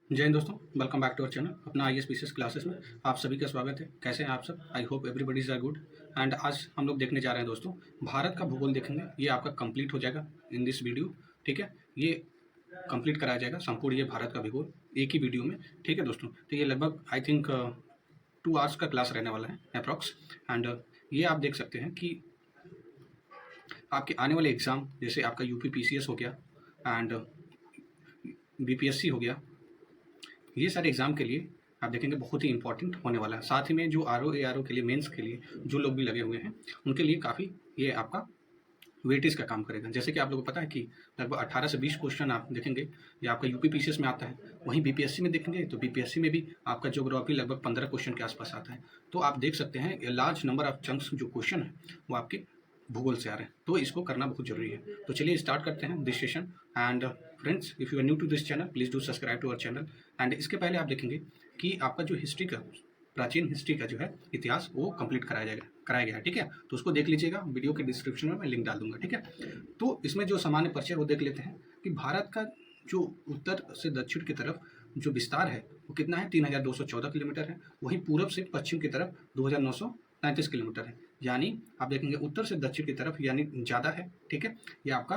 जय हिंद दोस्तों, welcome back to our channel अपना आईएएस पीसीएस क्लासेस में आप सभी का स्वागत है। कैसे हैं आप सब? I hope everybody is are good. And आज हम लोग देखने जा रहे हैं दोस्तों, भारत का भूगोल देखेंगे। ये आपका कंप्लीट हो जाएगा इन दिस वीडियो, ठीक है। ये कंप्लीट कराया जाएगा संपूर्ण ये भारत का भूगोल एक ही वीडियो में, ठीक है दोस्तों। तो ये लगभग आई थिंक 2 आवर्स का क्लास रहने वाला है अप्रॉक्स। एंड ये आप देख सकते हैं कि आपके आने वाले एग्ज़ाम जैसे आपका यूपी पीसीएस हो गया एंड बीपीएससी हो गया, ये सारे एग्ज़ाम के लिए आप देखेंगे बहुत ही इंपॉर्टेंट होने वाला है। साथ ही में जो आरओ के लिए, मेंस के लिए जो लोग भी लगे हुए हैं उनके लिए काफ़ी ये आपका वेटेज का काम करेगा। जैसे कि आप लोगों को पता है कि लगभग 18 से 20 क्वेश्चन आप देखेंगे ये आपका यूपी पीसीएस में आता है। वहीं बीपीएससी में देखेंगे तो बीपीएससी में भी आपका ज्योग्राफी लगभग 15 क्वेश्चन के आसपास आता है। तो आप देख सकते हैं लार्ज नंबर ऑफ चंक्स जो क्वेश्चन है वो आपके भूगोल से आ रहे हैं, तो इसको करना बहुत जरूरी है। तो चलिए स्टार्ट करते हैं this session. And friends, if you are new to this channel please do subscribe to our channel. And इसके पहले आप देखेंगे कि आपका जो हिस्ट्री का, प्राचीन हिस्ट्री का जो है इतिहास, वो कंप्लीट कराया गया है, ठीक है। तो उसको देख लीजिएगा, वीडियो के डिस्क्रिप्शन में मैं लिंक डाल दूंगा, ठीक है। तो इसमें जो सामान्य परिचय वो देख लेते हैं कि भारत का जो उत्तर से दक्षिण की तरफ जो विस्तार है वो कितना है, 3214 किलोमीटर है। वहीं पूरब से पश्चिम की तरफ 2933 किलोमीटर है। यानी आप देखेंगे उत्तर से दक्षिण की तरफ यानी ज़्यादा है, ठीक है। ये आपका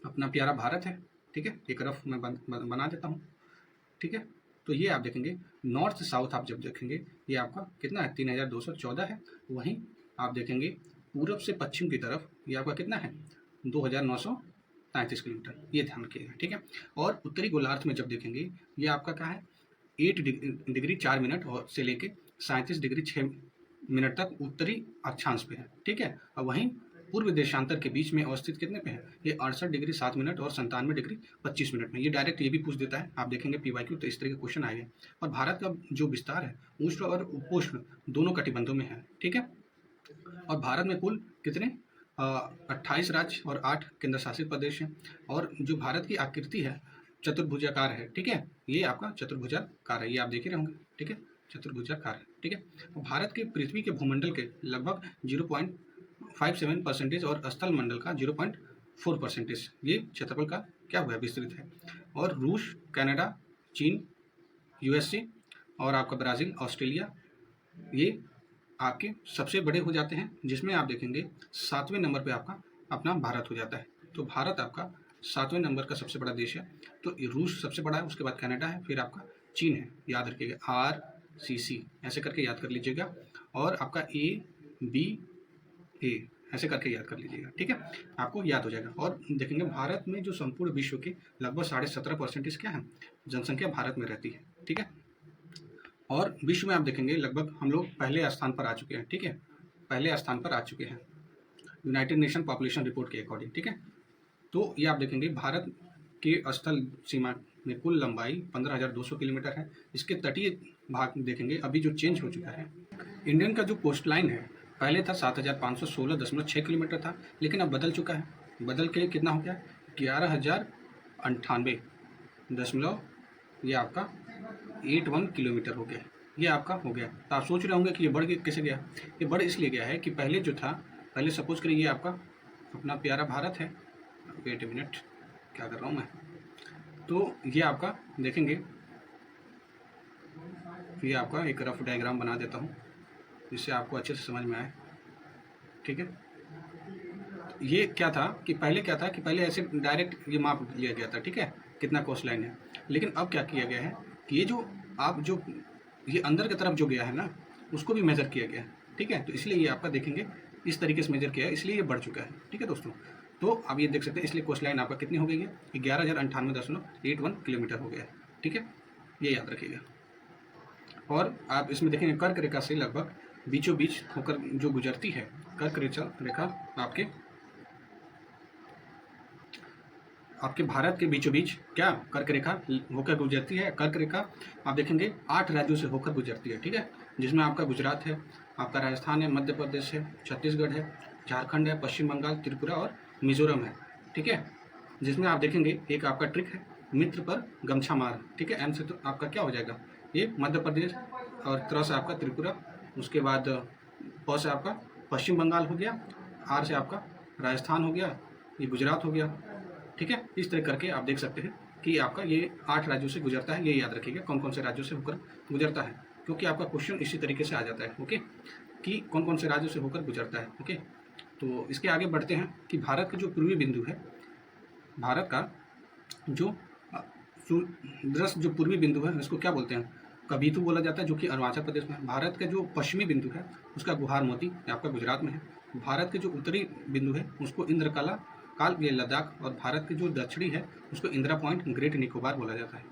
अपना प्यारा भारत है, ठीक है। एक रफ मैं बना देता हूँ, ठीक है। तो ये आप देखेंगे नॉर्थ साउथ आप जब देखेंगे ये आपका कितना है, 3214 है। वहीं आप देखेंगे पूरब से पश्चिम की तरफ ये आपका कितना है, 2933 किलोमीटर। ये ध्यान रखिएगा, ठीक है। और उत्तरी गोलार्ध में जब देखेंगे ये आपका क्या है, 8 डिग्री 4 मिनट और से लेके 37 डिग्री 6 मिनट तक उत्तरी अक्षांश पे है, ठीक है। और वहीं पूर्व देशांतर के बीच में अवस्थित कितने पे है, ये 68 डिग्री 7 मिनट और 97 डिग्री 25 मिनट में। ये डायरेक्ट ये भी पूछ देता है, आप देखेंगे पीवाईक्यू, तो इस तरह के क्वेश्चन आएंगे। और भारत का जो विस्तार है उष्ण और उपोष्ण दोनों कटिबंधों में है, ठीक है। और भारत में कुल कितने 28 राज्य और 8 केंद्र शासित प्रदेश हैं। और जो भारत की आकृति है चतुर्भुजाकार है, ठीक है। ये आपका चतुर्भुजाकार है, ये आप देख ही रहे होंगे, ठीक है। चतुर्भुजाकार है, ठीक है। भारत के पृथ्वी के भूमंडल के लगभग 0.57% और स्थल मंडल का 0.4% ये क्षेत्रफल का क्या हुआ है, विस्तृत है। और रूस, कनाडा, चीन, यूएसए और आपका ब्राज़ील, ऑस्ट्रेलिया ये आपके सबसे बड़े हो जाते हैं, जिसमें आप देखेंगे 7वें नंबर पे आपका अपना भारत हो जाता है। तो भारत आपका 7वें नंबर का सबसे बड़ा देश है। तो रूस सबसे बड़ा है, उसके बाद कनाडा है, फिर आपका चीन है। याद रखिएगा RCC ऐसे करके याद कर लीजिएगा। और आपका ABA ऐसे करके याद कर लीजिएगा, ठीक है। आपको याद हो जाएगा। और देखेंगे भारत में जो संपूर्ण विश्व के लगभग 17.5% क्या है, जनसंख्या भारत में रहती है, ठीक है। और विश्व में आप देखेंगे लगभग हम लोग पहले स्थान पर आ चुके हैं, ठीक है। पहले स्थान पर आ चुके हैं यूनाइटेड नेशन पॉपुलेशन रिपोर्ट के अकॉर्डिंग, ठीक है। तो ये आप देखेंगे भारत के स्थल सीमा में कुल लंबाई 15,200 किलोमीटर है। इसके तटीय भाग देखेंगे अभी जो चेंज हो चुका है। इंडियन का जो कोस्ट लाइन है पहले था 7,516.6 किलोमीटर था, लेकिन अब बदल चुका है। बदल के कितना हो गया, 11,098 दशमलव ये आपका 81 किलोमीटर हो गया। ये आपका हो गया। तो आप सोच रहे होंगे कि ये बढ़ कैसे गया। ये बढ़ इसलिए गया है कि पहले जो था, पहले सपोज करिए ये आपका अपना प्यारा भारत है। वेट ए मिनट, क्या कर रहा हूँ मैं। तो ये आपका देखेंगे, ये आपका एक रफ डायग्राम बना देता हूँ जिससे आपको अच्छे से समझ में आए, ठीक है। ये क्या था कि पहले ऐसे डायरेक्ट ये माप लिया गया था, ठीक है, कितना कोस्ट लाइन है। लेकिन अब क्या किया गया है कि ये जो आप जो ये अंदर की तरफ जो गया है ना, उसको भी मेजर किया गया है, ठीक है। तो इसलिए ये आपका देखेंगे इस तरीके से मेजर किया है, इसलिए ये बढ़ चुका है, ठीक है दोस्तों। तो आप ये देख सकते हैं, इसलिए कोस्ट लाइन आपका कितनी हो गई है, 11,098.81 किलोमीटर हो गया है, ठीक है। ये याद रखिएगा। और आप इसमें देखेंगे कर्क रेखा से लगभग बीचों बीच होकर जो गुजरती है कर्क रेखा आपके भारत के बीचों बीच क्या कर्क रेखा होकर गुजरती है। कर्क रेखा आप देखेंगे 8 राज्यों से होकर गुजरती है, ठीक है। जिसमें आपका गुजरात है, आपका राजस्थान है, मध्य प्रदेश है, छत्तीसगढ़ है, झारखंड है, पश्चिम बंगाल, त्रिपुरा और मिजोरम है, ठीक है। जिसमें आप देखेंगे एक आपका ट्रिक है, मित्र पर गमछा मार, ठीक है। एम से तो आपका क्या हो जाएगा, ये मध्य प्रदेश, और त्र से आपका त्रिपुरा, उसके बाद प से आपका पश्चिम बंगाल हो गया, आर से आपका राजस्थान हो गया, ये गुजरात हो गया, ठीक है। इस तरह करके आप देख सकते हैं कि कि आपका ये 8 राज्यों से गुजरता है, ये याद रखिएगा कौन कौन से राज्यों से होकर गुजरता है, क्योंकि आपका क्वेश्चन इसी तरीके से आ जाता है। ओके, कि कौन कौन से राज्यों से होकर गुजरता है। ओके, तो इसके आगे बढ़ते हैं कि भारत का जो पूर्वी बिंदु है, भारत का जो सूर्यास्त जो पूर्वी बिंदु है इसको क्या बोलते हैं, कबीतू बोला जाता है, जो कि अरुणाचल प्रदेश में है। भारत का जो पश्चिमी बिंदु है उसका गुहार मोती, ये आपका गुजरात में है। भारत के जो उत्तरी बिंदु है उसको इंद्रकला काल, ये लद्दाख। और भारत के जो दक्षिणी है उसको इंदिरा पॉइंट, ग्रेट निकोबार बोला जाता है।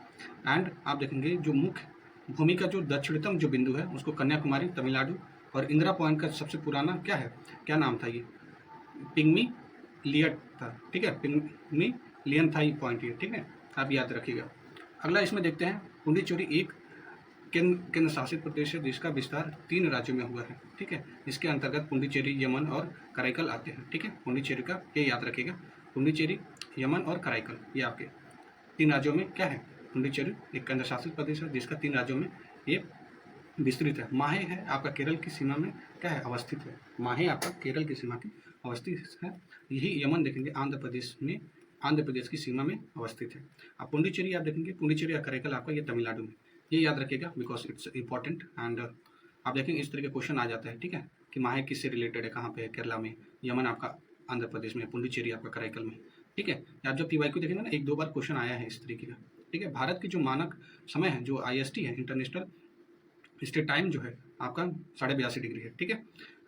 एंड आप देखेंगे जो मुख्य भूमि का जो दक्षिणतम जो बिंदु है उसको कन्याकुमारी, तमिलनाडु। और इंदिरा पॉइंट का सबसे पुराना क्या है, क्या नाम था, ये पिंगमी लियट था, ठीक है, पिंगमी लियन था ये पॉइंट, ये ठीक है, आप याद रखिएगा। अगला इसमें देखते हैं पुडुचेरी एक केंद्र शासित प्रदेश है जिसका विस्तार 3 राज्यों में हुआ है, ठीक है। इसके अंतर्गत पुडुचेरी, यमन और कराईकल आते हैं, ठीक है। पुडुचेरी का ये याद रखिएगा, पुडुचेरी, यमन और कराईकल, ये आपके 3 राज्यों में क्या है, पुडुचेरी एक केंद्र शासित प्रदेश है जिसका 3 राज्यों में ये विस्तृत है। माहे है आपका केरल की सीमा में क्या है, अवस्थित है। माहे आपका केरल की सीमा की अवस्थित है। यही यमन देखेंगे आंध्र प्रदेश में, आंध्र प्रदेश की सीमा में अवस्थित है। आप पुडुचेरी आप देखेंगे, पुडुचेरी या कराईकल आपका ये तमिलनाडु में, ये याद रखिएगा बिकॉज इट्स इंपॉर्टेंट। एंड आप देखेंगे इस तरह के क्वेश्चन आ जाता है, ठीक है, कि माहे किससे रिलेटेड है, कहाँ पे है, केरला में, यमन आपका आंध्र प्रदेश में, पुडुचेरी आपका कराईकल में, ठीक है। आप जब PYQ देखेंगे ना 1-2 बार क्वेश्चन आया है इस तरीके का, ठीक है। भारत की जो मानक समय है, जो IST है, इंटरनेशनल स्टेट टाइम, जो है आपका 82.5 डिग्री है, ठीक है।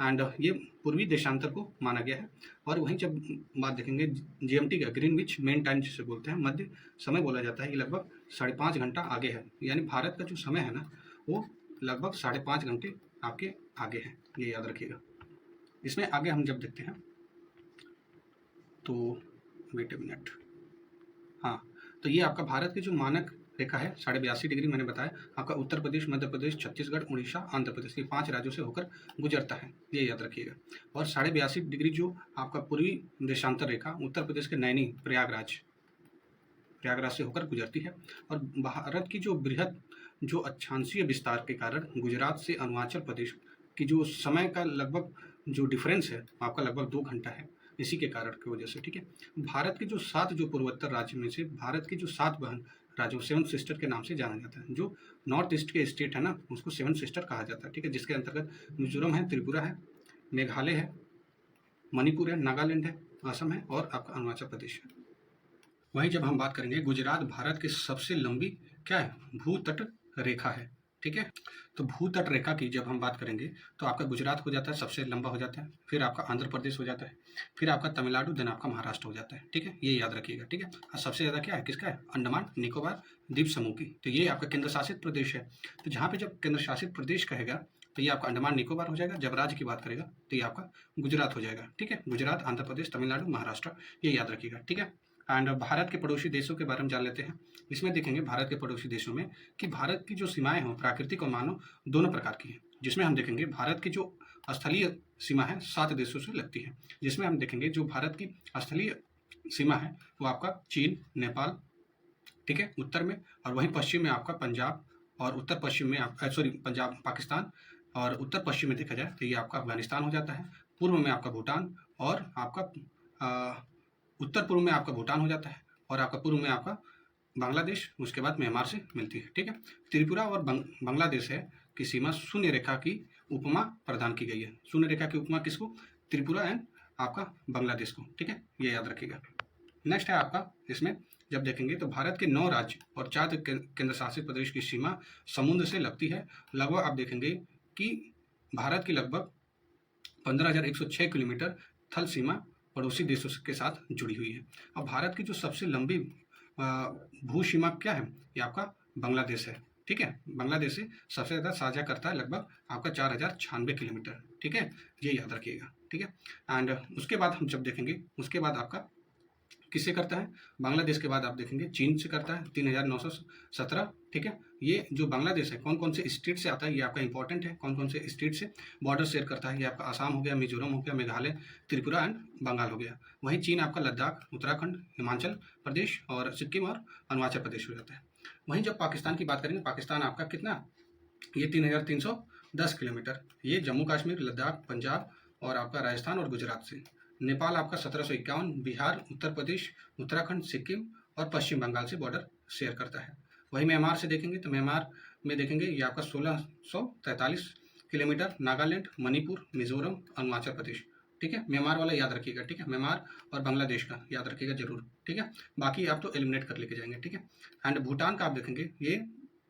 एंड ये पूर्वी देशांतर को माना गया है। और वहीं जब बात देखेंगे GMT का, ग्रीनविच मेन टाइम जिसे बोलते हैं, मध्य समय बोला जाता है, ये लगभग 5.5 घंटा आगे है। यानी भारत का जो समय है ना वो लगभग 5.5 घंटे आपके आगे है, ये याद रखिएगा। इसमें आगे हम जब देखते हैं तो वेट ए मिनट, हाँ, तो ये आपका भारत की जो मानक रेखा है 82.5 डिग्री, मैंने बताया आपका उत्तर प्रदेश, मध्य प्रदेश, छत्तीसगढ़, उड़ीसा, आंध्र प्रदेश, ये 5 राज्यों से होकर गुजरता है, ये याद रखिएगा। और 82.5 डिग्री जो आपका पूर्वी देशांतर रेखा उत्तर प्रदेश के नैनी, प्रयागराज से होकर गुजरती है। और भारत की जो बृहद जो अक्षांशीय विस्तार के कारण गुजरात से अरुणाचल प्रदेश की जो समय का लगभग जो डिफरेंस है आपका लगभग 2 घंटा है, इसी के कारण की वजह से, ठीक है। भारत के जो 7 जो पूर्वोत्तर राज्य में से भारत की जो 7 बहन राज्यों, 7 सिस्टर के नाम से जाना जाता है। जो नॉर्थ ईस्ट के स्टेट है ना उसको 7 सिस्टर कहा जाता है, ठीक है, जिसके अंतर्गत मिजोरम है, त्रिपुरा है, मेघालय है, मणिपुर है, नागालैंड है, असम है और आपका अरुणाचल प्रदेश है। वहीं जब हम बात करेंगे, गुजरात भारत की सबसे लंबी क्या है, भूतट रेखा है, ठीक है। तो भूतट रेखा की जब हम बात करेंगे तो आपका गुजरात हो जाता है, सबसे लंबा हो जाता है, फिर आपका आंध्र प्रदेश हो जाता है, फिर आपका तमिलनाडु, देन आपका महाराष्ट्र हो जाता है, ठीक है, ये याद रखिएगा, ठीक है। और सबसे ज़्यादा क्या है, किसका है, अंडमान निकोबार द्वीप समूह की। तो ये आपका केंद्र शासित प्रदेश है। तो जहाँ पे जब केंद्र शासित प्रदेश कहेगा तो ये आपका अंडमान निकोबार हो जाएगा, जब राज्य की बात करेगा तो ये आपका गुजरात हो जाएगा, ठीक है। गुजरात, आंध्र प्रदेश, तमिलनाडु, महाराष्ट्र, ये याद रखिएगा, ठीक है। एंड भारत के पड़ोसी देशों के बारे में जान लेते हैं। इसमें देखेंगे भारत के पड़ोसी देशों में कि भारत की जो सीमाएं हों, प्राकृतिक और मानव दोनों प्रकार की हैं। जिसमें हम देखेंगे भारत की जो स्थलीय सीमा है 7 देशों से लगती है। जिसमें हम देखेंगे जो भारत की स्थलीय सीमा है वो आपका चीन, नेपाल, ठीक है, उत्तर में। और वहीं पश्चिम में आपका पंजाब, और उत्तर पश्चिम में पंजाब पाकिस्तान, और उत्तर पश्चिम में देखा जाए तो ये आपका अफगानिस्तान हो जाता है। पूर्व में आपका भूटान, और आपका उत्तर पूर्व में आपका भूटान हो जाता है, और आपका पूर्व में आपका बांग्लादेश, उसके बाद म्यांमार से मिलती है, ठीक है। त्रिपुरा और बांग्लादेश है की सीमा शून्य रेखा की उपमा प्रदान की गई है। शून्य रेखा की उपमा किसको, त्रिपुरा एंड आपका बांग्लादेश को, ठीक है, ये याद रखिएगा। नेक्स्ट है आपका, इसमें जब देखेंगे तो भारत के 9 राज्य और 4 केंद्र शासित प्रदेश की सीमा समुद्र से लगती है। लगभग आप देखेंगे कि भारत की लगभग 15,106 किलोमीटर थल सीमा पड़ोसी देशों के साथ जुड़ी हुई है। अब भारत की जो सबसे लंबी भू सीमा क्या है, ये आपका बांग्लादेश है, ठीक है। बांग्लादेश से सबसे ज़्यादा साझा करता है लगभग आपका 4,096 किलोमीटर, ठीक है, ये याद रखिएगा, ठीक है। एंड उसके बाद हम जब देखेंगे, उसके बाद आपका किससे करता है, बांग्लादेश के बाद आप देखेंगे चीन से करता है 3,917, ठीक है। ये जो बांग्लादेश है कौन कौन से स्टेट से आता है, ये आपका इंपॉर्टेंट है, कौन कौन से स्टेट से बॉर्डर शेयर करता है। ये आपका आसाम हो गया, मिजोरम हो गया, मेघालय, त्रिपुरा एंड बंगाल हो गया। वहीं चीन आपका लद्दाख, उत्तराखंड, हिमाचल प्रदेश और सिक्किम और अरुणाचल प्रदेश हो जाता है। वहीं जब पाकिस्तान की बात करेंगे, पाकिस्तान आपका कितना, ये 3,310 किलोमीटर, ये जम्मू कश्मीर, लद्दाख, पंजाब और आपका राजस्थान और गुजरात से। नेपाल आपका 1751, बिहार, उत्तर प्रदेश, उत्तराखंड, सिक्किम और पश्चिम बंगाल से बॉर्डर शेयर करता है। वही म्यांमार से देखेंगे तो म्यांमार में देखेंगे ये आपका 1643 किलोमीटर, नागालैंड, मणिपुर, मिजोरम, अरुणाचल प्रदेश। ठीक है, म्यांमार वाला याद रखिएगा। ठीक है, म्यांमार और बांग्लादेश का याद रखिएगा जरूर। ठीक है, बाकी आप तो एलिमिनेट कर लेके जाएंगे। ठीक है, एंड भूटान का आप देखेंगे ये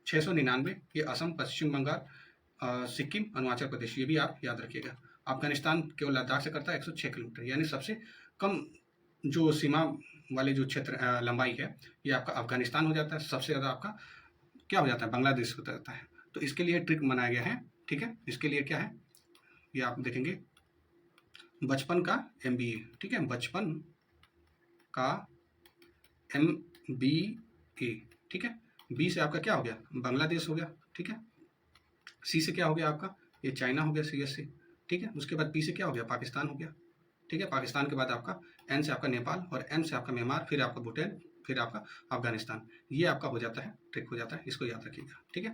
699, ये असम, पश्चिम बंगाल, सिक्किम, अरुणाचल प्रदेश, ये भी आप याद रखिएगा। अफगानिस्तान केवल लद्दाख से करता है 106 किलोमीटर, यानी सबसे कम जो सीमा वाले जो क्षेत्र लंबाई है ये आपका अफगानिस्तान हो जाता है। सबसे ज़्यादा आपका क्या हो जाता है, बांग्लादेश हो जाता है। तो इसके लिए ट्रिक बनाया गया है। ठीक है, इसके लिए क्या है, ये आप देखेंगे बचपन का MBA। ठीक है, बचपन का MBA। ठीक है, बी से आपका क्या हो गया, बांग्लादेश हो गया। ठीक है, सी से क्या हो गया आपका, ये चाइना हो गया CS से। ठीक है, उसके बाद पी से क्या हो गया, पाकिस्तान हो गया। ठीक है, पाकिस्तान के बाद आपका N से आपका नेपाल, और M से आपका म्यांमार, फिर आपका भूटान, फिर आपका अफगानिस्तान। ये आपका हो जाता है, ट्रिक हो जाता है, इसको याद रखिएगा। ठीक है,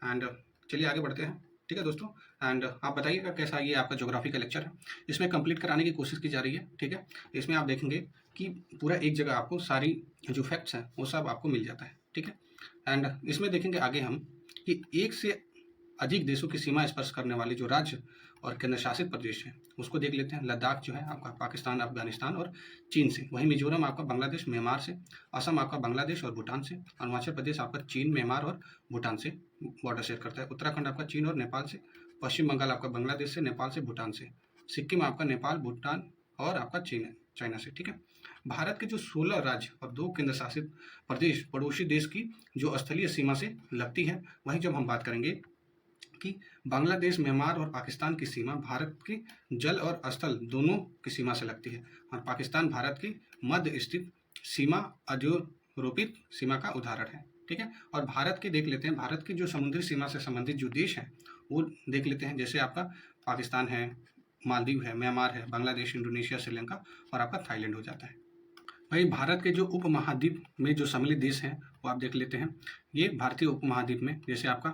एंड चलिए आगे बढ़ते हैं। ठीक है दोस्तों, एंड आप बताइएगा कैसा ये आपका ज्योग्राफी का लेक्चर है। इसमें कंप्लीट कराने की कोशिश की जा रही है। ठीक है, इसमें आप देखेंगे कि पूरा एक जगह आपको सारी जो फैक्ट्स हैं वो सब आपको मिल जाता है। ठीक है, एंड इसमें देखेंगे आगे हम कि एक से अधिक देशों की सीमा स्पर्श करने वाले जो राज्य और केंद्र शासित प्रदेश है उसको देख लेते हैं। लद्दाख जो है आपका पाकिस्तान, अफगानिस्तान और चीन से, वहीं मिजोरम आपका बांग्लादेश, म्यांमार से, असम आपका बांग्लादेश और भूटान से, अरुणाचल प्रदेश आपका चीन, म्यांमार और भूटान से बॉर्डर शेयर करता है, उत्तराखंड आपका चीन और नेपाल से, पश्चिम बंगाल आपका बांग्लादेश से, नेपाल से, भूटान से, सिक्किम आपका नेपाल, भूटान और आपका चाइना से। ठीक है, भारत के जो 16 राज्य और 2 केंद्र शासित प्रदेश पड़ोसी देश की जो स्थलीय सीमा से लगती है। वहीं जब हम बात करेंगे कि बांग्लादेश, म्यांमार और पाकिस्तान की सीमा भारत की जल और स्थल दोनों की सीमा से लगती है, और पाकिस्तान भारत की मध्य स्थित सीमा अध्यारोपित सीमा का उदाहरण है। ठीक है, और भारत के देख लेते हैं, भारत की जो समुद्री सीमा से संबंधित जो देश हैं वो देख लेते हैं। जैसे आपका पाकिस्तान है, मालदीव है, म्यांमार है, बांग्लादेश, इंडोनेशिया, श्रीलंका और आपका थाईलैंड हो जाता है। भाई भारत के जो उपमहाद्वीप में जो सम्मिलित देश हैं वो आप देख लेते हैं। ये भारतीय उपमहाद्वीप में जैसे आपका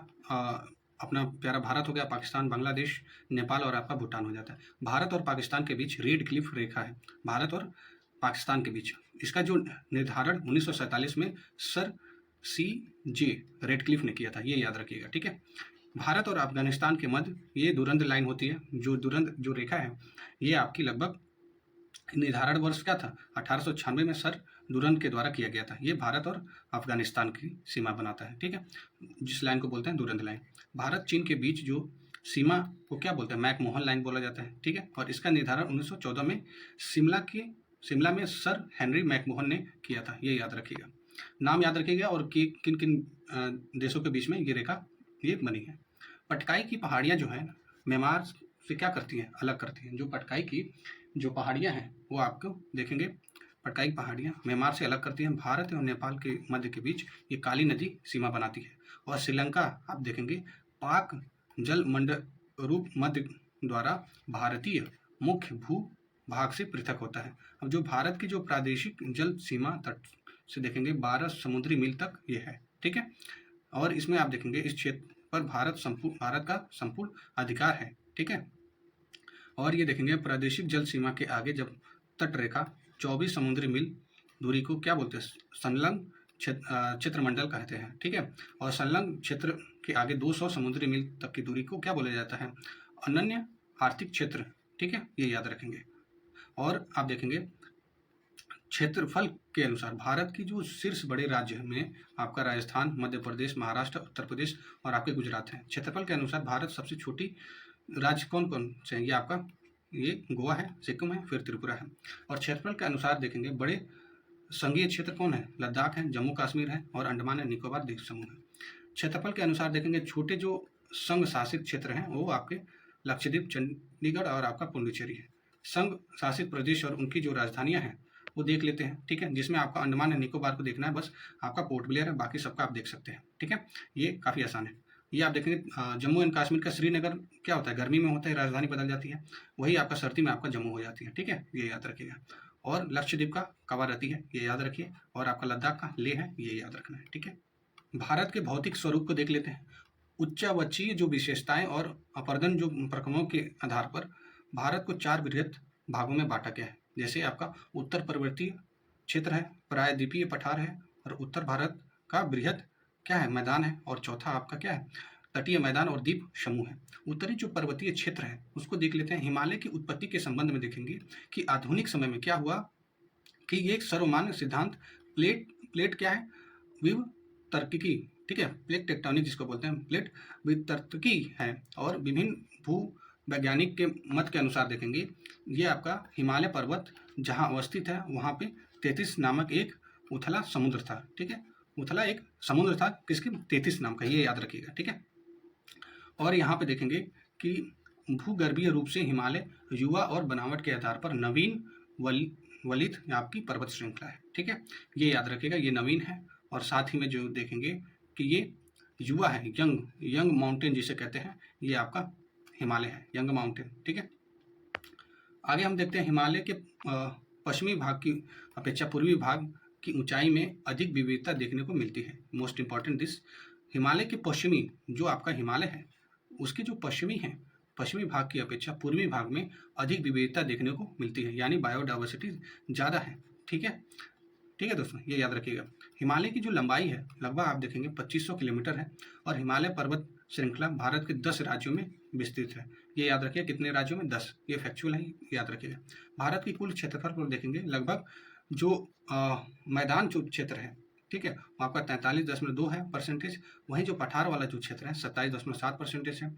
अपना प्यारा भारत हो गया, पाकिस्तान, बांग्लादेश, नेपाल और आपका भूटान हो जाता है। भारत और पाकिस्तान के बीच रेड क्लिफ रेखा है, भारत और पाकिस्तान के बीच। इसका जो निर्धारण 1947 में सर CJ रेडक्लिफ ने किया था, ये याद रखिएगा। ठीक है, भारत और अफगानिस्तान के मध्य ये दुरंत लाइन होती है। जो दुरंत जो रेखा है ये आपकी लगभग निर्धारण वर्ष क्या था, 1896 में सर दुरंत के द्वारा किया गया था। ये भारत और अफगानिस्तान की सीमा बनाता है। ठीक है, जिस लाइन को बोलते हैं दुरंत लाइन। भारत चीन के बीच जो सीमा को क्या बोलते हैं, मैकमोहन लाइन बोला जाता है। ठीक है, और इसका निर्धारण 1914 में शिमला में सर हेनरी मैकमोहन ने किया था, ये याद रखिएगा। नाम याद रखिएगा और कि किन किन देशों के बीच में ये रेखा ये बनी है। पटकाई की पहाड़ियाँ जो है म्यांमार से क्या करती हैं, अलग करती हैं। जो पटकाई की जो पहाड़ियाँ हैं वो आपको देखेंगे, पटकाई पहाड़ियाँ म्यांमार से अलग करती हैं। भारत और नेपाल के मध्य के बीच ये काली नदी सीमा बनाती है। और श्रीलंका आप देखेंगे पाक जल मंडल रूप मध्य द्वारा भारतीय मुख्य भू भाग से पृथक होता है। अब जो भारत की जो प्रादेशिक जल सीमा तट से देखेंगे 12 समुद्री मील तक ये है। ठीक है, और इसमें आप देखेंगे इस क्षेत्र पर भारत का संपूर्ण अधिकार है। ठीक है, और ये देखेंगे प्रादेशिक जल सीमा के आगे जब तट रेखा 24 समुद्री मील दूरी को क्या बोलते हैं, संलग्न क्षेत्रमंडल कहते हैं। ठीक है, और संलग्न क्षेत्र के आगे 200 समुद्री मील तक की दूरी को क्या बोला जाता है, अनन्य आर्थिक क्षेत्र। ठीक है, ये याद रखेंगे। और आप देखेंगे क्षेत्रफल के अनुसार भारत की जो शीर्ष बड़े राज्य में आपका राजस्थान, मध्य प्रदेश, महाराष्ट्र, उत्तर प्रदेश और आपके गुजरात है। क्षेत्रफल के अनुसार भारत सबसे छोटी राज्य कौन कौन से हैं, ये आपका ये गोवा है, सिक्किम है, फिर त्रिपुरा है। और क्षेत्रफल के अनुसार देखेंगे बड़े संघीय क्षेत्र कौन है, लद्दाख है, जम्मू कश्मीर है और अंडमान एंड निकोबार द्वीप समूह है। क्षेत्रफल के अनुसार देखेंगे छोटे जो संघ शासित क्षेत्र हैं वो आपके लक्षद्वीप, चंडीगढ़ और आपका पुडुचेरी है। संघ शासित प्रदेश और उनकी जो राजधानियां हैं वो देख लेते हैं। ठीक है, जिसमें आपका अंडमान एंड निकोबार को देखना है, बस आपका पोर्ट ब्लेयर है, बाकी सबका आप देख सकते हैं। ठीक है, ये काफ़ी आसान है। ये आप देखेंगे जम्मू एंड कश्मीर का श्रीनगर क्या होता है, गर्मी में होता है, राजधानी बदल जाती है, वही आपका सर्दी में आपका जम्मू हो जाती है। ठीक है, ये याद रखिएगा। और लक्षद्वीप का कवारती है, ये याद रखिए, और आपका लद्दाख का लेह है, ये याद रखना है। ठीक है, भारत के भौतिक स्वरूप को देख लेते हैं। उच्चावचीय जो विशेषताएं और अपर्दन जो प्रक्रमों के आधार पर भारत को 4 बृहद भागों में बांटा गया है। जैसे आपका उत्तर पर्वतीय क्षेत्र है, प्रायद्वीपीय पठार है और उत्तर भारत का बृहद क्या है, मैदान है, और चौथा आपका क्या है, तटीय मैदान और द्वीप समूह है। उत्तरी जो पर्वतीय क्षेत्र है उसको देख लेते हैं। हिमालय की उत्पत्ति के संबंध में देखेंगे कि आधुनिक समय में क्या हुआ कि ये एक सर्वमान्य सिद्धांत प्लेट क्या है, विवर्तनिकी, ठीक है, प्लेट टेक्टोनिक जिसको बोलते हैं, प्लेट विवर्तनिकी है। और विभिन्न भू वैज्ञानिक के मत के अनुसार देखेंगे ये आपका हिमालय पर्वत जहाँ अवस्थित है वहाँ पे तेतीस नामक एक उथला समुद्र था, ठीक है, उथला एक समुद्र था किसके, तेतीस नाम का, ये याद रखिएगा, ठीक है। और यहाँ पे देखेंगे कि भूगर्भीय रूप से हिमालय युवा और बनावट के आधार पर नवीन वलित आपकी पर्वत श्रृंखला है, ठीक है, ये याद रखिएगा, ये नवीन है। और साथ ही में जो देखेंगे कि ये युवा है, यंग माउंटेन जिसे कहते हैं, ये आपका हिमालय है, यंग माउंटेन, ठीक है। आगे हम देखते हैं हिमालय के पश्चिमी भाग की अपेक्षा पूर्वी भाग की ऊंचाई में अधिक विविधता देखने को मिलती है। मोस्ट इंपॉर्टेंट दिस, हिमालय के पश्चिमी जो आपका हिमालय है उसके जो पश्चिमी भाग की अपेक्षा पूर्वी भाग में अधिक विविधता देखने को मिलती है, यानी बायोडाइवर्सिटी ज़्यादा है, ठीक है, ठीक है दोस्तों, ये याद रखिएगा। हिमालय की जो लंबाई है लगभग आप देखेंगे 2500 किलोमीटर है, और हिमालय पर्वत श्रृंखला भारत के 10 राज्यों में विस्तृत है। ये याद रखिए, कितने राज्यों में, 10, ये फैक्चुअल है, याद रखिएगा। भारत की कुल क्षेत्रफल को देखेंगे लगभग जो मैदान जो क्षेत्र है, ठीक है, वो आपका 43.2 है परसेंटेज, वहीं जो पठार वाला जो क्षेत्र है 27.7% है,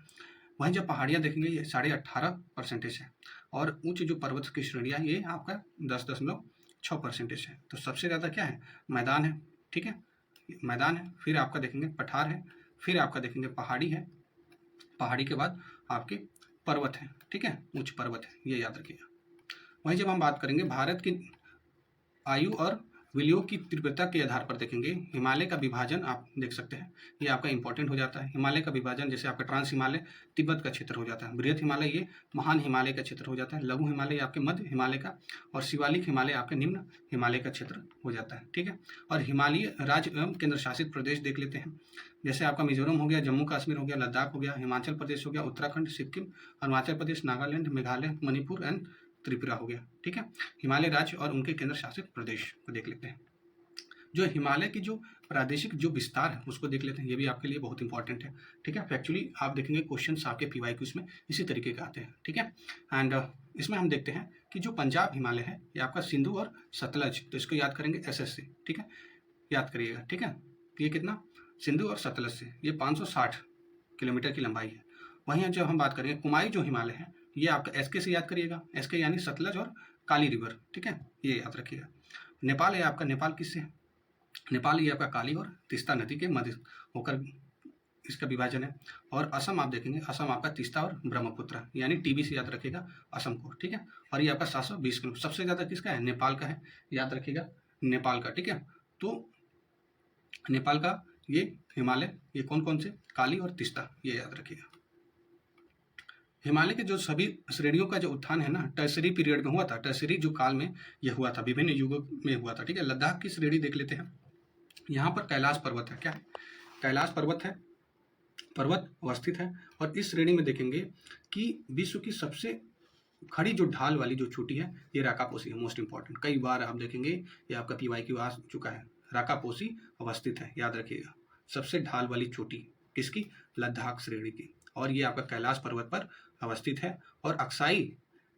वहीं जब पहाड़ियाँ देखेंगे ये 18.5% है, और उच्च जो पर्वत की श्रेणियाँ ये आपका 10.6% है। तो सबसे ज़्यादा क्या है, मैदान है, ठीक है, मैदान है, फिर आपका देखेंगे पठार है, फिर आपका देखेंगे पहाड़ी है, पहाड़ी के बाद आपके पर्वत है, ठीक है, उच्च पर्वत है, ये याद रखिएगा। वहीं जब हम बात करेंगे भारत की आयु और विलयोग की तीव्रता के आधार पर देखेंगे हिमालय का विभाजन आप देख सकते हैं, ये आपका इंपॉर्टेंट हो जाता है। हिमालय का विभाजन जैसे आपका ट्रांस हिमालय तिब्बत का क्षेत्र हो जाता है, बृहद हिमालय ये महान हिमालय का क्षेत्र हो जाता है, लघु हिमालय आपके मध्य हिमालय का, और शिवालिक हिमालय आपके निम्न हिमालय का क्षेत्र हो जाता है, ठीक है। और हिमालयी राज्य एवं केंद्र शासित प्रदेश देख लेते हैं, जैसे आपका मिजोरम हो गया, जम्मू कश्मीर हो गया, लद्दाख हो गया, हिमाचल प्रदेश हो गया, उत्तराखंड, सिक्किम, अरुणाचल प्रदेश, नागालैंड, मेघालय, मणिपुर एंड त्रिपुरा हो गया, ठीक है। हिमालय राज्य और उनके केंद्र शासित प्रदेश को देख लेते हैं। जो हिमालय की जो प्रादेशिक जो विस्तार है उसको देख लेते हैं, ये भी आपके लिए बहुत इंपॉर्टेंट है, ठीक है। फैक्चुअली आप देखेंगे क्वेश्चंस आपके पीवाईक्यूज में इसी तरीके के आते हैं, ठीक है। एंड इसमें हम देखते हैं कि जो पंजाब हिमालय है ये आपका सिंधु और सतलज, तो इसको याद करेंगे एसएस से, ठीक है, याद करिएगा, ठीक है। ये कितना, सिंधु और सतलज से ये 560 किलोमीटर की लंबाई है। वहीं जब हम बात करेंगे कुमाई जो हिमालय है ये आपका एसके से याद करिएगा, एसके यानी सतलज और काली रिवर, ठीक है, ये याद रखिएगा। नेपाल है आपका, नेपाल किससे है, नेपाल ये आपका काली और तीस्ता नदी के मध्य होकर इसका विभाजन है। और असम आप देखेंगे, असम आपका तीस्ता और ब्रह्मपुत्र यानी टीबी से याद रखिएगा असम को, ठीक है। और ये आपका 720 किलोमीटर, सबसे ज़्यादा किसका है, नेपाल का है, याद रखिएगा नेपाल का, ठीक है। तो नेपाल का ये हिमालय ये कौन कौन से, काली और तीस्ता, ये याद रखिएगा। हिमालय के जो सभी श्रेणियों का जो उत्थान है ना टर्सरी पीरियड में हुआ था, टर्सरी जो काल में ये हुआ था, विभिन्न युगों में हुआ था, ठीक है। लद्दाख की श्रेणी देख लेते हैं, यहाँ पर कैलाश पर्वत है, क्या है, कैलाश पर्वत है, पर्वत अवस्थित है। और इस श्रेणी में देखेंगे कि विश्व की सबसे खड़ी जो ढाल वाली जो चोटी है ये राकापोसी है, मोस्ट इंपॉर्टेंट, कई बार आप देखेंगे ये आपका पीवाईक्यू आ चुका है, राकापोसी अवस्थित है, याद रखिएगा, सबसे ढाल वाली चोटी किसकी, लद्दाख श्रेणी की, और ये आपका कैलाश पर्वत पर अवस्थित है। और अक्साई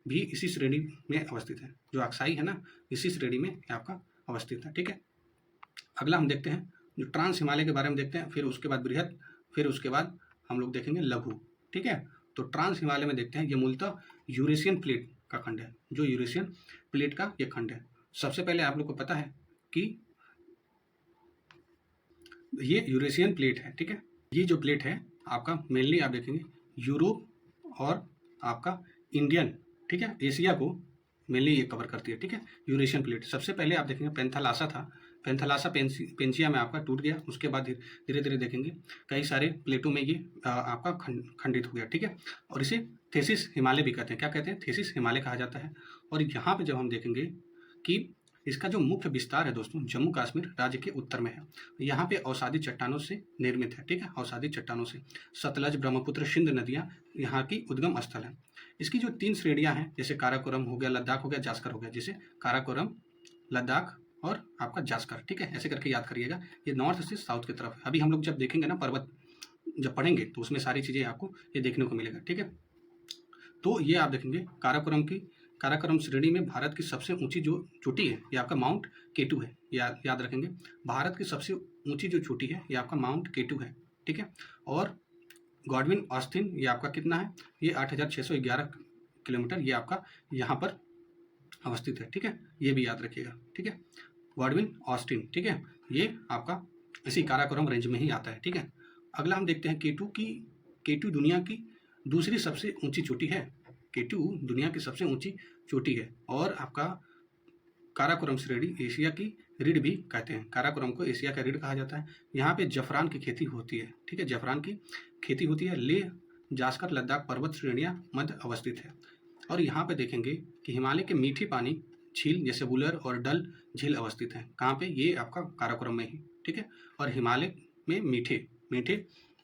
भी इसी श्रेणी में अवस्थित है, जो अक्साई है ना इसी श्रेणी में आपका अवस्थित है, ठीक है। अगला हम देखते हैं जो ट्रांस हिमालय के बारे में देखते हैं, फिर उसके बाद बृहद, फिर उसके बाद हम लोग देखेंगे लघु, ठीक है। तो ट्रांस हिमालय में देखते हैं, ये मूलतः यूरेशियन प्लेट का खंड है, जो यूरेशियन प्लेट का ये खंड है। सबसे पहले आप लोग को पता है कि ये यूरेशियन प्लेट है, ठीक है। ये जो प्लेट है आपका मेनली आप देखेंगे यूरोप और आपका इंडियन, ठीक है, एशिया को मेनली ये कवर करती है, ठीक है, यूरेशियन प्लेट। सबसे पहले आप देखेंगे पेंथालासा था, पेंथालासा पेंसिया में आपका टूट गया, उसके बाद धीरे धीरे देखेंगे कई सारे प्लेटों में ये आपका खंडित हो गया, ठीक है। और इसे थेसिस हिमालय भी कहते हैं, क्या कहते हैं, थेसिस हिमालय कहा जाता है। और यहाँ पे जब हम देखेंगे कि इसका जो मुख्य विस्तार है दोस्तों जम्मू कश्मीर राज्य के उत्तर में है, यहाँ पे अवसादी चट्टानों से निर्मित है, ठीक है, अवसादी चट्टानों से। सतलज, ब्रह्मपुत्र, सिंध नदियाँ यहाँ की उद्गम स्थल है। इसकी जो 3 श्रेणियाँ हैं, जैसे काराकोरम हो गया, लद्दाख हो गया, जास्कर हो गया, जैसे काराकोरम, लद्दाख और आपका जास्कर, ठीक है, ऐसे करके याद करिएगा। ये नॉर्थ से साउथ की तरफ है। अभी हम लोग जब देखेंगे ना पर्वत जब पढ़ेंगे तो उसमें सारी चीज़ें आपको ये देखने को मिलेगा, ठीक है। तो ये आप देखेंगे काराकोरम श्रेणी में भारत की सबसे ऊंची जो चोटी है ये आपका माउंट केटू है। याद रखेंगे, भारत की सबसे ऊंची जो चोटी है ये आपका माउंट केटू है, ठीक है। और गॉडविन ऑस्टिन ये आपका कितना है, ये 8611 किलोमीटर ये आपका यहाँ पर अवस्थित है, ठीक है। ये भी याद रखिएगा, ठीक है। गॉडविन ऑस्टिन, ठीक है, ये आपका इसी काराकोरम रेंज में ही आता है, ठीक है। अगला हम देखते हैं केटू दुनिया की दूसरी सबसे ऊंची चोटी है। केटू दुनिया की सबसे ऊंची चोटी है और आपका काराकोरम श्रेणी एशिया की रीढ़ भी कहते हैं। काराकोरम को एशिया का रीढ़ कहा जाता है। यहाँ पे जफरान की खेती होती है, ठीक है, जफरान की खेती होती है। लेह, जास्कर, लद्दाख पर्वत श्रेणियाँ मध्य अवस्थित है। और यहाँ पे देखेंगे कि हिमालय के मीठे पानी झील जैसे वुलर और डल झील अवस्थित है। कहाँ पे, ये आपका काराकोरम में ही, ठीक है। और हिमालय में मीठे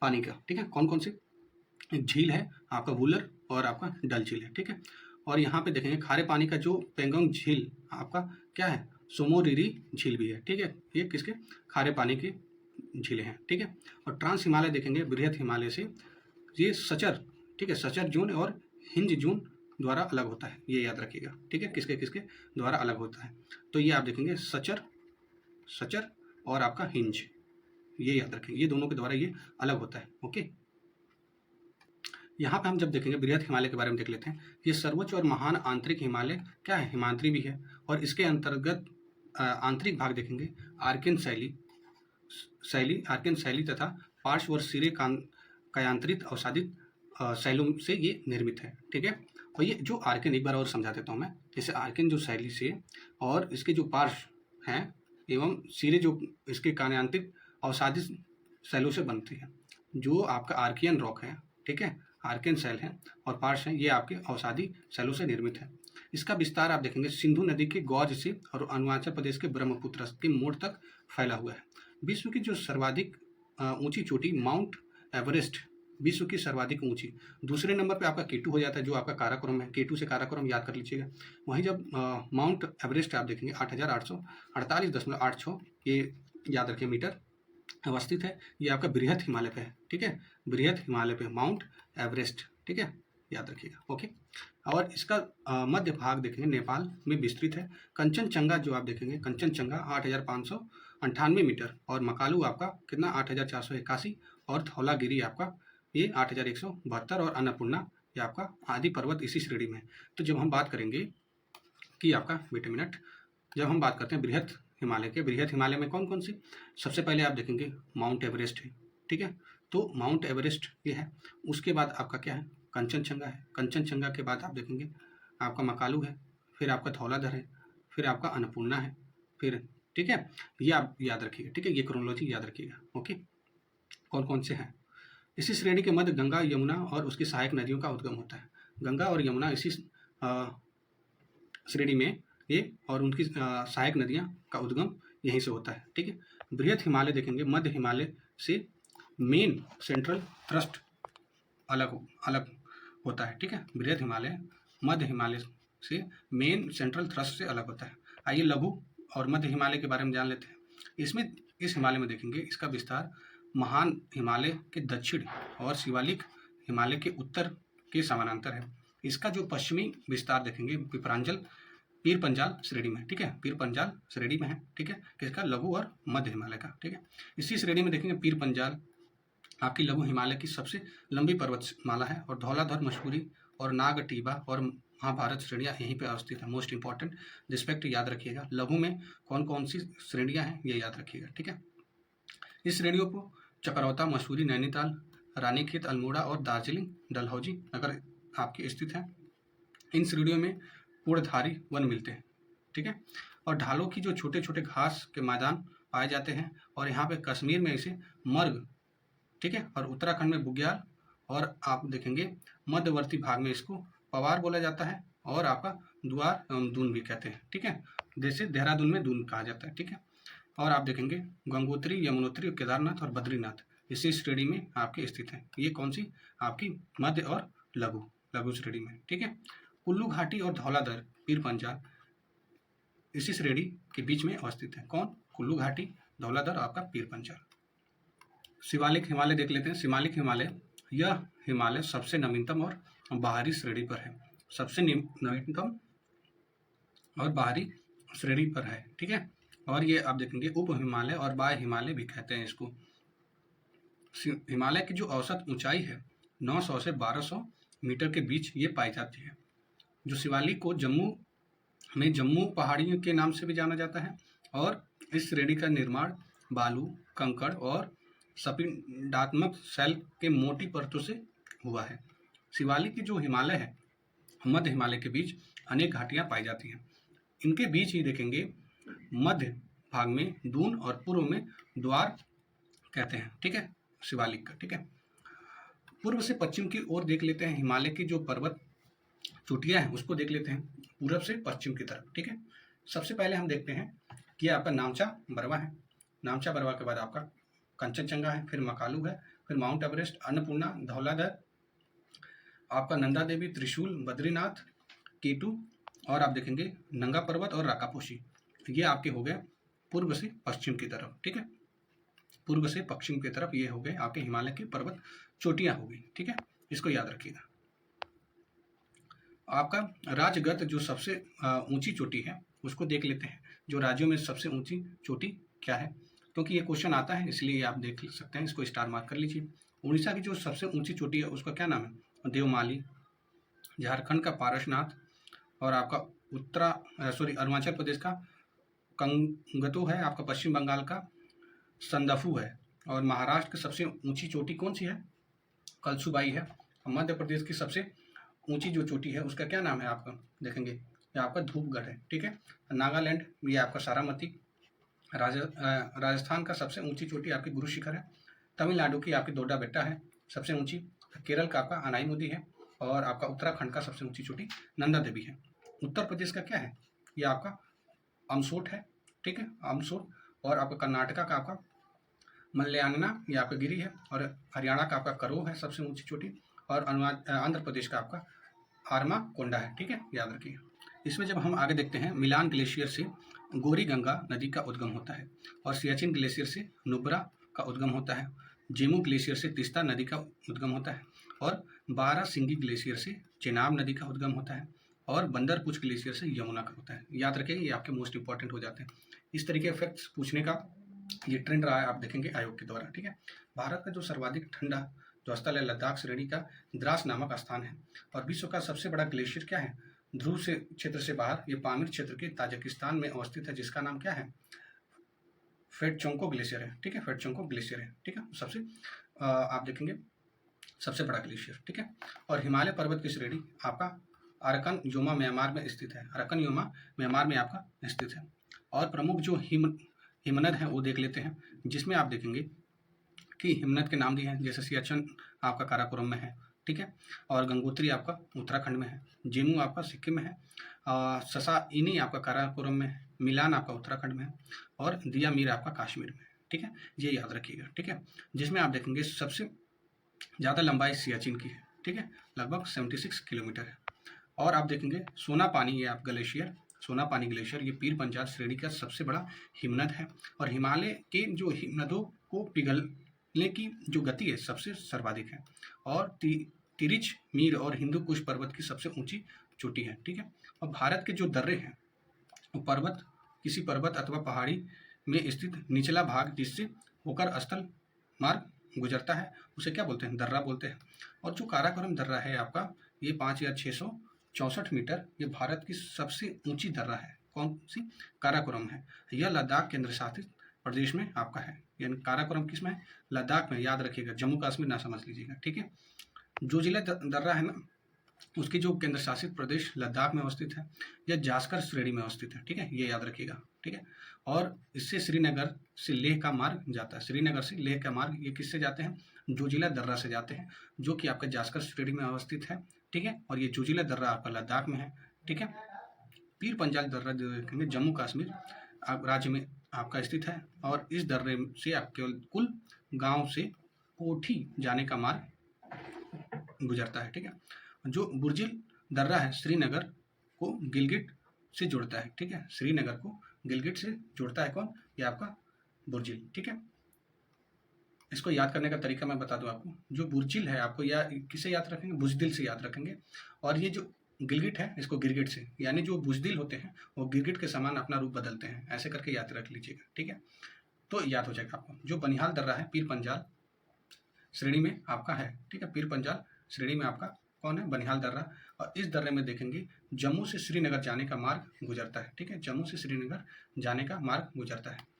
पानी का, ठीक है, कौन कौन से झील है, आपका वुलर और आपका डल झील है, ठीक है। और यहाँ पे देखेंगे खारे पानी का जो पेंगोंग झील आपका क्या है, सोमोरिरी झील भी है, ठीक है। ये किसके, खारे पानी की झीलें हैं, ठीक है। और ट्रांस हिमालय देखेंगे बृहद हिमालय से, ये सचर, ठीक है, सचर जोन और हिंज जोन द्वारा अलग होता है, ये याद रखिएगा, ठीक है। किसके किसके द्वारा अलग होता है, तो ये आप देखेंगे सचर और आपका हिंज, ये याद रखेंगे, ये दोनों के द्वारा ये अलग होता है, ओके। यहाँ पे हम जब देखेंगे बृहद हिमालय के बारे में देख लेते हैं। ये सर्वोच्च और महान आंतरिक हिमालय क्या है, हिमाद्री भी है। और इसके अंतर्गत आंतरिक भाग देखेंगे आर्कियन शैली तथा पार्श्व और सिरे कायांतरित अवसादित शैलों से ये निर्मित है, ठीक है। और ये जो आर्कियन, एक बार और समझा देता हूँ मैं, जैसे आर्कियन जो शैली से और इसके जो पार्श्व हैं एवं सिरे जो इसके कायांतरित अवसादित शैलों से बनती है। जो आपका आर्कियन रॉक है, ठीक है, आर्कियन शैल है और पार्श्व हैं, ये आपके अवसादी शैलों से निर्मित है। इसका विस्तार आप देखेंगे सिंधु नदी के गौज से और अरुणाचल प्रदेश के ब्रह्मपुत्र के मोड़ तक फैला हुआ है। विश्व की जो सर्वाधिक ऊंची चोटी माउंट एवरेस्ट, विश्व की सर्वाधिक ऊंची, दूसरे नंबर पे आपका केटू हो जाता है जो आपका काराकोरम है। केटू से काराकोरम याद कर लीजिएगा। वहीं जब माउंट एवरेस्ट आप देखेंगे 8848.86 ये याद रखिए मीटर अवस्थित है। ये आपका बृहद हिमालय पे है, ठीक है, बृहद हिमालय पे माउंट एवरेस्ट, ठीक है, याद रखिएगा, ओके। और इसका मध्य भाग देखेंगे नेपाल में विस्तृत है। कंचनजंगा जो आप देखेंगे, कंचनजंगा 8598 मीटर और मकालू आपका कितना 8481 और धौलागिरी आपका ये 8172 और अन्नपूर्णा ये आपका आदि पर्वत इसी श्रेणी में है। तो जब हम बात करेंगे कि आपका वेट मिनट, जब हम बात करते हैं बृहद हिमालय में कौन कौन सी, सबसे पहले आप देखेंगे माउंट एवरेस्ट है, ठीक है। तो माउंट एवरेस्ट ये है। उसके बाद आपका क्या है, कंचनजंगा है। कंचनजंगा के बाद आप देखेंगे आपका मकालू है, फिर आपका धौलाधर है, फिर आपका अन्नपूर्णा है, फिर, ठीक है, ये आप याद रखिएगा, ठीक है, ये क्रोनोलॉजी याद रखिएगा, ओके। कौन कौन से हैं, इसी श्रेणी के मध्य गंगा, यमुना और उसकी सहायक नदियों का उद्गम होता है। गंगा और यमुना इसी श्रेणी में ये और उनकी सहायक नदियाँ का उद्गम यहीं से होता है, ठीक है। बृहद हिमालय देखेंगे मध्य हिमालय से मेन सेंट्रल थ्रस्ट अलग होता है, ठीक है। बृहद हिमालय मध्य हिमालय से मेन सेंट्रल थ्रस्ट से अलग होता है। आइए लघु और मध्य हिमालय के बारे में जान लेते हैं। इस हिमालय में देखेंगे इसका विस्तार महान हिमालय के दक्षिण और शिवालिक हिमालय के उत्तर के समानांतर है। इसका जो पश्चिमी विस्तार देखेंगे पीर पंजाल श्रेणी में, ठीक है, पीर पंजाल श्रेणी में है, ठीक है, किसका, लघु और मध्य हिमालय का, ठीक है। इसी श्रेणी में देखेंगे पीर पंजाल आपकी लघु हिमालय की सबसे लंबी पर्वतमाला है और धौलाधर, मसूरी और नागटीबा और महाभारत श्रेणियाँ यहीं पे अवस्थित है। मोस्ट इंपॉर्टेंट रिस्पेक्ट याद रखिएगा। लघु में कौन कौन सी श्रेणियाँ हैं ये याद रखिएगा, ठीक है। इस श्रेणियों को चकरौता, मसूरी, नैनीताल, रानीखेत, अल्मोड़ा और दार्जिलिंग डलहौजी नगर आपके स्थित है। इन श्रेणियों में पूर्णधारी वन मिलते हैं, ठीक है, और ढालों की जो छोटे छोटे घास के मैदान पाए जाते हैं। और यहाँ पे कश्मीर में इसे मर्ग, ठीक है, और उत्तराखंड में बुग्याल, और आप देखेंगे मध्यवर्ती भाग में इसको पवार बोला जाता है और आपका द्वार एवं दून भी कहते हैं, ठीक है, जैसे देहरादून में दून कहा जाता है, ठीक है। और आप देखेंगे गंगोत्री, यमुनोत्री, केदारनाथ और बद्रीनाथ इसी श्रेणी में आपके स्थित है। ये कौन सी, आपकी मध्य और लघु श्रेणी में, ठीक है। कुल्लू घाटी और धौलाधर, पीर पंजाल इसी श्रेणी के बीच में अवस्थित है। कौन? कुल्लू घाटी, धौलाधर, आपका पीर पंजाल। शिवालिक हिमालय देख लेते हैं। शिवालिक हिमालय, यह हिमालय सबसे नवीनतम और बाहरी श्रेणी पर है। सबसे नवीनतम और बाहरी श्रेणी पर है, ठीक है। और ये आप देखेंगे उप हिमालय और बाह्य हिमालय भी कहते हैं इसको। हिमालय की जो औसत ऊंचाई है 900 से 1200 मीटर के बीच ये पाई जाती है। जो शिवालिक को जम्मू में जम्मू पहाड़ियों के नाम से भी जाना जाता है और इस श्रेणी का निर्माण बालू, कंकड़ और संपीड़नात्मक शैल के मोटी परतों से हुआ है। शिवालिक की जो हिमालय है, मध्य हिमालय के बीच अनेक घाटियां पाई जाती हैं। इनके बीच ही देखेंगे मध्य भाग में दून और पूर्व में द्वार कहते हैं, ठीक है, शिवालिक का, ठीक है। पूर्व से पश्चिम की ओर देख लेते हैं। हिमालय की जो पर्वत चोटियां हैं उसको देख लेते हैं पूर्व से पश्चिम की तरफ, ठीक है। सबसे पहले हम देखते हैं कि आपका नामचा बरवा है। नामचा बरवा के बाद आपका कंचनजंगा है, फिर मकालू है, फिर माउंट एवरेस्ट, अन्नपूर्णा, धौलाधर, आपका नंदा देवी, त्रिशूल, बद्रीनाथ, केटू और आप देखेंगे नंगा पर्वत और राकापोशी। ये आपके हो गए पूर्व से पश्चिम की तरफ, ठीक है। पूर्व से पश्चिम की तरफ ये हो गए आपके हिमालय की पर्वत चोटियां हो गई, ठीक है। इसको याद रखिएगा। आपका राज्यगत जो सबसे ऊंची चोटी है उसको देख लेते हैं। जो राज्यों में सबसे ऊंची चोटी क्या है, क्योंकि ये क्वेश्चन आता है इसलिए आप देख सकते हैं। इसको स्टार मार्क कर लीजिए। उड़ीसा की जो सबसे ऊंची चोटी है उसका क्या नाम है? देवमाली। झारखंड का पारसनाथ और आपका अरुणाचल प्रदेश का कंगतु है। आपका पश्चिम बंगाल का संदफू है। और महाराष्ट्र की सबसे ऊंची चोटी कौन सी है? कलसुबाई है। मध्य प्रदेश की सबसे ऊंची जो चोटी है उसका क्या नाम है? आपका देखेंगे ये आपका धूपगढ़ है, ठीक है। नागालैंड ये आपका सारामती। राजस्थान का सबसे ऊंची चोटी आपकी गुरु शिखर है। तमिलनाडु की आपकी दोड्डा बेट्टा है सबसे ऊंची। केरल का आपका अनाईमुदी है। और आपका उत्तराखंड का सबसे ऊंची चोटी नंदा देवी है। उत्तर प्रदेश का क्या है? ये आपका अमसोट है, ठीक है, अमसोट। और आपका कर्नाटका का आपका मलयांगना ये आपका गिरी है। और हरियाणा का आपका करो है सबसे ऊंची चोटी। और आंध्र प्रदेश का आपका आरमा कोंडा है, ठीक है, याद रखिए। इसमें जब हम आगे देखते हैं, मिलान ग्लेशियर से गोरी गंगा नदी का उद्गम होता है। और सियाचिन ग्लेशियर से नुब्रा का उद्गम होता है। जेमू ग्लेशियर से तिस्ता नदी का उद्गम होता है। और बारासिंगी ग्लेशियर से चेनाब नदी का उद्गम होता है। और बंदरपुच ग्लेशियर से यमुना का होता है। याद रखें, ये आपके मोस्ट इंपॉर्टेंट हो जाते हैं। इस तरीके फैक्ट्स पूछने का ये ट्रेंड रहा है, आप देखेंगे आयोग के द्वारा, ठीक है। भारत का जो सर्वाधिक ठंडा जो स्थल है लद्दाख श्रेणी का द्रास नामक स्थान है। और विश्व का सबसे बड़ा ग्लेशियर क्या है? ध्रुव से क्षेत्र से बाहर ये पामीर क्षेत्र के ताजिकिस्तान में अवस्थित है, जिसका नाम क्या है? फेडचोंको ग्लेशियर है, ठीक है, फेडचोंको ग्लेशियर है, ठीक है। सबसे आप देखेंगे सबसे बड़ा ग्लेशियर, ठीक है। और हिमालय पर्वत की श्रेणी आपका अरकन योमा म्यांमार में स्थित है। अरकन योमा म्यांमार में आपका स्थित है। और प्रमुख जो हिमनद है वो देख लेते हैं, जिसमें आप देखेंगे कि हिमनद के नाम दिए हैं, जैसे सियाचिन आपका काराकोरम में है, ठीक है। और गंगोत्री आपका उत्तराखंड में है। जेमू आपका सिक्किम में है। ससाइनी आपका काराकोरम में है। मिलान आपका उत्तराखंड में है। और दियामीर आपका कश्मीर में है, ठीक है। ये याद रखिएगा, ठीक है। जिसमें आप देखेंगे सबसे ज़्यादा लंबाई सियाचिन की है, ठीक है, लगभग 76 किलोमीटर है। और आप देखेंगे सोनापानी ये आप ग्लेशियर, सोनापानी ग्लेशियर ये पीर पंजाल श्रेणी का सबसे बड़ा हिमनद है। और हिमालय के जो हिमनदों को पिघलने की जो गति है सबसे सर्वाधिक है। और तिरिच मीर और हिंदू कुश पर्वत की सबसे ऊंची चोटी है, ठीक है। और भारत के जो दर्रे हैं वो पर्वत किसी पर्वत अथवा पहाड़ी में स्थित निचला भाग जिससे होकर स्थल मार्ग गुजरता है उसे क्या बोलते हैं? दर्रा बोलते हैं। और जो काराकोरम दर्रा है आपका ये 5664 मीटर ये भारत की सबसे ऊंची दर्रा है। कौन सी? काराकोरम है। यह लद्दाख केंद्र शासित प्रदेश में आपका है। यानी काराकोरम किस में है? लद्दाख में। याद रखिएगा, जम्मू कश्मीर ना समझ लीजिएगा, ठीक है। जो जिला दर्रा है ना उसकी जो केंद्र शासित प्रदेश लद्दाख में अवस्थित है। यह जास्कर श्रेणी में अवस्थित है, ठीक है, ये याद रखिएगा, ठीक है। और इससे श्रीनगर से लेह का मार्ग जाता है। श्रीनगर से लेह का मार्ग ये किससे जाते हैं? जोजिला दर्रा से जाते हैं, जो कि आपका जास्कर श्रेणी में अवस्थित है, ठीक है। और ये जोजिला दर्रा आपका लद्दाख में है, ठीक है। पीर पंजाल दर्रा जो देखेंगे जम्मू कश्मीर राज्य में आपका स्थित है। और इस दर्रे से आप केवल कुल गांव से कोठी जाने का मार्ग गुजरता है, ठीक है। जो बुर्जिल दर्रा है श्रीनगर को गिलगिट से जुड़ता है, ठीक है। श्रीनगर को गिलगित से जुड़ता है कौन? ये आपका बुर्जिल, ठीक है। इसको याद करने का तरीका मैं बता दूं आपको। जो बुर्जिल है आपको या किसे याद रखेंगे? बुजदिल से याद रखेंगे। और ये जो गिलगिट है इसको गिरगिट से, यानी जो बुजदिल होते हैं वो गिरगिट के समान अपना रूप बदलते हैं, ऐसे करके याद रख लीजिएगा, ठीक है। तो याद हो जाएगा आपको। जो बनिहाल दर्रा है पीर पंजाल श्रेणी में आपका है, ठीक है। पीर पंजाल श्रेणी में आपका कौन है? बनिहाल दर्रा। और इस दर्रे में देखेंगे जम्मू से श्रीनगर जाने का मार्ग गुजरता है, ठीक है। जम्मू से श्रीनगर जाने का मार्ग गुजरता है।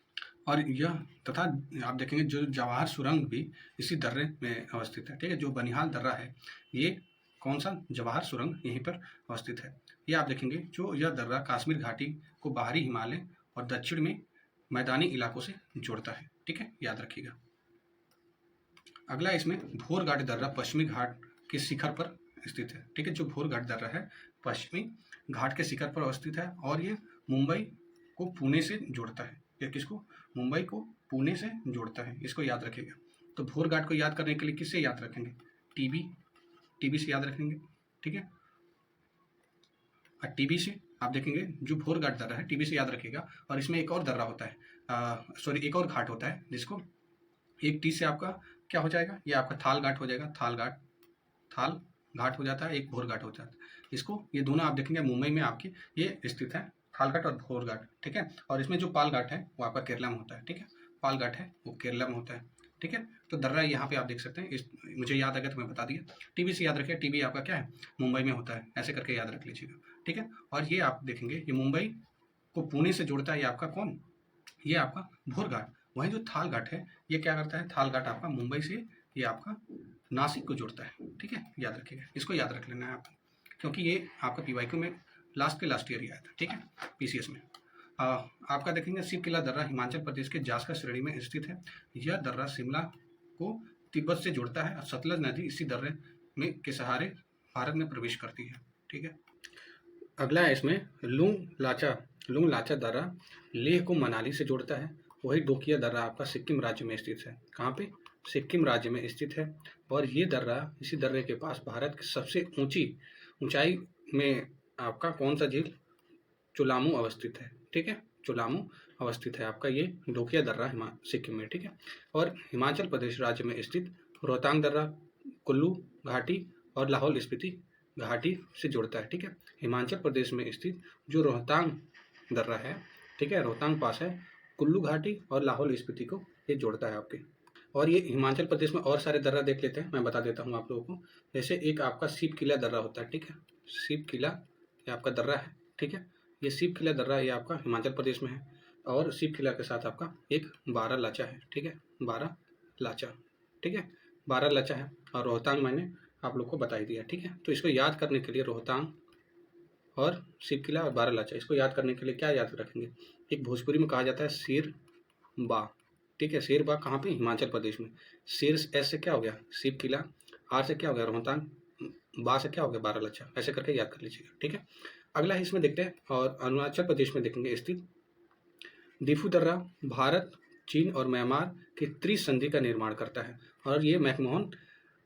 और यह तथा आप देखेंगे जो जवाहर सुरंग भी इसी दर्रे में अवस्थित है, ठीक है। जो बनिहाल दर्रा है ये कौन सा? जवाहर सुरंग यहीं पर अवस्थित है। ये आप देखेंगे जो यह दर्रा कश्मीर घाटी को बाहरी हिमालय और दक्षिण में मैदानी इलाकों से जोड़ता है, ठीक है, याद रखिएगा। अगला इसमें भोरघाट दर्रा पश्चिमी घाट के शिखर पर स्थित है, ठीक है। जो भोरघाट दर्रा है पश्चिमी घाट के शिखर पर अवस्थित है और ये मुंबई को पुणे से जोड़ता है। ये किसको? मुंबई को पुणे से जोड़ता है, इसको याद रखिएगा। तो भोरघाट को याद करने के लिए किससे याद रखेंगे? टीबी से याद रखेंगे, ठीक है। और टीबी से आप देखेंगे जो भोरघाट दर्रा है टीबी से याद रखिएगा। और इसमें एक और दर्रा होता है, एक और घाट होता है जिसको एक टी से आपका क्या हो जाएगा? ये आपका थाल घाट हो जाएगा। थाल घाट हो जाता है, एक भोर घाट हो जाता है। इसको ये दोनों आप देखेंगे मुंबई में आपके ये स्थित है, थाल घाट और भोर घाट, ठीक है। और इसमें जो पाल घाट है वो आपका केरला में होता है, ठीक है। पाल घाट है वो केरला में होता है, ठीक है। तो दर्रा यहाँ पे आप देख सकते हैं। मुझे याद आ गया तो मैं बता दिया। टीबी से याद रखिए, टीबी आपका क्या है? मुंबई में होता है, ऐसे करके याद रख लीजिएगा, ठीक है। और ये आप देखेंगे ये मुंबई को पुणे से जोड़ता है, ये आपका कौन? ये आपका भोर घाट। वहीं जो थाल घाट है ये क्या करता है? थाल घाट आपका मुंबई से ये आपका नासिक को जोड़ता है, ठीक है, याद रखिएगा। इसको याद रख लेना है आपको, क्योंकि ये आपका पीवाईक्यू में लास्ट ईयर आया था, ठीक है, पीसीएस में। आपका देखेंगे शिव किला दर्रा हिमाचल प्रदेश के जासका श्रेणी में स्थित है। यह दर्रा शिमला को तिब्बत से जोड़ता है और सतलज नदी इसी दर्रे में के सहारे भारत में प्रवेश करती है, ठीक है। अगला है इसमें लुंग लाचा दर्रा लेह को मनाली से जोड़ता है। वही डोकिया दर्रा आपका सिक्किम राज्य में स्थित है। कहाँ पे? सिक्किम राज्य में स्थित है। और ये दर्रा, इसी दर्रे के पास भारत की सबसे ऊंचाई में आपका कौन सा झील? चुलामू अवस्थित है, ठीक है। चुलामू अवस्थित है आपका ये डोकिया दर्रा सिक्किम में, ठीक है। और हिमाचल प्रदेश राज्य में स्थित रोहतांग दर्रा कुल्लू घाटी और लाहौल स्पीति घाटी से जुड़ता है, ठीक है। हिमाचल प्रदेश में स्थित जो रोहतांग दर्रा है, ठीक है, रोहतांग पास है, कुल्लू घाटी और लाहौल स्पीति को ये जोड़ता है आपके। और ये हिमाचल प्रदेश में और सारे दर्रा देख लेते हैं, मैं बता देता हूँ आप लोगों को। जैसे एक आपका शिव किला दर्रा होता है, ठीक है। शिव किला ये आपका दर्रा है, ठीक है। ये शिव किला दर्रा ये आपका हिमाचल प्रदेश में है। और शिव किला के साथ आपका एक बारह लाचा है, ठीक है, बारह लाचा, ठीक है, बारह लाचा है। और रोहतांग मैंने आप लोग को बता ही दिया, ठीक है। तो इसको याद करने के लिए रोहतांग और शिव किला और बारह लाचा, इसको याद करने के लिए क्या याद रखेंगे? एक भोजपुरी में कहा जाता है शेर बा, ठीक है। शेर बाग कहाँ पे? हिमाचल प्रदेश में। शेर एस से क्या हो गया? शिव किला, आर से क्या हो गया? रोहतांग, बा से क्या हो गया? बारह लाचा, ऐसे करके याद कर लीजिएगा, ठीक है। अगला है इसमें देखते हैं। और अरुणाचल प्रदेश में देखेंगे स्थित दिफू दर्रा भारत, चीन और म्यांमार की त्रिसंधि का निर्माण करता है। और ये मैकमोहन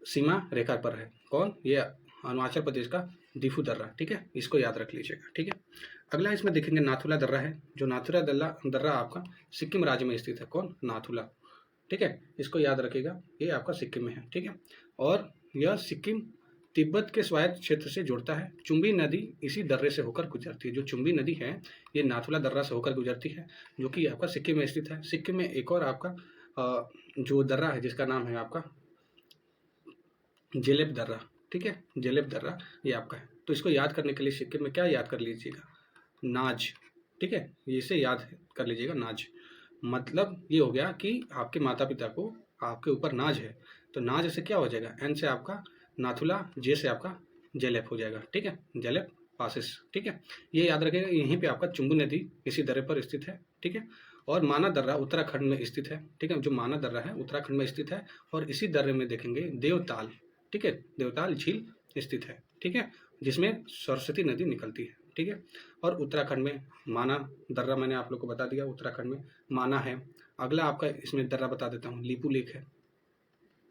सीमा रेखा पर है। कौन? ये अरुणाचल प्रदेश का दिफू दर्रा, ठीक है, इसको याद रख लीजिएगा, ठीक है। अगला इसमें देखेंगे नाथुला दर्रा है। जो नाथुला दर्रा आपका सिक्किम राज्य में स्थित है। कौन? नाथुला, ठीक है, इसको याद रखिएगा, ये आपका सिक्किम में है, ठीक है। और यह सिक्किम तिब्बत के स्वायत्त क्षेत्र से जुड़ता है। चुम्बी नदी इसी दर्रे से होकर गुजरती है। जो चुम्बी नदी है ये नाथुला दर्रा से होकर गुजरती है, जो कि आपका सिक्किम में स्थित है। सिक्किम में एक और आपका जो दर्रा है जिसका नाम है आपका जेलेब दर्रा, ठीक है, जेलेब दर्रा ये आपका है। तो इसको याद करने के लिए सिक्किम में क्या याद कर लीजिएगा? नाज, ठीक है, इसे याद कर लीजिएगा, नाज। मतलब ये हो गया कि आपके माता पिता को आपके ऊपर नाज है, तो नाज से क्या हो जाएगा? एन से आपका नाथुला, जे से आपका जेलेप हो जाएगा, ठीक है, जेलेप पासिस, ठीक है। ये याद रखिएगा, यहीं पे आपका चुम्बू नदी इसी दर्रे पर स्थित है, ठीक है। और माना दर्रा उत्तराखंड में स्थित है, ठीक है। जो माना दर्रा है उत्तराखंड में स्थित है। और इसी दर्रे में देखेंगे देवताल, ठीक है, देवताल झील स्थित है, ठीक है, जिसमें सरस्वती नदी निकलती है, ठीक है। और उत्तराखंड में माना दर्रा मैंने आप लोग को बता दिया, उत्तराखंड में माना है। अगला आपका इसमें दर्रा बता देता हूँ, लिपू लेक है,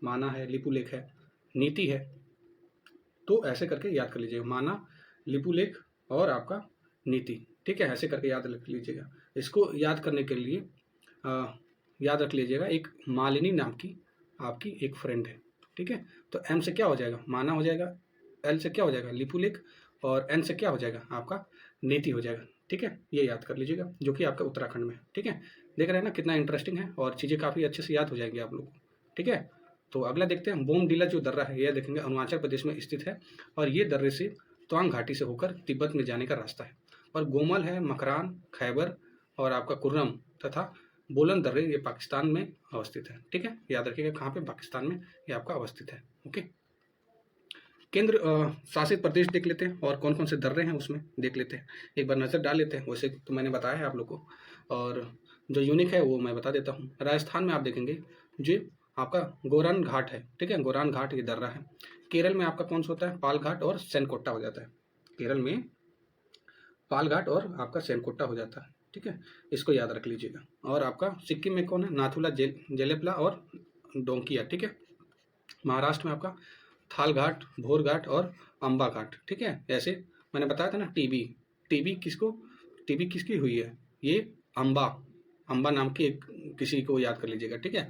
माना है, लिपू लेक है, नीति है। तो ऐसे करके याद कर लीजिएगा, माना, लिपू लेक और आपका नीति, ठीक है, ऐसे करके याद रख लीजिएगा। इसको याद करने के लिए याद रख लीजिएगा, एक मालिनी नाम की आपकी एक फ्रेंड है, ठीक है। तो एम से क्या हो जाएगा, माना हो जाएगा, एल से क्या हो जाएगा, लिपुलेख, और एन से क्या हो जाएगा आपका नीति हो जाएगा, ठीक है। ये याद कर लीजिएगा, जो कि आपका उत्तराखंड में है, ठीक है। देख रहे हैं ना कितना इंटरेस्टिंग है, और चीज़ें काफ़ी अच्छे से याद हो जाएंगी आप लोगों को, ठीक है। तो अगला देखते हैं, बोमडीला जो दर्रा है, यह देखेंगे अरुणाचल प्रदेश में स्थित है, और ये दर्रे से त्वांग घाटी से होकर तिब्बत में जाने का रास्ता है। और गोमल है, मकरान, खैबर और आपका कुर्रम तथा बोलन दर्रे ये पाकिस्तान में अवस्थित है, ठीक है। याद रखिएगा कहाँ पे, पाकिस्तान में ये आपका अवस्थित है, ओके। केंद्र शासित प्रदेश देख लेते हैं, और कौन कौन से दर्रे हैं उसमें देख लेते हैं, एक बार नज़र डाल लेते हैं। वैसे तो मैंने बताया है आप लोग को, और जो यूनिक है वो मैं बता देता हूँ। राजस्थान में आप देखेंगे जो आपका गोरान घाट है, ठीक है, गोरान घाट ये दर्रा है। केरल में आपका कौन सा होता है, पाल घाट और सेनकोट्टा हो जाता है। केरल में पाल घाट और आपका सेनकोट्टा हो जाता है, ठीक है, इसको याद रख लीजिएगा। और आपका सिक्किम में कौन है, नाथुला, जेलेपला और डोंकिया, ठीक है। महाराष्ट्र में आपका थाल घाट, भोर घाट और अम्बा घाट, ठीक है। ऐसे मैंने बताया था ना, टीबी किसकी हुई है, ये अम्बा नाम की एक किसी को याद कर लीजिएगा, ठीक है,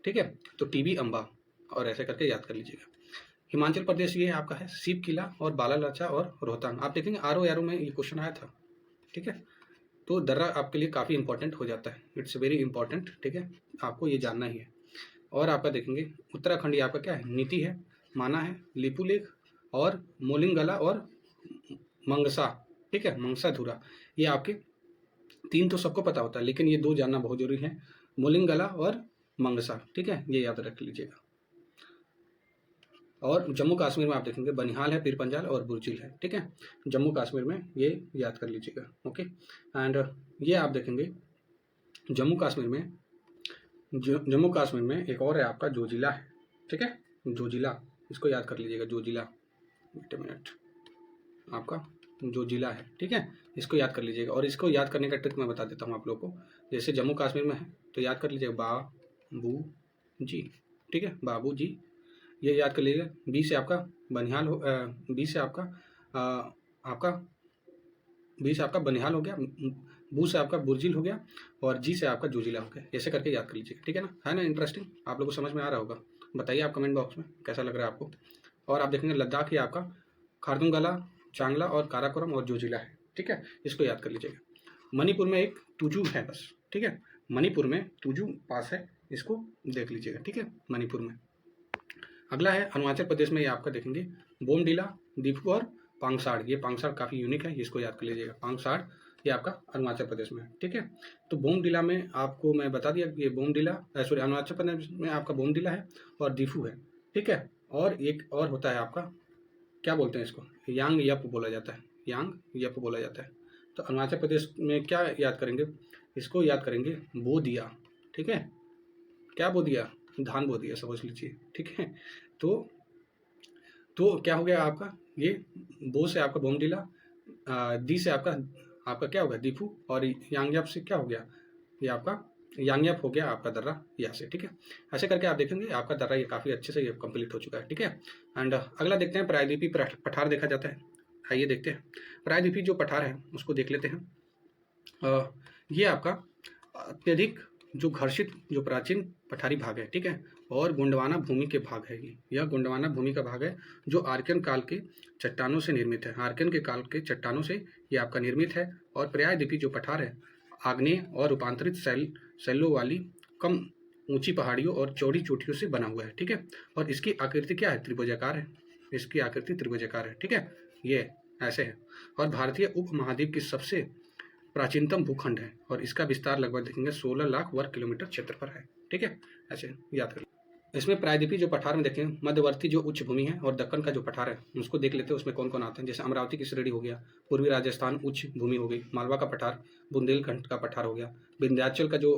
ठीक है। तो टीबी अम्बा, और ऐसे करके याद कर लीजिएगा। हिमाचल प्रदेश ये आपका है सीप किला और बालालाचा और रोहतांग। आप देखेंगे आर में ये क्वेश्चन आया था, ठीक है। तो दर्रा आपके लिए काफ़ी इंपॉर्टेंट हो जाता है, इट्स वेरी इंपॉर्टेंट, ठीक है, आपको ये जानना ही है। और आपका देखेंगे उत्तराखंड ये आपका क्या है, नीति है, माना है, लिपुलेख और मोलिंगला और मंगसा, ठीक है, मंगसाधुरा। ये आपके तीन तो सबको पता होता है, लेकिन ये दो जानना बहुत जरूरी है, मोलिंगला और मंगसा, ठीक है, ये याद रख लीजिएगा। और जम्मू कश्मीर में आप देखेंगे बनिहाल है, पीरपंजाल और बुर्जिल है, ठीक है। जम्मू कश्मीर में ये याद कर लीजिएगा, ओके। एंड ये आप देखेंगे जम्मू कश्मीर में एक और है आपका जोजिला है, ठीक है, जोजिला, इसको याद कर लीजिएगा, जोजिला, वेट अ मिनट, आपका जोजिला है, ठीक है, इसको याद कर लीजिएगा। और इसको याद करने का ट्रिक मैं बता देता हूँ आप लोगों को। जैसे जम्मू कश्मीर में है तो याद कर लीजिएगा बाबू जी, ठीक है, बाबू जी, ये याद कर लीजिएगा। बी से आपका बनिहाल हो, बी से आपका बनिहाल हो गया, बू से आपका बुर्जिल हो गया, और जी से आपका जोजिला हो गया। ऐसे करके याद कर लीजिएगा, ठीक है ना, है ना इंटरेस्टिंग, आप लोगों को समझ में आ रहा होगा। बताइए आप कमेंट बॉक्स में कैसा लग रहा है आपको। और आप देखेंगे लद्दाख ये आपका खारदुंगला, चांगला और काराकोरम और जोजिला है, ठीक है, इसको याद कर लीजिएगा। मणिपुर में एक तुजू है बस, ठीक है, मणिपुर में तुजू पास है, इसको देख लीजिएगा, ठीक है, मणिपुर में। अगला है अरुणाचल प्रदेश में, ये आपका देखेंगे बोमडीला, दीफू और पांगसाड़। ये पांगसाड़ काफ़ी यूनिक है, इसको याद कर लीजिएगा, पांगसाड़ ये आपका अरुणाचल प्रदेश में है, ठीक है। तो बोमडीला में आपको मैं बता दिया कि ये बोमडीला, सॉरी, अरुणाचल प्रदेश में आपका बोमडीला है और दीफू है, ठीक है। और एक और होता है आपका, क्या बोलते हैं इसको, यांग यप बोला जाता है, यांग यप बोला जाता है। तो अरुणाचल प्रदेश में क्या याद करेंगे, इसको याद करेंगे बोदिया, ठीक है, क्या बो दिया, धान बो दिया समझ लीजिए, ठीक है। तो क्या हो गया आपका, ये बो से आपका बोमडीला, दी से आपका क्या हो गया, दीफू, और यांगयाप से क्या हो गया, ये आपका यांगयाप हो गया आपका दर्रा यहाँ से, ठीक है। ऐसे करके आप देखेंगे आपका दर्रा ये काफ़ी अच्छे से ये कंप्लीट हो चुका है, ठीक है। एंड अगला देखते हैं, प्रायद्वीपी पठार देखा जाता है, आइए देखते हैं। प्रायद्वीपी जो पठार है उसको देख लेते हैं। ये आपका अत्यधिक जो घर्षित जो प्राचीन पठारी भाग है, ठीक है, और गोंडवाना भूमि के भाग है। यह गोंडवाना भूमि का भाग है जो आर्कियन काल के चट्टानों से निर्मित है, आर्कियन के काल के चट्टानों से ये आपका निर्मित है। और प्रायद्वीपी जो पठार है आग्नेय और रूपांतरित शैलों वाली कम ऊंची पहाड़ियों और चौड़ी चोटियों से बना हुआ है, ठीक है। और इसकी आकृति क्या है, त्रिभुजाकार है, इसकी आकृति त्रिभुजाकार है, ठीक है, ये ऐसे है। और भारतीय उपमहाद्वीप की सबसे प्राचीनतम भूखंड है, और इसका विस्तार लगभग देखेंगे 16 लाख वर्ग किलोमीटर क्षेत्र पर है, ठीक है, ऐसे याद कर। इसमें प्रायद्वीपी जो पठार में देखेंगे मध्यवर्ती जो उच्च भूमि है, और दक्कन का जो पठार है उसको देख लेते हैं, उसमें कौन कौन आते हैं। जैसे अमरावती की श्रेणी हो गया, पूर्वी राजस्थान उच्च भूमि हो गई, मालवा का पठार, बुंदेलखंड का पठार हो गया, विंध्याचल का जो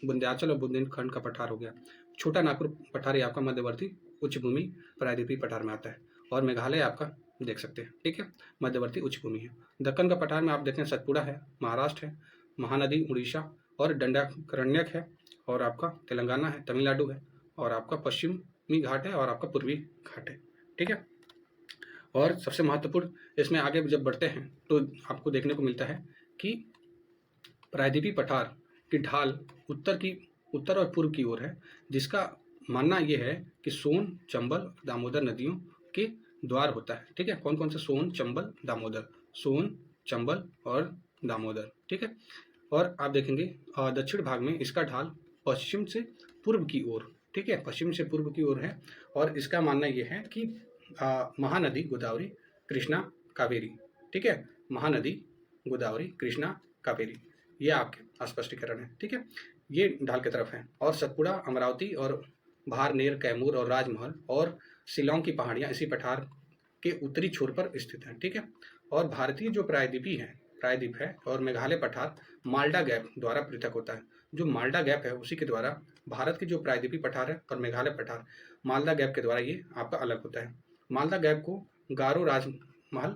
विंध्याचल और बुंदेलखंड का पठार हो गया, छोटा नागपुर पठार आपका मध्यवर्ती उच्च भूमि प्रायद्वीपी पठार में आता है। और मेघालय आपका देख सकते हैं, ठीक है, मध्यवर्ती उच्च भूमि है। दक्कन का पठार में आप देखें सतपुड़ा है, महाराष्ट्र है, महानदी उड़ीसा और दंडारण्यक है, और आपका तेलंगाना है, तमिलनाडु है, और आपका पश्चिमी घाट है, और आपका पूर्वी घाट है, ठीक है। और सबसे महत्वपूर्ण इसमें आगे जब बढ़ते हैं तो आपको देखने को मिलता है कि प्रायद्वीपीय पठार की ढाल उत्तर और पूर्व की ओर है, जिसका मानना ये है कि सोन, चंबल, दामोदर नदियों के द्वार होता है। ठीक है, कौन कौन से? सोन, चंबल, दामोदर, सोन, चंबल और दामोदर। ठीक है, और आप देखेंगे दक्षिण भाग में इसका ढाल पश्चिम से पूर्व की ओर, ठीक है, पश्चिम से पूर्व की ओर है। और इसका मानना यह है कि महानदी गोदावरी, कृष्णा, कावेरी, ठीक है, महानदी गोदावरी, कृष्णा, कावेरी, ये आपके स्पष्टीकरण है। ठीक है, ये ढाल की तरफ है। और सतपुड़ा, अमरावती और भारनेर, कैमूर और राजमहल और शिलोंग की पहाड़ियाँ इसी पठार के उत्तरी छोर पर स्थित हैं। ठीक है, और भारतीय जो प्रायद्वीप है और मेघालय पठार माल्डा गैप द्वारा पृथक होता है। जो माल्डा गैप है उसी के द्वारा भारत के जो प्रायद्वीपीय पठार है और मेघालय पठार माल्डा गैप के द्वारा ये आपका अलग होता है। माल्डा गैप को गारो राजमहल,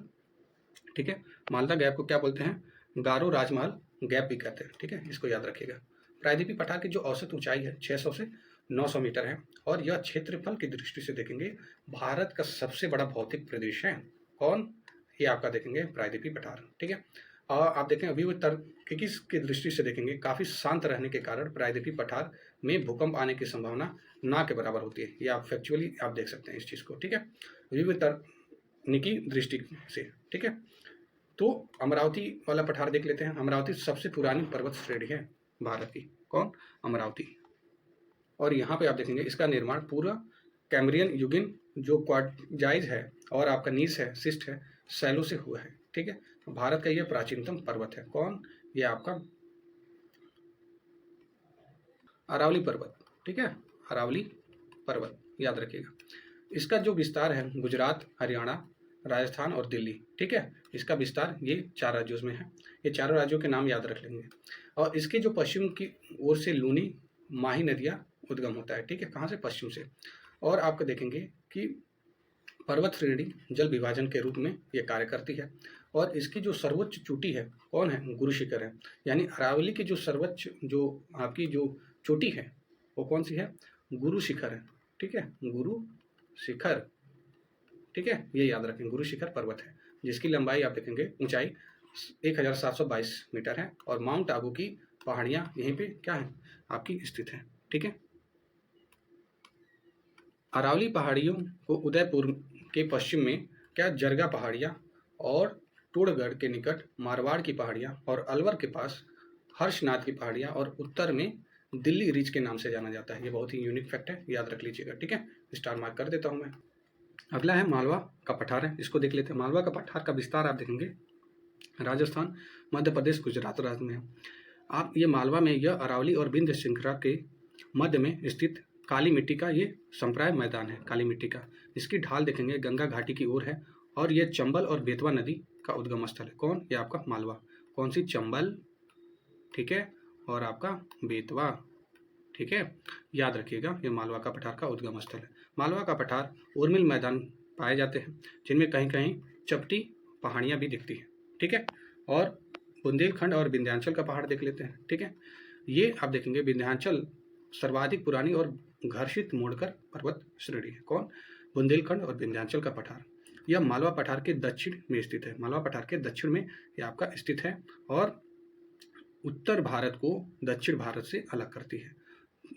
ठीक है, माल्डा गैप को क्या बोलते हैं? गारो राजमहल गैप भी कहते हैं। ठीक है, इसको याद रखिएगा। प्रायद्वीपीय पठार की जो औसत ऊंचाई है 600 से 900 मीटर है और यह क्षेत्रफल की दृष्टि से देखेंगे भारत का सबसे बड़ा भौतिक प्रदेश है। कौन? ये आपका देखेंगे प्रायद्वीपीय पठार। ठीक है, और आप देखें अभी की दृष्टि से देखेंगे काफ़ी शांत रहने के कारण प्रायद्वीपीय पठार में भूकंप आने की संभावना ना के बराबर होती है। ये आप फैक्चुअली आप देख सकते हैं इस चीज़ को। ठीक है, विवितरणिकी दृष्टि से। ठीक है, तो अमरावती वाला पठार देख लेते हैं। अमरावती सबसे पुरानी पर्वत श्रेणी है भारत की। कौन? अमरावती। और यहाँ पे आप देखेंगे इसका निर्माण पूरा कैम्ब्रियन युगीन जो क्वार्टजाइज है और आपका नीस है, शिस्ट है, शैलों से हुआ है। ठीक है, भारत का यह प्राचीनतम पर्वत है। कौन? ये आपका अरावली पर्वत। ठीक है, अरावली पर्वत याद रखिएगा। इसका जो विस्तार है गुजरात, हरियाणा, राजस्थान और दिल्ली। ठीक है, इसका विस्तार ये 4 राज्यों में है। ये चारों राज्यों के नाम याद रख लेंगे। और इसके जो पश्चिम की ओर से लूनी, माही नदियाँ उद्गम होता है। ठीक है, कहाँ से? पश्चिम से। और आपको देखेंगे कि पर्वत श्रेणी जल विभाजन के रूप में ये कार्य करती है। और इसकी जो सर्वोच्च चोटी है कौन है? गुरु शिखर है। यानी अरावली की जो सर्वोच्च जो आपकी जो चोटी है वो कौन सी है? गुरु शिखर है। ठीक है, गुरु शिखर। ठीक है, ये याद रखें, गुरु शिखर पर्वत है जिसकी लंबाई आप देखेंगे ऊंचाई 1722 मीटर है। और माउंट आबू की पहाड़ियाँ यहीं पे क्या है? आपकी स्थित है। ठीक है, अरावली पहाड़ियों को उदयपुर के पश्चिम में क्या जरगा पहाड़ियाँ और टोड़गढ़ के निकट मारवाड़ की पहाड़ियाँ और अलवर के पास हर्षनाथ की पहाड़ियाँ और उत्तर में दिल्ली रिज के नाम से जाना जाता है। ये बहुत ही यूनिक फैक्ट है, याद रख लीजिएगा। ठीक है, स्टार मार्क कर देता हूँ मैं। अगला है मालवा का पठार है, इसको देख लेते हैं। मालवा का पठार का विस्तार आप देखेंगे राजस्थान, मध्य प्रदेश, गुजरात राज्य में है। आप ये मालवा में यह अरावली और विंध्य श्रृंखला के मध्य में स्थित काली मिट्टी का ये संप्राय मैदान है, काली मिट्टी का। इसकी ढाल देखेंगे गंगा घाटी की ओर है और ये चंबल और बेतवा नदी का उद्गम स्थल है। कौन? ये आपका मालवा। कौन सी? चंबल, ठीक है, और आपका बेतवा। ठीक है, याद रखिएगा ये मालवा का पठार का उद्गम स्थल है। मालवा का पठार उर्मिल मैदान पाए जाते हैं जिनमें कहीं कहीं चपटी पहाड़ियाँ भी दिखती हैं। ठीक है, और बुंदेलखंड और विंध्याचल का पहाड़ देख लेते हैं। ठीक है, ये आप देखेंगे विंध्याचल सर्वाधिक पुरानी और घर्षित मोड़कर पर्वत श्रेणी है। कौन? बुंदेलखंड और विंध्याचल का पठार। यह मालवा पठार के दक्षिण में स्थित है। मालवा पठार के दक्षिण में यह आपका स्थित है और उत्तर भारत को दक्षिण भारत से अलग करती है।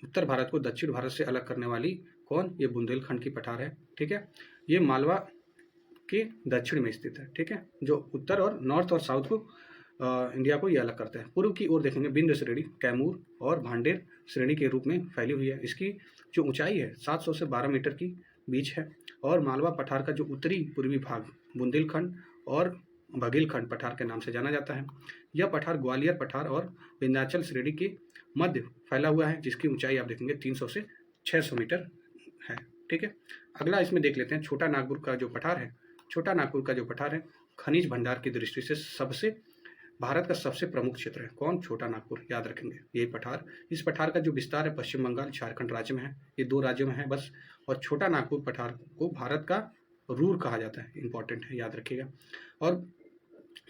उत्तर भारत को दक्षिण भारत से अलग करने वाली कौन? ये बुंदेलखंड की पठार है। ठीक है, ये मालवा के दक्षिण में स्थित है। ठीक है, जो उत्तर और नॉर्थ और साउथ को इंडिया को ये अलग करता है। पूर्व की ओर देखेंगे विंध्य श्रेणी कैमूर और भांडेर श्रेणी के रूप में फैली हुई है। इसकी जो ऊंचाई है 700 से 12 मीटर की बीच है। और मालवा पठार का जो उत्तरी पूर्वी भाग बुंदेलखंड और बघेलखंड पठार के नाम से जाना जाता है। यह पठार ग्वालियर पठार और विंध्याचल श्रेणी के मध्य फैला हुआ है, जिसकी ऊंचाई आप देखेंगे 300 से 600 मीटर है। ठीक है, अगला इसमें देख लेते हैं छोटा नागपुर का जो पठार है। छोटा नागपुर का जो पठार है खनिज भंडार की दृष्टि से भारत का सबसे प्रमुख क्षेत्र है। कौन? छोटा नागपुर, याद रखेंगे ये पठार। इस पठार का जो विस्तार है पश्चिम बंगाल, झारखंड राज्य में है। ये 2 राज्यों में है बस। और छोटा नागपुर पठार को भारत का रूर कहा जाता है, इंपॉर्टेंट है, याद रखिएगा। और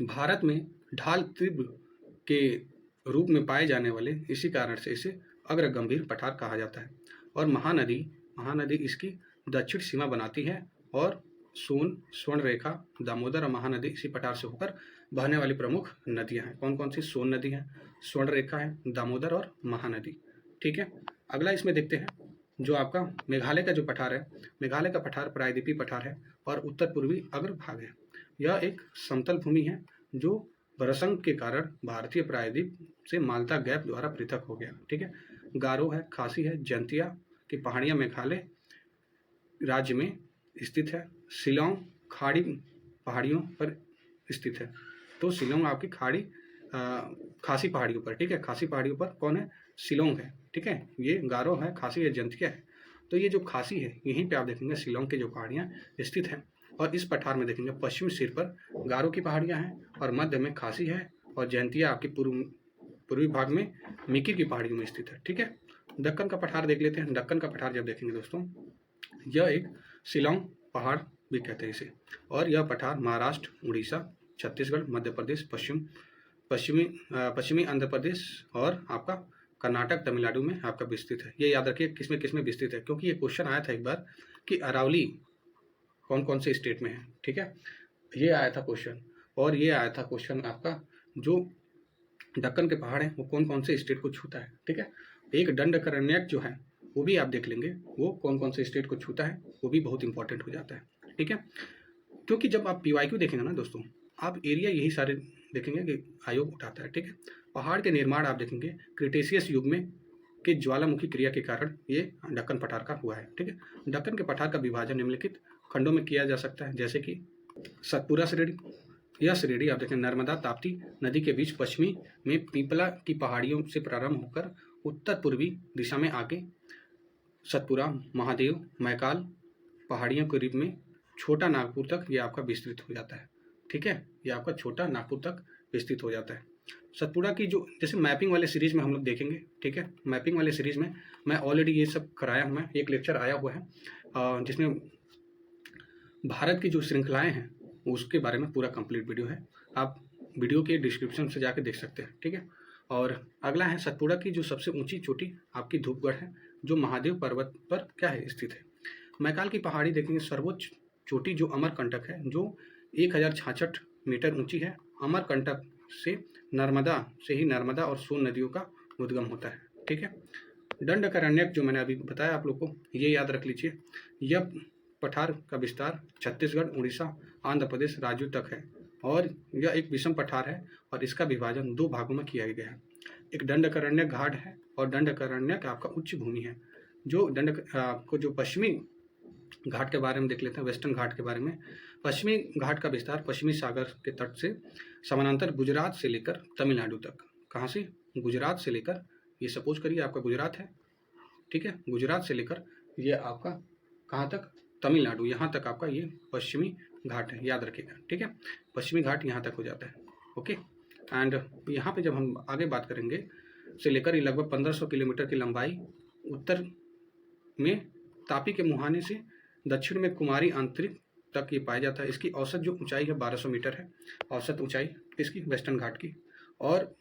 भारत में ढाल तीव्र के रूप में पाए जाने वाले इसी कारण से इसे अग्र गंभीर पठार कहा जाता है। और महानदी इसकी दक्षिण सीमा बनाती है और सोन, स्वर्ण रेखा, दामोदर और महानदी इसी पठार से होकर बहने वाली प्रमुख नदियां हैं। कौन कौन सी? सोन नदी है, स्वर्णरेखा है, दामोदर और महानदी। ठीक है, अगला इसमें देखते हैं जो आपका मेघालय का जो पठार है, मेघालय का पठार प्रायद्वीपीय पठार है और उत्तर पूर्वी अग्रभाग है। यह एक समतल भूमि है जो भूस्खलन के कारण भारतीय प्रायद्वीप से माल्टा गैप द्वारा पृथक हो गया। ठीक है, गारो है, खासी है, जयंतिया की पहाड़ियाँ मेघालय राज्य में स्थित है। शिलोंग खाड़ी पहाड़ियों पर स्थित है। तो शिलोंग आपकी खाड़ी खासी पहाड़ियों पर, ठीक है, खासी पहाड़ियों पर कौन है? शिलोंग है। ठीक है, ये गारो है, खासी है, जंतिया है। तो ये जो खासी है यहीं पे आप देखेंगे शिलोंग की जो पहाड़ियाँ स्थित हैं। और इस पठार में देखेंगे पश्चिमी सिर पर गारो की पहाड़ियाँ हैं और मध्य में खासी है और जयंतिया आपके पूर्वी भाग में मिकी की पहाड़ियों में स्थित है। ठीक है, दक्कन का पठार देख लेते हैं। दक्कन का पठार जब देखेंगे दोस्तों, यह एक शिलोंग पहाड़ भी कहते हैं इसे, और यह पठार महाराष्ट्र, उड़ीसा, छत्तीसगढ़, मध्य प्रदेश, पश्चिमी आंध्र प्रदेश और आपका कर्नाटक, तमिलनाडु में आपका विस्तृत है। ये याद रखिए किसमें किसमें विस्तृत है, क्योंकि ये क्वेश्चन आया था एक बार कि अरावली कौन कौन से स्टेट में है। ठीक है, ये आया था क्वेश्चन, और ये आया था क्वेश्चन आपका जो दक्कन के पहाड़ हैं वो कौन कौन से स्टेट को छूता है। ठीक है, एक दंडकारण्यक जो है वो भी आप देख लेंगे, वो कौन कौन से स्टेट को छूता है, वो भी बहुत इंपॉर्टेंट हो जाता है। ठीक है, क्योंकि जब आप PYQ देखेंगे ना दोस्तों, आप एरिया यही सारे देखेंगे कि आयोग उठाता है। ठीक है, पहाड़ के निर्माण आप देखेंगे क्रिटेशियस युग में के ज्वालामुखी क्रिया के कारण ये दक्कन पठार का हुआ है। ठीक है, दक्कन के पठार का विभाजन निम्नलिखित खंडों में किया जा सकता है, जैसे कि सतपुरा श्रेणी। यह श्रेणी आप देखें नर्मदा ताप्ती नदी के बीच पश्चिमी में पीपला की पहाड़ियों से प्रारंभ होकर उत्तर पूर्वी दिशा में आगे सतपुरा, महादेव, मैकाल पहाड़ियों के रूप में छोटा नागपुर तक ये आपका विस्तृत हो जाता है। ठीक है, ये आपका छोटा नागपुर तक विस्तृत हो जाता है। सतपुरा की जो जैसे मैपिंग वाले सीरीज में हम लोग देखेंगे। ठीक है, मैपिंग वाले सीरीज में मैं ऑलरेडी ये सब कराया हूँ, मैं एक लेक्चर आया हुआ है जिसमें भारत की जो श्रृंखलाएं हैं उसके बारे में पूरा कंप्लीट वीडियो है, आप वीडियो के डिस्क्रिप्शन से जाके देख सकते हैं। ठीक है, और अगला है सतपुड़ा की जो सबसे ऊंची चोटी आपकी धूपगढ़ है, जो महादेव पर्वत पर क्या है स्थित है। मैकाल की पहाड़ी देखेंगे सर्वोच्च चोटी जो अमरकंटक है, जो 1066 मीटर ऊंची है। अमरकंटक से ही नर्मदा और सोन नदियों का उद्गम होता है। ठीक है, दंडकारण्यक जो मैंने अभी बताया आप लोग को, ये याद रख लीजिए। यह पठार का विस्तार छत्तीसगढ़, उड़ीसा, आंध्र प्रदेश राज्यों तक है और यह एक विषम पठार है और इसका विभाजन 2 भागों में किया गया है। एक दंडकारण्यक घाट है और दंडकारण्यक आपका उच्च भूमि है। जो आपको जो पश्चिमी घाट के बारे में देख लेते हैं, वेस्टर्न घाट के बारे में। पश्चिमी घाट का विस्तार पश्चिमी सागर के तट से समानांतर गुजरात से लेकर तमिलनाडु तक। कहाँ से? गुजरात से लेकर, ये सपोज करिए आपका गुजरात है। ठीक है, गुजरात से लेकर ये आपका कहाँ तक? तमिलनाडु, यहाँ तक आपका ये पश्चिमी घाट है, याद रखिएगा। ठीक है, पश्चिमी घाट यहाँ तक हो जाता है। ओके, एंड यहाँ पे जब हम आगे बात करेंगे से लेकर ये लगभग 1500 किलोमीटर की लंबाई, उत्तर में तापी के मुहाने से दक्षिण में कुमारी आंतरिक तक ये पाया जाता है। इसकी औसत जो ऊंचाई है 1200 मीटर है, औसत ऊंचाई इसकी वेस्टर्न घाट की। और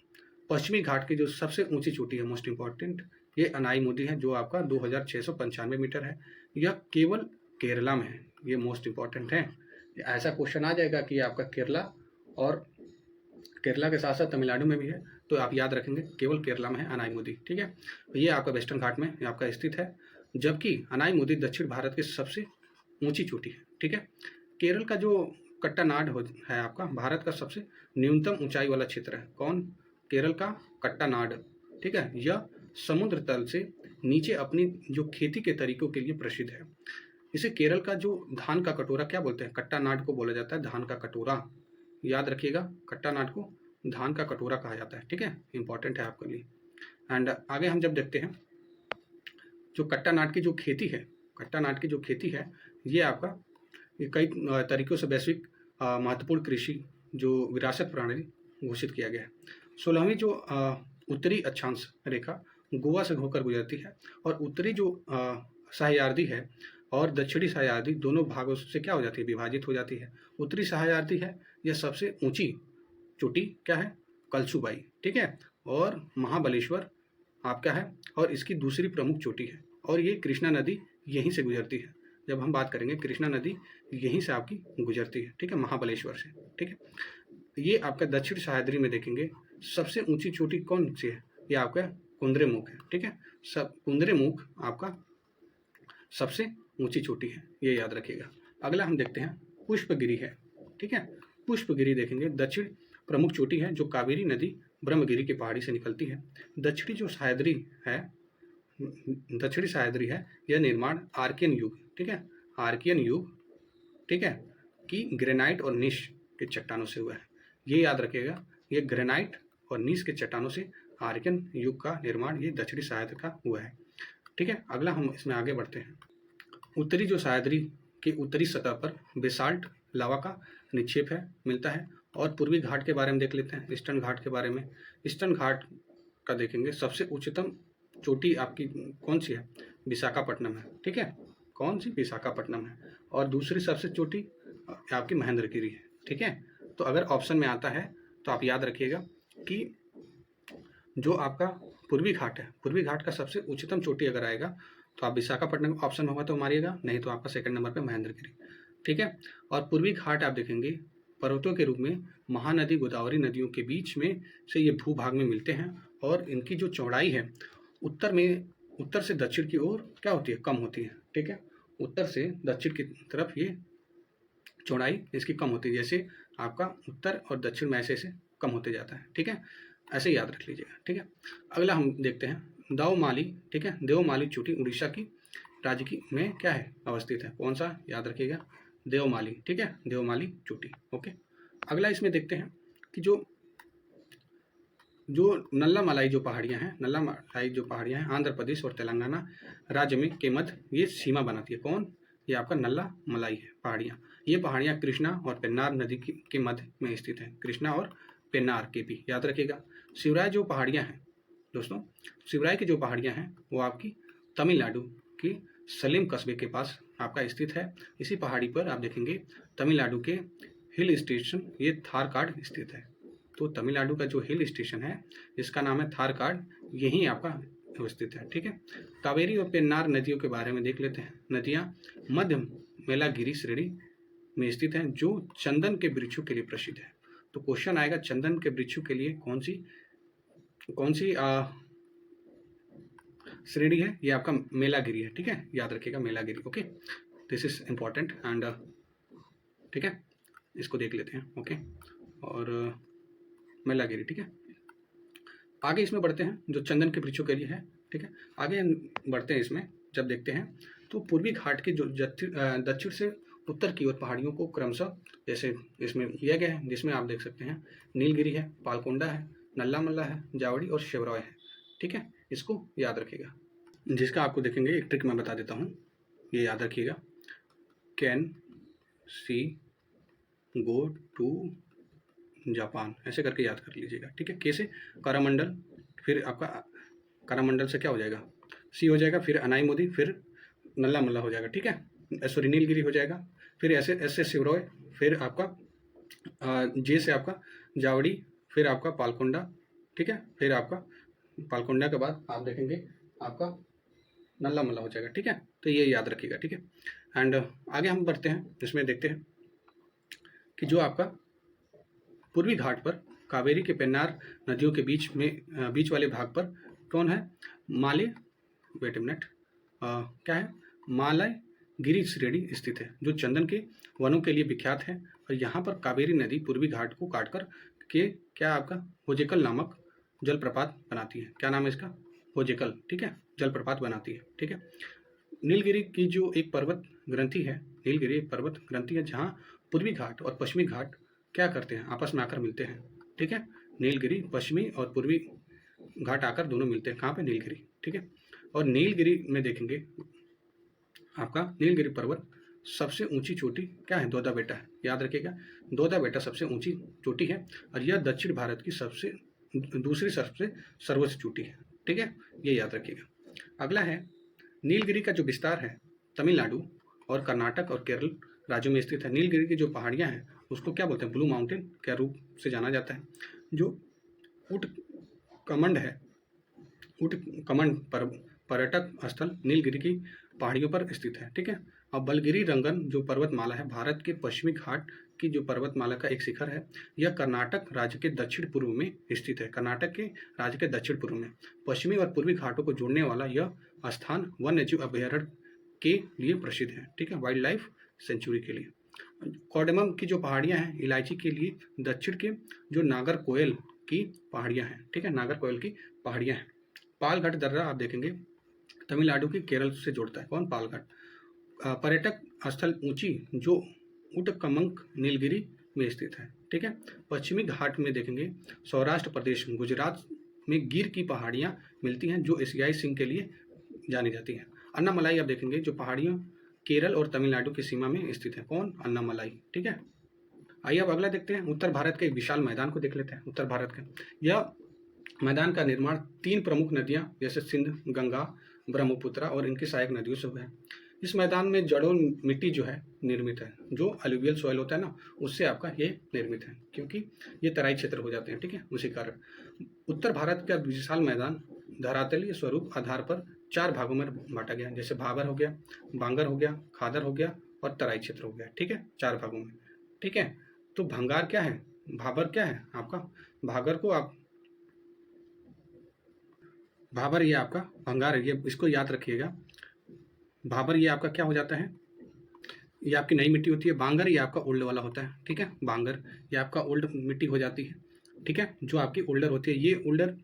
पश्चिमी घाट की जो सबसे ऊंची चोटी है, मोस्ट इंपॉर्टेंट, ये अनाईमुदी है, जो आपका 2695 मीटर है। यह केवल केरला में है, ये मोस्ट इंपॉर्टेंट है। ऐसा क्वेश्चन आ जाएगा कि आपका केरला और केरला के साथ साथ तमिलनाडु में भी है, तो आप याद रखेंगे केवल केरला में है अनाईमुदी। ठीक है, ये आपका वेस्टर्न घाट में आपका स्थित है, जबकि अनाईमुदी दक्षिण भारत की सबसे ऊंची चोटी है। ठीक है, केरल का जो कट्टानाड है आपका भारत का सबसे न्यूनतम ऊंचाई वाला क्षेत्र है। कौन? केरल का कट्टानाड। ठीक है, यह समुद्र तल से नीचे अपनी जो खेती के तरीकों के लिए प्रसिद्ध है। इसे केरल का जो धान का कटोरा क्या बोलते हैं? कट्टानाड को बोला जाता है धान का कटोरा, याद रखिएगा। कट्टानाड को धान का कटोरा कहा जाता है। ठीक है, इंपॉर्टेंट है आपके लिए। एंड आगे हम जब देखते हैं जो कट्टानाड की जो खेती है, कट्टानाड की जो खेती है ये आपका कई तरीकों से वैश्विक महत्वपूर्ण कृषि जो विरासत प्रणाली घोषित किया गया है। 16वीं जो उत्तरी अक्षांश रेखा गोवा से होकर गुजरती है और उत्तरी जो सह्याद्री है और दक्षिणी सह्याद्री दोनों भागों से क्या हो जाती है? विभाजित हो जाती है। उत्तरी सह्याद्री है, यह सबसे ऊंची चोटी क्या है? कलसुबाई। ठीक है, और महाबलेश्वर आपका है और इसकी दूसरी प्रमुख चोटी है, और ये कृष्णा नदी यहीं से गुजरती है। जब हम बात करेंगे कृष्णा नदी यहीं से आपकी गुजरती है। ठीक है, महाबलेश्वर से। ठीक है, ये आपका दक्षिण सह्याद्री में देखेंगे सबसे ऊंची चोटी कौन सी है, ये आपका कुंद्रेमुख है। ठीक है, सब कुंद्रेमुख आपका सबसे ऊंची चोटी है, ये याद रखिएगा। अगला हम देखते हैं पुष्पगिरी है। ठीक है, पुष्पगिरी देखेंगे दक्षिण प्रमुख चोटी है जो कावेरी नदी ब्रह्मगिरी की पहाड़ी से निकलती है। दक्षिणी जो सह्याद्री है, दक्षिणी सह्याद्री है, यह निर्माण आर्कियन युग, ठीक है, आर्कियन युग, ठीक है, कि ग्रेनाइट और नीश के चट्टानों से हुआ है। ये याद रखिएगा, ये ग्रेनाइट और नीश के चट्टानों से आर्कियन युग का निर्माण ये दक्षिणी सह्याद्री का हुआ है। ठीक है, अगला हम इसमें आगे बढ़ते हैं। उत्तरी जो सह्याद्री की उत्तरी सतह पर बेसाल्ट लावा का निक्षेप है, मिलता है। और पूर्वी घाट के बारे में देख लेते हैं, ईस्टर्न घाट के बारे में। ईस्टर्न घाट का देखेंगे सबसे उच्चतम चोटी आपकी कौन सी है, विशाखापट्टनम है। ठीक है, कौन सी, विशाखापट्टनम है। और दूसरी सबसे चोटी आपकी महेंद्रगिरी है। ठीक है, तो अगर ऑप्शन में आता है तो आप याद रखिएगा कि जो आपका पूर्वी घाट है, पूर्वी घाट का सबसे उच्चतम चोटी अगर आएगा तो आप विशाखापट्टनम ऑप्शन होगा तो मारिएगा, नहीं तो आपका सेकंड नंबर पे महेंद्रगिरी। ठीक है, और पूर्वी घाट आप देखेंगे पर्वतों के रूप में महानदी गोदावरी नदियों के बीच में से ये भूभाग में मिलते हैं। और इनकी जो चौड़ाई है उत्तर से दक्षिण की ओर क्या होती है, कम होती है। ठीक है, उत्तर से दक्षिण की तरफ ये चौड़ाई इसकी कम होती है, जैसे आपका उत्तर और दक्षिण में ऐसे ऐसे कम होते जाता है। ठीक है, ऐसे याद रख लीजिएगा। ठीक है, अगला हम देखते हैं देवमाली। ठीक है, देवमाली चोटी उड़ीसा की राज्य की में क्या है, अवस्थित है। कौन सा, याद रखिएगा, देवमाली। ठीक है, देवमाली चोटी। ओके, अगला इसमें देखते हैं कि जो नल्ला मलाई जो पहाड़ियाँ हैं, नल्ला मलाई जो पहाड़ियाँ हैं आंध्र प्रदेश और तेलंगाना राज्य में के मध्य ये सीमा बनाती है। कौन, ये आपका नल्ला मलाई है पहाड़ियाँ। ये पहाड़ियाँ कृष्णा और पेन्नार नदी के मध्य में स्थित है, कृष्णा और पेन्नार के भी याद रखिएगा। शिवराय जो पहाड़ियाँ हैं दोस्तों, शिवराय की जो पहाड़ियाँ हैं वो आपकी तमिलनाडु की सलीम कस्बे के पास आपका स्थित है। इसी पहाड़ी पर आप देखेंगे तमिलनाडु के हिल स्टेशन ये थारकाड स्थित है। तो तमिलनाडु का जो हिल स्टेशन है इसका नाम है थारकाड, यहीं आपका अवस्थित है। ठीक है, कावेरी और पेन्नार नदियों के बारे में देख लेते हैं। नदियाँ मध्य मेलागिरी श्रेणी में स्थित हैं जो चंदन के वृक्षों के लिए प्रसिद्ध है। तो क्वेश्चन आएगा चंदन के वृक्षों के लिए कौन सी श्रेणी है, ये आपका मेलागिरी है। ठीक है, याद रखिएगा मेलागिरी। Okay, this is important and ठीक है, इसको देख लेते हैं। ओके, और मेलागिरी। ठीक है, आगे इसमें बढ़ते हैं जो चंदन के वृक्षों के लिए है। ठीक है, आगे बढ़ते हैं इसमें जब देखते हैं तो पूर्वी घाट के जो दक्षिण से उत्तर की ओर पहाड़ियों को क्रमशः जैसे इसमें किया गया है, जिसमें आप देख सकते हैं नीलगिरी है, पालकोंडा है, नल्ला मल्ला है, जावड़ी और शिवरॉय है। ठीक है, इसको याद रखिएगा, जिसका आपको देखेंगे एक ट्रिक मैं बता देता हूँ, ये याद रखिएगा। Can see go to Japan, ऐसे करके याद कर लीजिएगा। ठीक है, कैसे, करमंडल, फिर आपका करमंडल से क्या हो जाएगा, सी हो जाएगा, फिर अनाई मोदी, फिर नल्ला मल्ला हो जाएगा। ठीक है, सॉरी नीलगिरी हो जाएगा, फिर ऐसे शिवरॉय, फिर आपका जे से आपका जावड़ी, फिर आपका पालकोंडा। ठीक है, फिर आपका पालकोंडा के बाद आप देखेंगे आपका नल्ला मल्ला हो जाएगा। ठीक है, तो ये याद रखिएगा। ठीक है, एंड आगे हम बढ़ते हैं, इसमें देखते हैं कि जो आपका पूर्वी घाट पर कावेरी के पेन्नार नदियों के बीच वाले भाग पर कौन है, माले वेट ए मिनट क्या है, मालय गिरी श्रेणी स्थित है जो चंदन के वनों के लिए विख्यात है। और यहाँ पर कावेरी नदी पूर्वी घाट को काटकर के क्या आपका होजेकल नामक जलप्रपात बनाती है। क्या नाम है इसका, होजेकल। ठीक है, जलप्रपात बनाती है। ठीक है, नीलगिरी की जो एक पर्वत ग्रंथि है, नीलगिरी एक पर्वत ग्रंथि है जहाँ पूर्वी घाट और पश्चिमी घाट क्या करते हैं, आपस में आकर मिलते हैं। ठीक है, नीलगिरी पश्चिमी और पूर्वी घाट आकर दोनों मिलते हैं, कहाँ पे, नीलगिरी। ठीक है, और नीलगिरी में देखेंगे आपका नीलगिरी पर्वत सबसे ऊंची चोटी क्या है, दोदा बेटा है। याद रखिएगा, दोदा बेटा सबसे ऊंची चोटी है और यह दक्षिण भारत की दूसरी सबसे सर्वोच्च चोटी है। ठीक है, ये याद रखिएगा। अगला है नीलगिरी का जो विस्तार है तमिलनाडु और कर्नाटक और केरल राज्यों में स्थित है। नीलगिरी की जो पहाड़ियाँ हैं उसको क्या बोलते हैं, ब्लू माउंटेन के रूप से जाना जाता है। जो उटकमंड है, उटकमंड पर्यटक स्थल नीलगिरी की पहाड़ियों पर स्थित है। ठीक है, अब बलगिरी रंगन जो पर्वतमाला है भारत के पश्चिमी घाट की जो पर्वतमाला का एक शिखर है। यह कर्नाटक राज्य के दक्षिण पूर्व में स्थित है। कर्नाटक के राज्य के दक्षिण पूर्व में पश्चिमी और पूर्वी घाटों को जोड़ने वाला यह स्थान वन्यजीव अभयारण्य के लिए प्रसिद्ध है। ठीक है, वाइल्ड लाइफ सेंचुरी के लिए। कौडमम की जो पहाड़ियाँ हैं इलायची के लिए दक्षिण के जो नागरकोयल की पहाड़ियाँ हैं। ठीक है, नागरकोयल की पहाड़ियाँ हैं। पालघाट दर्रा आप देखेंगे तमिलनाडु के केरल से जोड़ता है। कौन? पालघाट। पर्यटक स्थल ऊंची जो उटकमंक नीलगिरी में स्थित है। ठीक है, पश्चिमी घाट में देखेंगे सौराष्ट्र प्रदेश गुजरात में गिर की पहाड़ियाँ मिलती हैं जो एशियाई सिंह के लिए जानी जाती हैं। अन्नामलाई आप देखेंगे जो पहाड़ियाँ केरल और तमिलनाडु की सीमा में स्थित है। कौन? अन्नामलाई। ठीक है, आइए अब अगला देखते हैं। उत्तर भारत के एक विशाल मैदान को देख लेते हैं। उत्तर भारत का यह मैदान का निर्माण 3 प्रमुख नदियां जैसे सिंध, गंगा, ब्रह्मपुत्र और इनकी सहायक नदियों से हुआ है। इस मैदान में जड़ोल मिट्टी जो है निर्मित है, जो अलुवियल सॉइल होता है ना, उससे आपका ये निर्मित है, क्योंकि ये तराई क्षेत्र हो जाते हैं। ठीक है, उसी कारण उत्तर भारत का विशाल मैदान धरातलीय स्वरूप आधार पर 4 भागों में बांटा गया, जैसे भाबर हो गया, बांगर हो गया, खादर हो गया और तराई क्षेत्र हो गया। ठीक है, 4 भागों में। ठीक है, तो भंगार क्या है, भाबर क्या है आपका, भागर को आप भाबर ये आपका भंगार है, ये इसको याद रखिएगा। भाबर ये आपका क्या हो जाता है, ये आपकी नई मिट्टी होती है। बांगर ये आपका ओल्ड वाला होता है। ठीक है, बांगर ये आपका ओल्ड मिट्टी हो जाती है। ठीक है, जो आपकी ओल्डर होती है ये ओल्डर,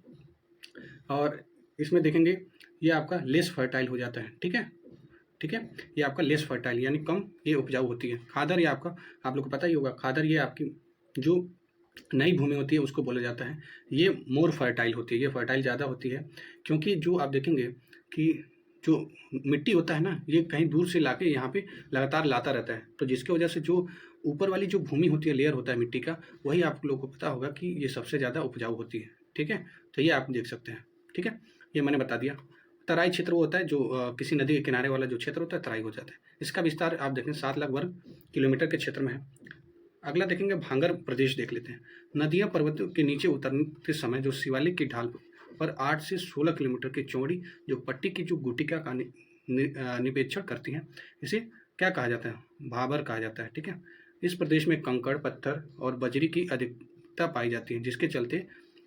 और इसमें देखेंगे ये आपका लेस फर्टाइल हो जाता है। ठीक है, ठीक है, ये आपका लेस फर्टाइल यानी कम ये उपजाऊ होती है। खादर ये आपका, आप लोग को पता ही होगा, खादर ये आपकी जो नई भूमि होती है उसको बोला जाता है। ये मोर फर्टाइल होती है, ये फर्टाइल ज़्यादा होती है, क्योंकि जो आप देखेंगे कि जो मिट्टी होता है ना, ये कहीं दूर से लाके यहाँ पे लगातार लाता रहता है, तो जिसकी वजह से जो ऊपर वाली जो भूमि होती है, लेयर होता है मिट्टी का, वही आप लोगों को पता होगा कि ये सबसे ज़्यादा उपजाऊ होती है। ठीक है, तो ये आप देख सकते हैं। ठीक है, ये मैंने बता दिया। तराई क्षेत्र वो होता है जो किसी नदी के किनारे वाला जो क्षेत्र होता है तराई हो जाता है। इसका विस्तार आप देखें 7 लाख वर्ग किलोमीटर के क्षेत्र में है। अगला देखेंगे भांगर प्रदेश देख लेते हैं। नदियां पर्वतों के नीचे उतरते समय जो शिवालिक की ढाल पर 8 से 16 किलोमीटर की चौड़ी जो पट्टी की जो गुटिका का निपेक्षण करती हैं, इसे क्या कहा जाता है, भाबर कहा जाता है। ठीक है, इस प्रदेश में कंकड़, पत्थर और बजरी की अधिकता पाई जाती है, जिसके चलते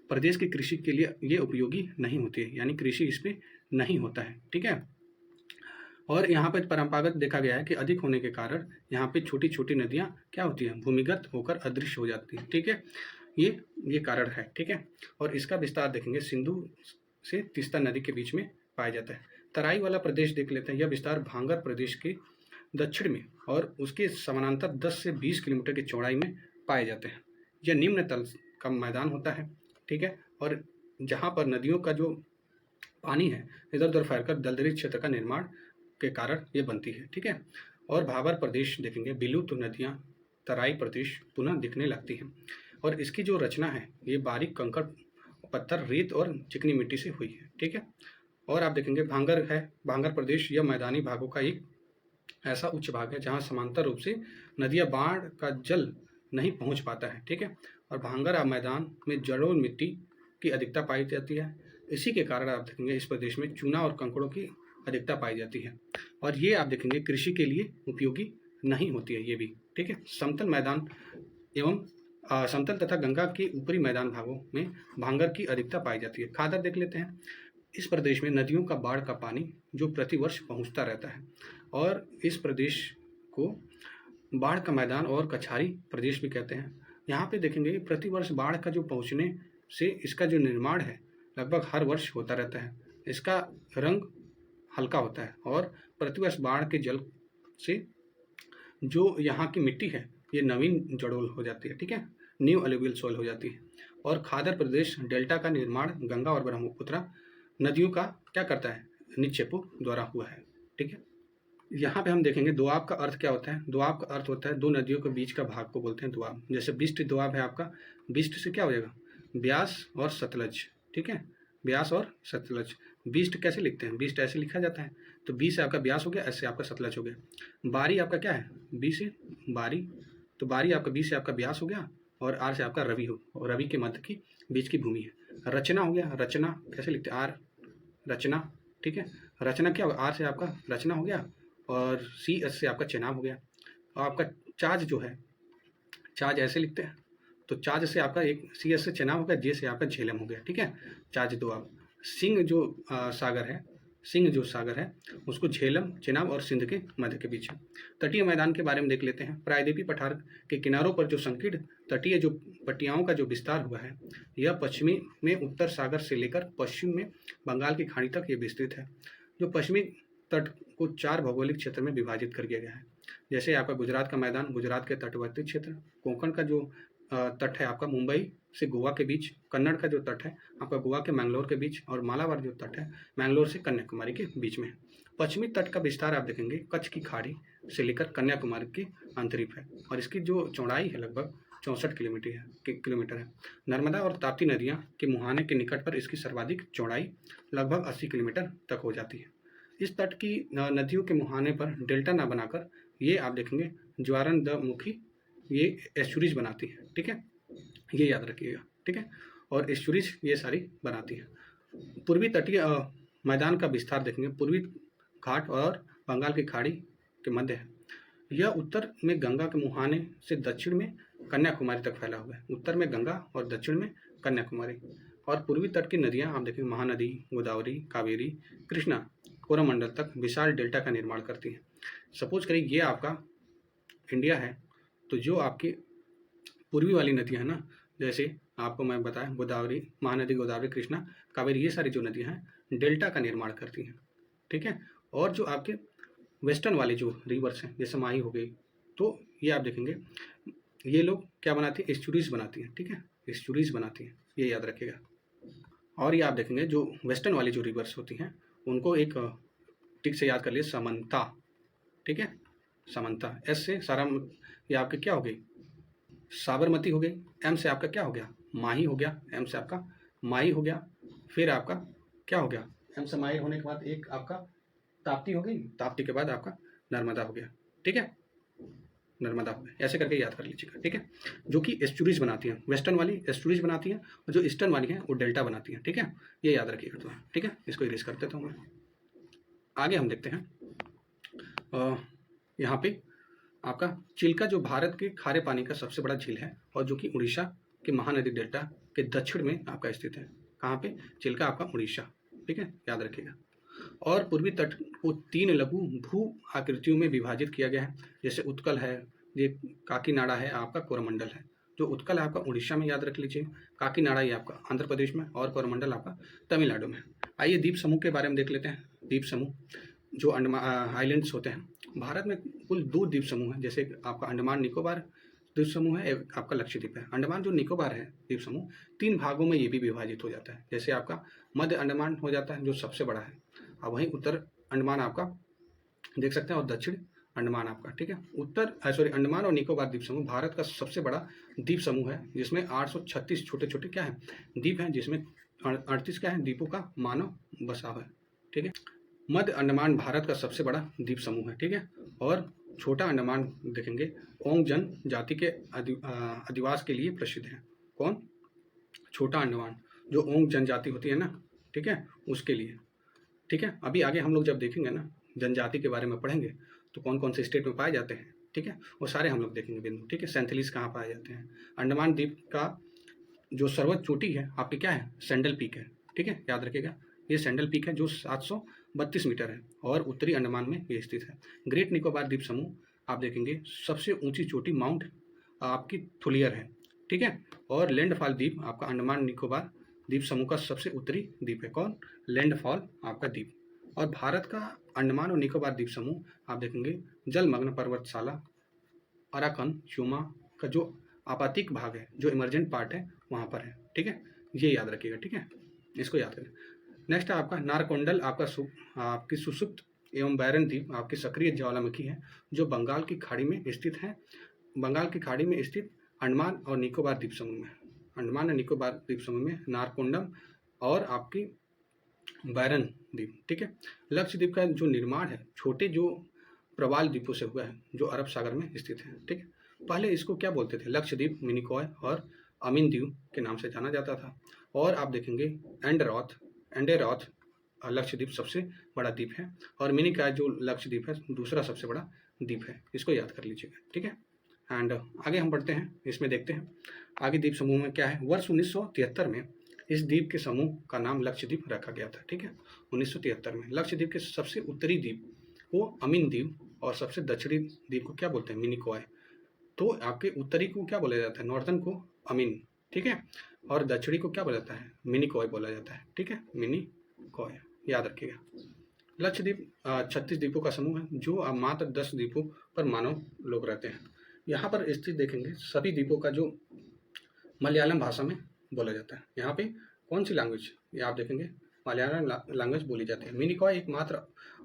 प्रदेश की कृषि के लिए ये उपयोगी नहीं होती है, यानी कृषि इस पर नहीं होता है। ठीक है, और यहाँ पर परंपरागत देखा गया है कि अधिक होने के कारण यहाँ पे छोटी छोटी नदियाँ क्या होती हैं, भूमिगत होकर अदृश्य हो जाती हैं। ठीक है, ये कारण है। ठीक है, और इसका विस्तार देखेंगे सिंधु से तीस्ता नदी के बीच में पाया जाता है। तराई वाला प्रदेश देख लेते हैं। यह विस्तार भांगर प्रदेश के दक्षिण में और उसके समानांतर 10 से 20 किलोमीटर की चौड़ाई में पाए जाते हैं। यह निम्न तल का मैदान होता है। ठीक है, और जहाँ पर नदियों का जो पानी है इधर उधर फैलकर दलदली क्षेत्र का निर्माण के कारण ये बनती है। ठीक है, और भाबर प्रदेश देखेंगे विलुप्त नदियाँ तराई प्रदेश पुनः दिखने लगती हैं, और इसकी जो रचना है ये बारीक कंकड़, पत्थर, रेत और चिकनी मिट्टी से हुई है। ठीक है, और आप देखेंगे भांगर है, भांगर प्रदेश यह मैदानी भागों का एक ऐसा उच्च भाग है जहाँ समांतर रूप से नदियाँ बाढ़ का जल नहीं पहुँच पाता है। ठीक है, और भांगर मैदान में जड़ोल मिट्टी की अधिकता पाई जाती है। इसी के कारण आप देखेंगे इस प्रदेश में चूना और कंकड़ों की अधिकता पाई जाती है, और ये आप देखेंगे कृषि के लिए उपयोगी नहीं होती है ये भी। ठीक है, समतल मैदान एवं समतल तथा गंगा के ऊपरी मैदान भागों में भांगर की अधिकता पाई जाती है। खादर देख लेते हैं। इस प्रदेश में नदियों का बाढ़ का पानी जो प्रतिवर्ष पहुंचता रहता है, और इस प्रदेश को बाढ़ का मैदान और कछारी प्रदेश भी कहते हैं। यहाँ पे देखेंगे प्रतिवर्ष बाढ़ का जो पहुँचने से इसका जो निर्माण है लगभग हर वर्ष होता रहता है। इसका रंग हल्का होता है, और प्रतिवर्ष बाढ़ के जल से जो यहाँ की मिट्टी है ये नवीन जड़ोल हो जाती है। ठीक है, न्यू अलुवियल सॉइल हो जाती है। और खादर प्रदेश डेल्टा का निर्माण गंगा और ब्रह्मपुत्र नदियों का क्या करता है, निक्षेपों द्वारा हुआ है। ठीक है, यहाँ पे हम देखेंगे दोआब का अर्थ क्या होता है। दोआब का अर्थ होता है दो नदियों के बीच का भाग को बोलते हैं दोआब। जैसे बिस्ट दोआब है आपका, बिस्ट से क्या हो जाएगा, ब्यास और सतलज। ठीक है, ब्यास और सतलज। बीस्ट कैसे लिखते हैं, बीस्ट ऐसे लिखा जाता है, तो बी से आपका ब्यास हो गया, ऐसे आपका सतलज हो गया। बारी आपका क्या है, बी से बारी, तो बारी आपका बी से आपका ब्यास हो गया, और आर से आपका रवि हो, और रवि के मध्य की बीच की भूमि है। रचना हो गया, रचना कैसे लिखते हैं, आर रचना। ठीक है, रचना क्या होगा, आर से आपका रचना हो गया, और सी एस से आपका चेनाब हो गया। और आपका चार्ज जो है, चार्ज ऐसे लिखते हैं, तो चार्ज से आपका एक सी एस से चेनाब हो गया, जे से आपका झेलम हो गया, ठीक है। चार्ज दो आप सिंह जो सागर है, सिंह जो सागर है उसको झेलम, चेनाब और सिंध के मध्य के बीच है। तटीय मैदान के बारे में देख लेते हैं। प्रायद्वीपीय पठार के किनारों पर जो संकीर्ण तटीय जो पट्टियाओं का जो विस्तार हुआ है, यह पश्चिमी में उत्तर सागर से लेकर पश्चिम में बंगाल की खाड़ी तक ये विस्तृत है। जो पश्चिमी तट को 4 भौगोलिक क्षेत्र में विभाजित कर दिया गया है, जैसे आपका गुजरात का मैदान, गुजरात के तटवर्ती क्षेत्र, कोंकण का जो तट है आपका मुंबई से गोवा के बीच, कन्नड़ का जो तट है आपका गोवा के मैंगलोर के बीच, और मालाबार जो तट है मैंगलोर से कन्याकुमारी के बीच में है। पश्चिमी तट का विस्तार आप देखेंगे कच्छ की खाड़ी से लेकर कन्याकुमारी के अंतरिप है, और इसकी जो चौड़ाई है लगभग 64 किलोमीटर है। नर्मदा और ताप्ती नदियाँ के मुहाने के निकट पर इसकी सर्वाधिक चौड़ाई लगभग 80 किलोमीटर तक हो जाती है। इस तट की नदियों के मुहाने पर डेल्टा ना बनाकर ये आप देखेंगे ज्वारनदमुखी ये एस्चुरीज बनाती है, ठीक है, ये याद रखिएगा, ठीक है। और एस्चुरीज ये सारी बनाती है। पूर्वी तटीय मैदान का विस्तार देखेंगे, पूर्वी घाट और बंगाल की खाड़ी के मध्य है। यह उत्तर में गंगा के मुहाने से दक्षिण में कन्याकुमारी तक फैला हुआ है। उत्तर में गंगा और दक्षिण में कन्याकुमारी। और पूर्वी तट की नदियाँ आप देखेंगे महानदी, गोदावरी, कावेरी, कृष्णा, कोरोमंडल तक विशाल डेल्टा का निर्माण करती हैं। सपोज करिए ये आपका इंडिया है, तो जो आपकी पूर्वी वाली नदियाँ हैं ना, जैसे आपको मैं बताया गोदावरी, महानदी, गोदावरी, कृष्णा, कावेरी, ये सारी जो नदियाँ हैं डेल्टा का निर्माण करती हैं, ठीक है। और जो आपके वेस्टर्न वाले जो रिवर्स हैं जैसे माही हो गई, तो ये आप देखेंगे ये लोग क्या बनाती है, एस्चुरीज बनाती हैं, ठीक है, एस्चुरीज बनाती हैं, ये याद रखिएगा। और ये आप देखेंगे जो वेस्टर्न वाली जो रिवर्स होती हैं उनको एक टिक से याद कर लिए, समंता, ठीक है, समंता। एस से सारा ये आपके क्या हो गई, साबरमती हो गई। एम से आपका क्या हो गया, माही हो गया, एम से आपका माही हो गया। फिर आपका क्या हो गया, एम से माही होने के बाद एक आपका ताप्ती हो गई, ताप्ती के बाद आपका नर्मदा हो गया, ठीक है, नर्मदा हो गया। ऐसे करके याद कर लीजिएगा, ठीक है। जो कि एस्चुरीज बनाती हैं, वेस्टर्न वाली एस्चुरीज बनाती हैं और जो ईस्टर्न वाली हैं वो डेल्टा बनाती हैं, ठीक है, ये याद रखिएगा तो, ठीक है। इसको इरेज कर देता हूँ मैं। आगे हम देखते हैं यहाँ पे आपका चिल्का जो भारत के खारे पानी का सबसे बड़ा झील है और जो कि उड़ीसा के महानदी डेल्टा के दक्षिण में आपका स्थित है। कहाँ पे, चिल्का आपका उड़ीसा, ठीक है, याद रखिएगा। और पूर्वी तट को 3 लघु भू आकृतियों में विभाजित किया गया है, जैसे उत्कल है, ये काकीनाडा है, आपका कोरोमंडल है। जो उत्कल है आपका उड़ीसा में, याद रख लीजिए, काकीनाडा ये आपका आंध्र प्रदेश में, और कोरोमंडल आपका तमिलनाडु में। आइए द्वीप समूह के बारे में देख लेते हैं। द्वीप समूह जो आइलैंड्स होते हैं, भारत में कुल 2 द्वीप समूह हैं, जैसे आपका अंडमान निकोबार द्वीप समूह है, एक आपका लक्षद्वीप है। अंडमान जो निकोबार है द्वीप समूह 3 भागों में ये भी विभाजित हो जाता है, जैसे आपका मध्य अंडमान हो जाता है जो सबसे बड़ा है, और वहीं उत्तर अंडमान आपका देख सकते हैं, और दक्षिण अंडमान आपका, ठीक है। अंडमान और निकोबार द्वीप समूह भारत का सबसे बड़ा द्वीप समूह है, जिसमें 836 छोटे छोटे क्या है द्वीप हैं, जिसमें 38 क्या है द्वीपों का मानव बसाव है, ठीक है। मध्य अंडमान भारत का सबसे बड़ा द्वीप समूह है, ठीक है। और छोटा अंडमान देखेंगे ओंग जनजाति के अधिवास के लिए प्रसिद्ध है। कौन, छोटा अंडमान जो ओंग जनजाति होती है ना, ठीक है, उसके लिए, ठीक है। अभी आगे हम लोग जब देखेंगे ना जनजाति के बारे में पढ़ेंगे तो कौन कौन से स्टेट में पाए जाते हैं, ठीक है, वो सारे हम लोग देखेंगे बिंदु, ठीक है। सेंथलीज कहाँ पाए जाते हैं। अंडमान द्वीप का जो सर्वोच्च चोटी है आपकी क्या है, सैंडल पीक है, ठीक है, याद रखिएगा। ये सैंडल पीक है जो 732 मीटर है और उत्तरी अंडमान में ये स्थित है। ग्रेट निकोबार द्वीप समूह आप देखेंगे सबसे ऊंची चोटी माउंट आपकी थुलियर है, ठीक है। और लैंडफॉल द्वीप आपका अंडमान निकोबार द्वीप समूह का सबसे उत्तरी द्वीप है। कौन, लैंडफॉल आपका द्वीप। और भारत का अंडमान और निकोबार द्वीप समूह आप देखेंगे जलमग्न पर्वतशाला अराकन चूमा का जो आपातिक भाग है, जो इमरजेंट पार्ट है वहाँ पर है, ठीक है, ये याद रखिएगा, ठीक है, इसको याद करें। नेक्स्ट आपका नारकोंडल आपका आपकी सुसुप्त एवं बैरन द्वीप आपकी सक्रिय ज्वालामुखी है, जो बंगाल की खाड़ी में स्थित है। बंगाल की खाड़ी में स्थित अंडमान और निकोबार द्वीप समूह में, अंडमान और निकोबार द्वीप समूह में नारकोंडम और आपकी बैरन द्वीप, ठीक है। लक्षद्वीप का जो निर्माण है छोटे जो प्रवाल द्वीपों से हुआ है, जो अरब सागर में स्थित है, ठीक है। पहले इसको क्या बोलते थे, लक्षद्वीप, मिनिकॉय और अमीन द्वीप के नाम से जाना जाता था। और आप देखेंगे एंडेरॉथ लक्षद्वीप सबसे बड़ा द्वीप है, और मिनिकॉय जो लक्षद्वीप है दूसरा सबसे बड़ा द्वीप है। इसको याद कर लीजिएगा, ठीक है। एंड आगे हम बढ़ते हैं, इसमें देखते हैं आगे द्वीप समूह में क्या है। वर्ष 1973 में इस द्वीप के समूह का नाम लक्षद्वीप रखा गया था, ठीक है। 1973 में लक्षद्वीप के सबसे उत्तरी द्वीप को अमीन द्वीप और सबसे दक्षिणी द्वीप को क्या बोलते हैं, मिनिकॉय। तो आपके उत्तरी को क्या बोला जाता है, नॉर्दर्न को अमीन, ठीक है, और दक्षिणी को क्या बोला जाता है, मिनिकॉय बोला जाता है, ठीक है, मिनिकॉय याद रखिएगा। लक्षद्वीप 36 द्वीपों का समूह है जो मात्र 10 द्वीपों पर मानव लोग रहते हैं। यहाँ पर स्थित देखेंगे सभी द्वीपों का जो मलयालम भाषा में बोला जाता है। यहाँ पे कौन सी लैंग्वेज, ये आप देखेंगे मलयालम लैंग्वेज बोली जाती है। मिनिकॉय एकमात्र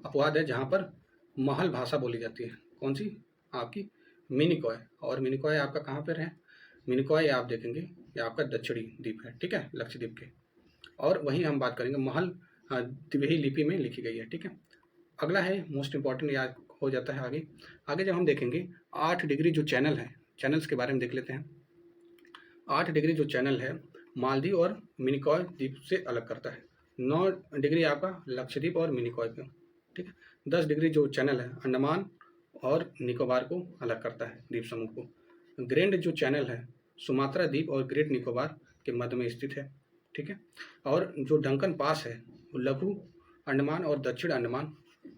अपवाद है जहाँ पर महल भाषा बोली जाती है। कौन सी, आपकी मिनिकॉय। और मिनिकॉय आपका कहाँ पर है, मिनिकॉय आप देखेंगे ये आपका दक्षिणी द्वीप है, ठीक है, लक्षद्वीप के। और वहीं हम बात करेंगे महल तिबेही लिपि में लिखी गई है, ठीक है। अगला है मोस्ट इंपॉर्टेंट, याद हो जाता है आगे। आगे जब हम देखेंगे 8 डिग्री जो चैनल है, चैनल्स के बारे में देख लेते हैं। 8 डिग्री जो चैनल है मालदीव और मिनिकॉय द्वीप से अलग करता है। 9 डिग्री आपका लक्षद्वीप और मिनिकॉय को, ठीक है। 10 डिग्री जो चैनल है अंडमान और निकोबार को अलग करता है, द्वीप समूह को। ग्रैंड जो चैनल है सुमात्रा द्वीप और ग्रेट निकोबार के मध्य में स्थित है, ठीक है। और जो डंकन पास है वो लघु अंडमान और दक्षिण अंडमान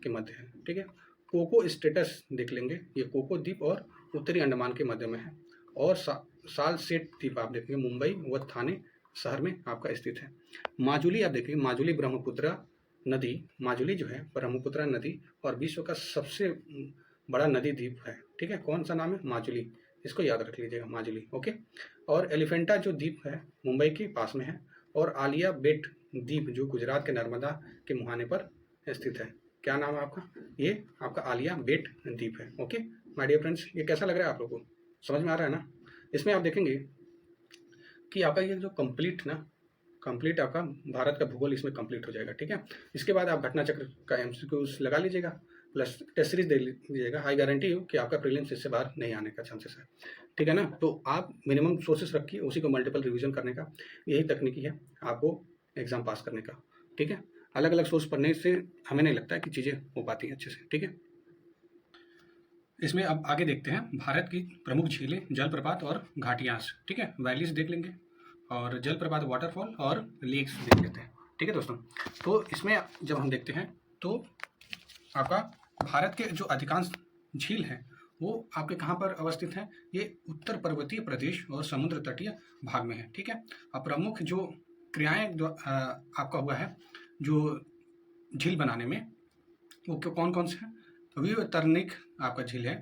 के मध्य है, ठीक है। कोको स्टेटस देख लेंगे, ये कोको द्वीप और उत्तरी अंडमान के मध्य में है। और सालसेट द्वीप आप देखेंगे मुंबई व थाने शहर में आपका स्थित है। माजुली आप देखेंगे, माजुली ब्रह्मपुत्रा नदी, माजुली जो है ब्रह्मपुत्रा नदी और विश्व का सबसे बड़ा नदी द्वीप है, ठीक है। कौन सा नाम है, माजुली, इसको याद रख लीजिएगा, माजुली, ओके। और एलिफेंटा जो द्वीप है मुंबई के पास में है। और आलिया बेट द्वीप जो गुजरात के नर्मदा के मुहाने पर स्थित है। क्या नाम है आपका, ये आपका आलिया बेट द्वीप है, ओके माय डियर फ्रेंड्स। ये कैसा लग रहा है आप लोगों को, समझ में आ रहा है ना। इसमें आप देखेंगे कि आपका ये जो कंप्लीट आपका भारत का भूगोल इसमें कंप्लीट हो जाएगा, ठीक है। इसके बाद आप घटना चक्र का एमसीक्यूज लगा लीजिएगा, प्लस टेस्ट सीरीज दे लीजिएगा। आई गारंटी हो कि आपका प्रीलिम्स इससे बाहर नहीं आने का चांसेस है, ठीक है ना। तो आप मिनिमम सोर्सेस रखिए, उसी को मल्टीपल रिवीजन करने का यही तकनीकी है आपको एग्जाम पास करने का, ठीक है। अलग अलग सोर्स पढ़ने से हमें नहीं लगता है कि चीज़ें हो पाती हैं अच्छे से, ठीक है। इसमें अब आगे देखते हैं भारत की प्रमुख झीलें, जलप्रपात और घाटियाँ, ठीक है। वैलीज देख लेंगे और जलप्रपात वाटरफॉल और लेक्स देख लेते हैं, ठीक है दोस्तों। तो इसमें जब हम देखते हैं तो आपका भारत के जो अधिकांश झील हैं वो आपके कहाँ पर अवस्थित हैं, ये उत्तर पर्वतीय प्रदेश और समुद्र तटीय भाग में है, ठीक है। अब प्रमुख जो क्रियाएं आपका हुआ है जो झील बनाने में, वो कौन कौन से हैं। विवतरणिक आपका झील है,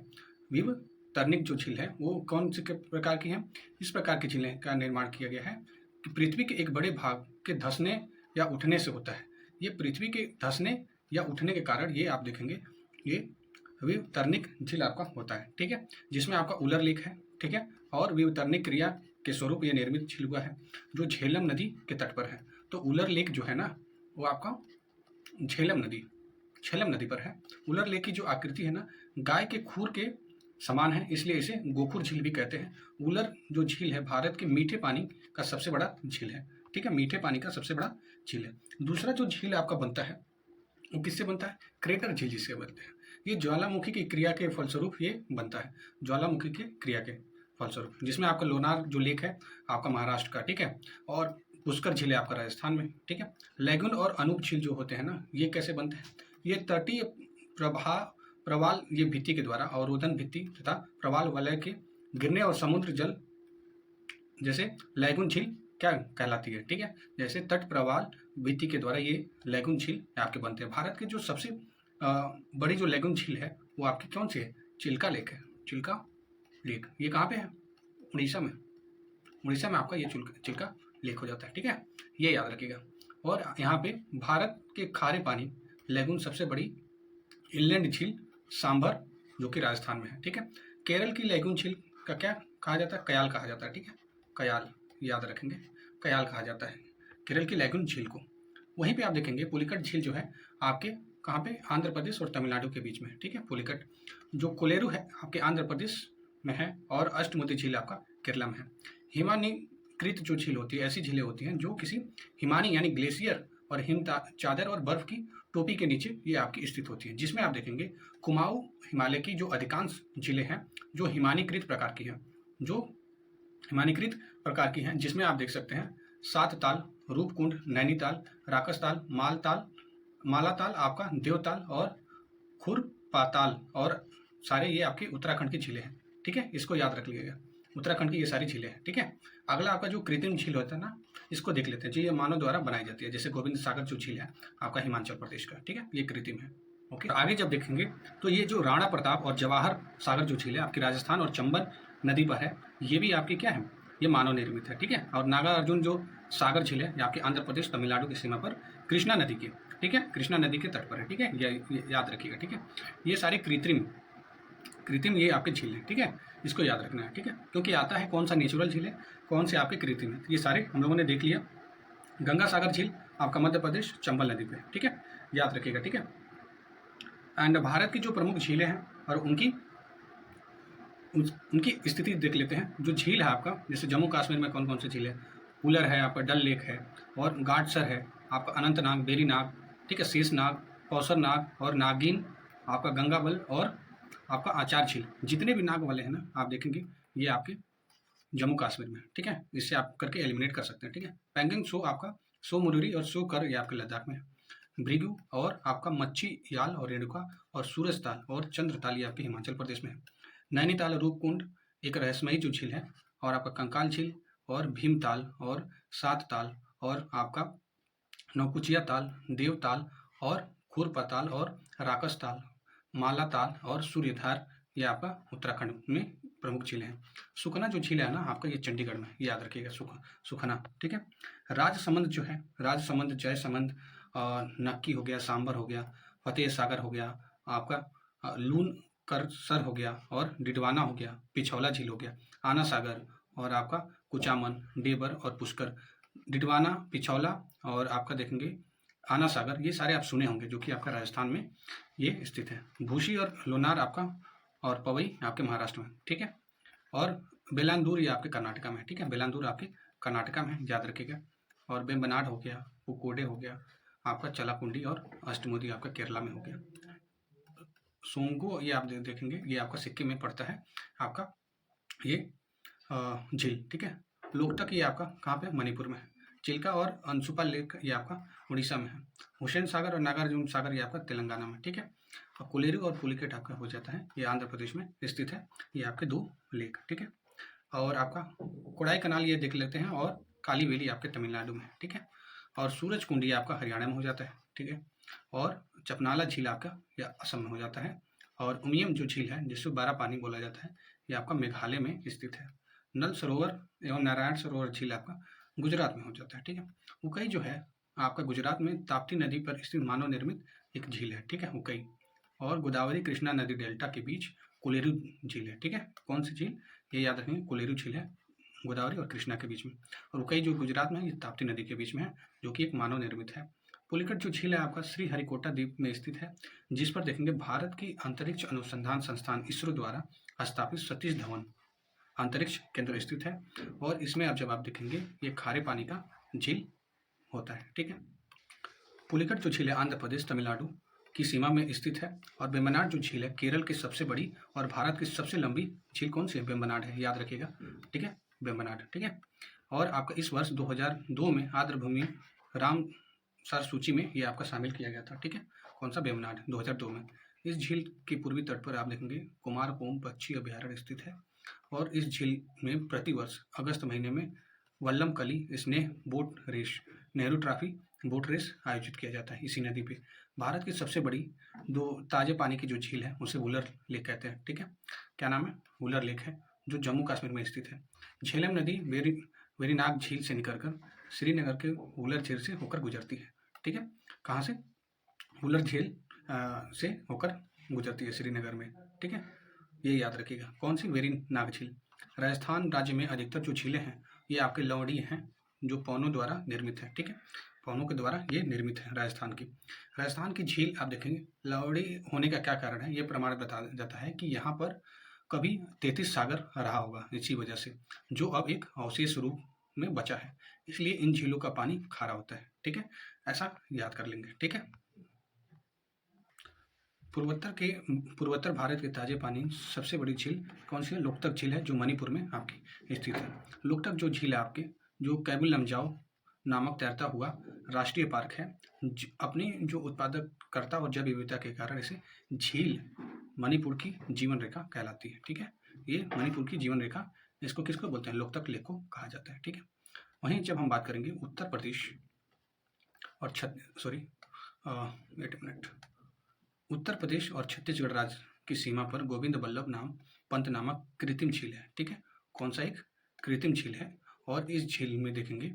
विवतरणिक जो झील है वो कौन से प्रकार की है, इस प्रकार की झीलें का निर्माण किया गया है कि पृथ्वी के एक बड़े भाग के धंसने या उठने से होता है। ये पृथ्वी के धंसने या उठने के कारण ये आप देखेंगे ये विवतरणिक झील आपका होता है, ठीक है, जिसमें आपका उलर लेक है, ठीक है। और विवतरणिक क्रिया के स्वरूप ये निर्मित झील हुआ है जो झेलम नदी के तट पर है। तो उलर लेक जो है ना वो आपका झेलम नदी पर है। उलर लेक की जो आकृति है ना गाय के खूर के समान है, इसलिए इसे गोखुर झील भी कहते हैं। उलर जो झील है भारत के मीठे पानी का सबसे बड़ा झील है, ठीक है, मीठे पानी का सबसे बड़ा झील है। दूसरा जो झील आपका बनता है वो किससे बनता है, क्रेटर झील जिससे बनते हैं। ये ज्वालामुखी की क्रिया के फलस्वरूप ये बनता है, ज्वालामुखी की क्रिया के फलस्वरूप, जिसमें आपका लोनार जो लेक है आपका महाराष्ट्र का, ठीक है, और पुष्कर झील है आपका राजस्थान में, ठीक है। लैगून और अनूप झील जो होते हैं ना ये कैसे बनते हैं, ये तटीय प्रवाल ये भित्ति के द्वारा अवरोधन भित्ति तथा प्रवाल वलय के गिरने और समुद्र जल जैसे लैगून झील क्या कहलाती है, ठीक है, जैसे तट प्रवाल भित्ति के द्वारा ये लैगून झील आपके बनते हैं। भारत के जो सबसे बड़ी जो लैगून झील है वो आपकी कौन सी है, चिल्का लेक है, चिल्का लेक। ये कहाँ पे है, उड़ीसा में, उड़ीसा में आपका ये चिल्का लेक हो जाता है, ठीक है, ये याद रखिएगा। और यहाँ पे भारत के खारे पानी लैगून सबसे बड़ी इनलैंड झील सांभर जो कि राजस्थान में है, ठीक है। केरल की लैगून झील का क्या कहा जाता है, कयाल कहा जाता है, ठीक है, कयाल याद रखेंगे, कयाल कहा जाता है केरल की लैगून झील को। वहीं पे आप देखेंगे पुलिकट झील जो है आपके कहाँ पे, आंध्र प्रदेश और तमिलनाडु के बीच में, ठीक है, पुलिकट। जो कोलेरू है आपके आंध्र प्रदेश में है और अष्टमुदी झील आपका केरला में है। हिमानीकृत जो झील होती है, ऐसी झीलें होती हैं जो किसी हिमानी यानी ग्लेशियर और चादर और बर्फ की टोपी के नीचे ये आपकी स्थित होती है, जिसमें आप देखेंगे कुमाऊं हिमालय की जो अधिकांश जिले हैं जो हिमानीकृत प्रकार की हैं, जिसमें आप देख सकते हैं सात ताल, रूपकुंड, नैनीताल, राकसताल, मालाताल, आपका देवताल और खुरपाताल, और सारे ये आपके उत्तराखंड की झीलें हैं। ठीक है, इसको याद रख लीजिएगा, उत्तराखंड की ये सारी झीलें हैं। ठीक है, अगला आपका जो कृत्रिम झील होता है ना, इसको देख लेते हैं जी। ये मानव द्वारा बनाई जाती है, जैसे गोविंद सागर जो झील है आपका हिमाचल प्रदेश का, ठीक है, ये कृत्रिम है। ओके, आगे जब देखेंगे तो ये जो राणा प्रताप और जवाहर सागर जो झील है आपकी राजस्थान और चंबल नदी पर है, ये भी आपकी क्या है, ये मानव निर्मित है। ठीक है, और नागार्जुन जो सागर झील है ये आपके आंध्र प्रदेश तमिलनाडु की सीमा पर कृष्णा नदी के, ठीक है, कृष्णा नदी के तट पर है। ठीक है, ये याद रखिएगा। ठीक है, ये सारी कृत्रिम ये आपके झील है। ठीक है, इसको याद रखना है। ठीक है, क्योंकि आता है कौन सा नेचुरल झील है, कौन से आपके कृत्रिम है, ये सारे हम लोगों ने देख लिया। गंगा सागर झील आपका मध्य प्रदेश चंबल नदी पे, ठीक है, याद रखिएगा। ठीक है, एंड भारत की जो प्रमुख झीलें हैं और उनकी स्थिति देख लेते हैं। जो झील है आपका, जैसे जम्मू कश्मीर में कौन कौन से झील है, उलर है, आपका डल लेक है, और गाडसर है, आपका अनंतनाग, बेरीनाग, ठीक है, शेषनाग, कौसरनाग और नागिन, आपका गंगाबल और आपका आचार झील, जितने भी नाग वाले हैं ना आप देखेंगे ये आपके जम्मू कश्मीर में। ठीक है, इससे आप करके एलिमिनेट कर सकते हैं। ठीक है, पेंगिंग सो आपका सो मुरुरी और सो कर ये आपके लद्दाख में है। भृगु और आपका मच्छी याल और रेणुका और सूरजताल और चंद्रताल ये आपके हिमाचल प्रदेश में है। नैनीताल, रूपकुंड एक रहस्यमयी जो झील है, और आपका कंकाल झील और भीमताल और सात ताल और आपका नौकुचिया ताल, देवताल और खुरपाताल और राकसताल, मालाताल और सूर्यधार ये आपका उत्तराखंड में प्रमुख झीलें हैं। सुखना जो झील है ना आपका, ये चंडीगढ़ में, ये याद रखिएगा, सुखना। ठीक है, राजसमंद जो है, राजसमंद, जयसमंद, नक्की हो गया, सांबर हो गया, फतेह सागर हो गया, आपका लून करसर हो गया, और डिडवाना हो गया, पिछौला झील हो गया, आना सागर और आपका कुचामन, डेबर और पुष्कर। डिडवाना, पिछौला और आपका देखेंगे आना सागर, ये सारे आप सुने होंगे, जो कि आपका राजस्थान में ये स्थित है। भूसी और लोनार आपका और पवई आपके महाराष्ट्र में। ठीक है, और बेलांदूर ये आपके कर्नाटका में। ठीक है, बेलांदूर आपके कर्नाटका में, याद रखिएगा। और बेम्बनाड हो गया, पुकोडे हो गया, आपका चलाकुंडी और अष्टमुदी आपका केरला में हो गया। सोंगो ये आप देखेंगे, ये आपका सिक्किम में पड़ता है आपका ये झील। ठीक है, लोकटक ये आपका कहाँ पे, मणिपुर में है। चिल्का और अंशुपा लेक ये आपका उड़ीसा में है। हुसैन सागर और नागार्जुन सागर ये आपका तेलंगाना में। ठीक है, और कोलेरू और पुलिकेट आपका हो जाता है, ये आंध्र प्रदेश में स्थित है, ये आपके दो लेक। ठीक है, और आपका कोडाई कनाल ये देख लेते हैं, और काली वेली आपके तमिलनाडु में। ठीक है, और सूरज कुंड ये आपका हरियाणा में हो जाता है। ठीक है, और चपनाला झील आपका या असम में हो जाता है, और उमियम जो झील है जिसको बारह पानी बोला जाता है, ये आपका मेघालय में स्थित है। नल सरोवर एवं नारायण सरोवर झील आपका गुजरात में हो जाता है। ठीक है, उकई जो है आपका गुजरात में ताप्ती नदी पर स्थित मानव निर्मित एक झील है। ठीक है, उकई, और गोदावरी कृष्णा नदी डेल्टा के बीच कोलेरू झील है। ठीक है, कौन सी झील, ये याद रखेंगे, कोलेरू झील है, गोदावरी और कृष्णा के बीच में। और उकई जो गुजरात में है, ये ताप्ती नदी के बीच में है, जो कि एक मानव निर्मित है। पुलिकट जो झील है आपका श्री हरिकोटा द्वीप में स्थित है, जिस पर देखेंगे भारत की अंतरिक्ष अनुसंधान संस्थान इसरो द्वारा स्थापित सतीश धवन अंतरिक्ष केंद्र स्थित है, और इसमें जब आप देखेंगे ये खारे पानी का झील होता है। ठीक है, पुलिकट जो झील है आंध्र प्रदेश तमिलनाडु की सीमा में स्थित है, और वेम्बनाड जो झील है केरल की सबसे बड़ी और भारत की सबसे लंबी झील कौन सी है, वेम्बनाड है, याद रखिएगा। ठीक है, वेम्बनाड। ठीक है, और आपका इस वर्ष 2002 में आर्द्रभूमि रामसर सूची में ये आपका शामिल किया गया था। ठीक है, कौन सा, वेम्बनाड, 2002 में। इस झील के पूर्वी तट पर आप देखेंगे कुमारकोम पक्षी अभ्यारण्य स्थित है, और इस झील में प्रतिवर्ष अगस्त महीने में Vallamkali snake boat race, Nehru trophy boat race आयोजित किया जाता है इसी नदी पे। भारत की सबसे बड़ी दो ताजे पानी की जो झील है उसे वुलर लेक कहते हैं। ठीक है, क्या नाम है, वुलर लेक है, जो जम्मू कश्मीर में स्थित है। झेलम नदी वेरीनाग झील से निकलकर श्रीनगर के वुलर झील से होकर गुजरती है। ठीक है, कहाँ से, वुलर झील से होकर गुजरती है श्रीनगर में। ठीक है, ये याद रखिएगा। कौन सी, वेरीनाग झील। राजस्थान राज्य में अधिकतर जो झीलें हैं ये आपके लवड़ी हैं, जो पौनों द्वारा निर्मित है। ठीक है, पौनों के द्वारा ये निर्मित है राजस्थान की झील आप देखेंगे। लवड़ी होने का क्या कारण है, ये प्रमाण बता जाता है कि यहाँ पर कभी 33 सागर रहा होगा, इसी वजह से, जो अब एक अवशेष रूप में बचा है, इसलिए इन झीलों का पानी खारा होता है। ठीक है, ऐसा याद कर लेंगे। ठीक है, पूर्वोत्तर भारत के ताजे पानी सबसे बड़ी झील कौन सी है? लोकतक झील है, जो मणिपुर में आपकी स्थित है। लोकतक जो झील है आपके, जो केबुल लमजाओ नामक तैरता हुआ राष्ट्रीय पार्क है, अपनी जो उत्पादकता और जैव विविधता के कारण इसे झील मणिपुर की जीवन रेखा कहलाती है। ठीक है, ये मणिपुर की जीवन रेखा, इसको किसको बोलते हैं? लोकतक लेक को कहा जाता है। ठीक है, वहीं जब हम बात करेंगे उत्तर प्रदेश और उत्तर प्रदेश और छत्तीसगढ़ राज्य की सीमा पर गोविंद बल्लभ पंत नामक कृत्रिम झील है। ठीक है, कौन सा? एक कृत्रिम झील है, और इस झील में देखेंगे,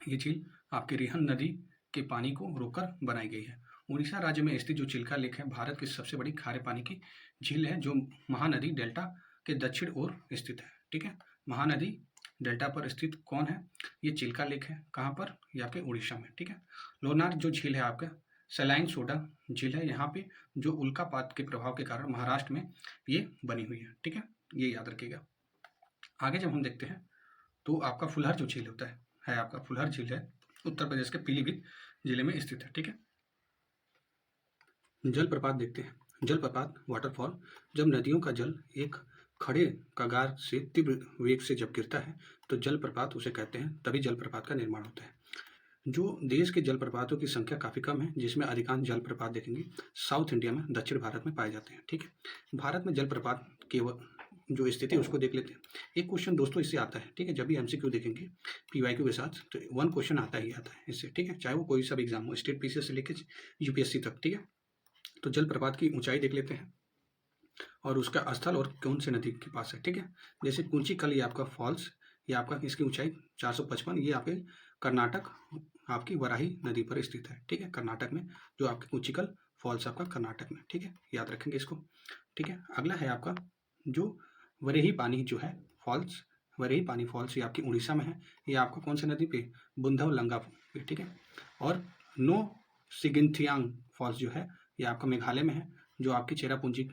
ये झील आपके रिहन नदी के पानी को रोककर बनाई गई है। उड़ीसा राज्य में स्थित जो चिल्का लेक है, भारत की सबसे बड़ी खारे पानी की झील है, जो महानदी डेल्टा के दक्षिण ओर स्थित है। ठीक है, महानदी डेल्टा पर स्थित कौन है? ये चिल्का लेक है। कहाँ पर? ये आपके उड़ीसा में। ठीक है, लोनार जो झील है आपका सलाइन सोडा झील है, यहाँ पे जो उल्कापात के प्रभाव के कारण महाराष्ट्र में ये बनी हुई है। ठीक है, ये याद रखिएगा। आगे जब हम देखते हैं तो आपका फुलहर जो झील होता है आपका फुलहर झील है, उत्तर प्रदेश के पीलीभीत जिले में स्थित है। ठीक है, जलप्रपात देखते हैं। जलप्रपात वाटरफॉल, जब नदियों का जल एक खड़े कगार से तीव्र वेग से जब गिरता है तो जलप्रपात उसे कहते हैं, तभी जलप्रपात का निर्माण होता है। जो देश के जलप्रपातों की संख्या काफ़ी कम है, जिसमें अधिकांश जलप्रपात देखेंगे साउथ इंडिया में, दक्षिण भारत में पाए जाते हैं। ठीक है, भारत में जलप्रपात की जो स्थिति है उसको देख लेते हैं। एक क्वेश्चन दोस्तों इससे आता है। ठीक है, जब भी एमसीक्यू देखेंगे पीवाईक्यू के साथ, तो 1 क्वेश्चन आता ही आता है इससे। ठीक है, चाहे वो कोई सा भी एग्जाम हो, स्टेट पीसीएस से लेकर यूपीएससी तक। ठीक है, तो जलप्रपात की ऊंचाई देख लेते हैं और उसका स्थल और कौन से नदी के पास है। ठीक है, जैसे कुंचिकल ये आपका फॉल्स, ये आपका इसकी ऊंचाई 455, ये आपके कर्नाटक आपकी वराही नदी पर स्थित है। ठीक है, कर्नाटक में जो आपके कुंचिकल फॉल्स आपका कर्नाटक में। ठीक है, याद रखेंगे इसको। ठीक है, अगला है आपका जो वरेही पानी जो है फॉल्स, वरेही पानी फॉल्स, ये आपकी उड़ीसा में है। ये आपका कौन सी नदी पे? बुंधवलंगा पे। ठीक है, और नो सिगिंथियांग फॉल्स जो है ये आपका मेघालय में है, जो आपकी चेरापूंजी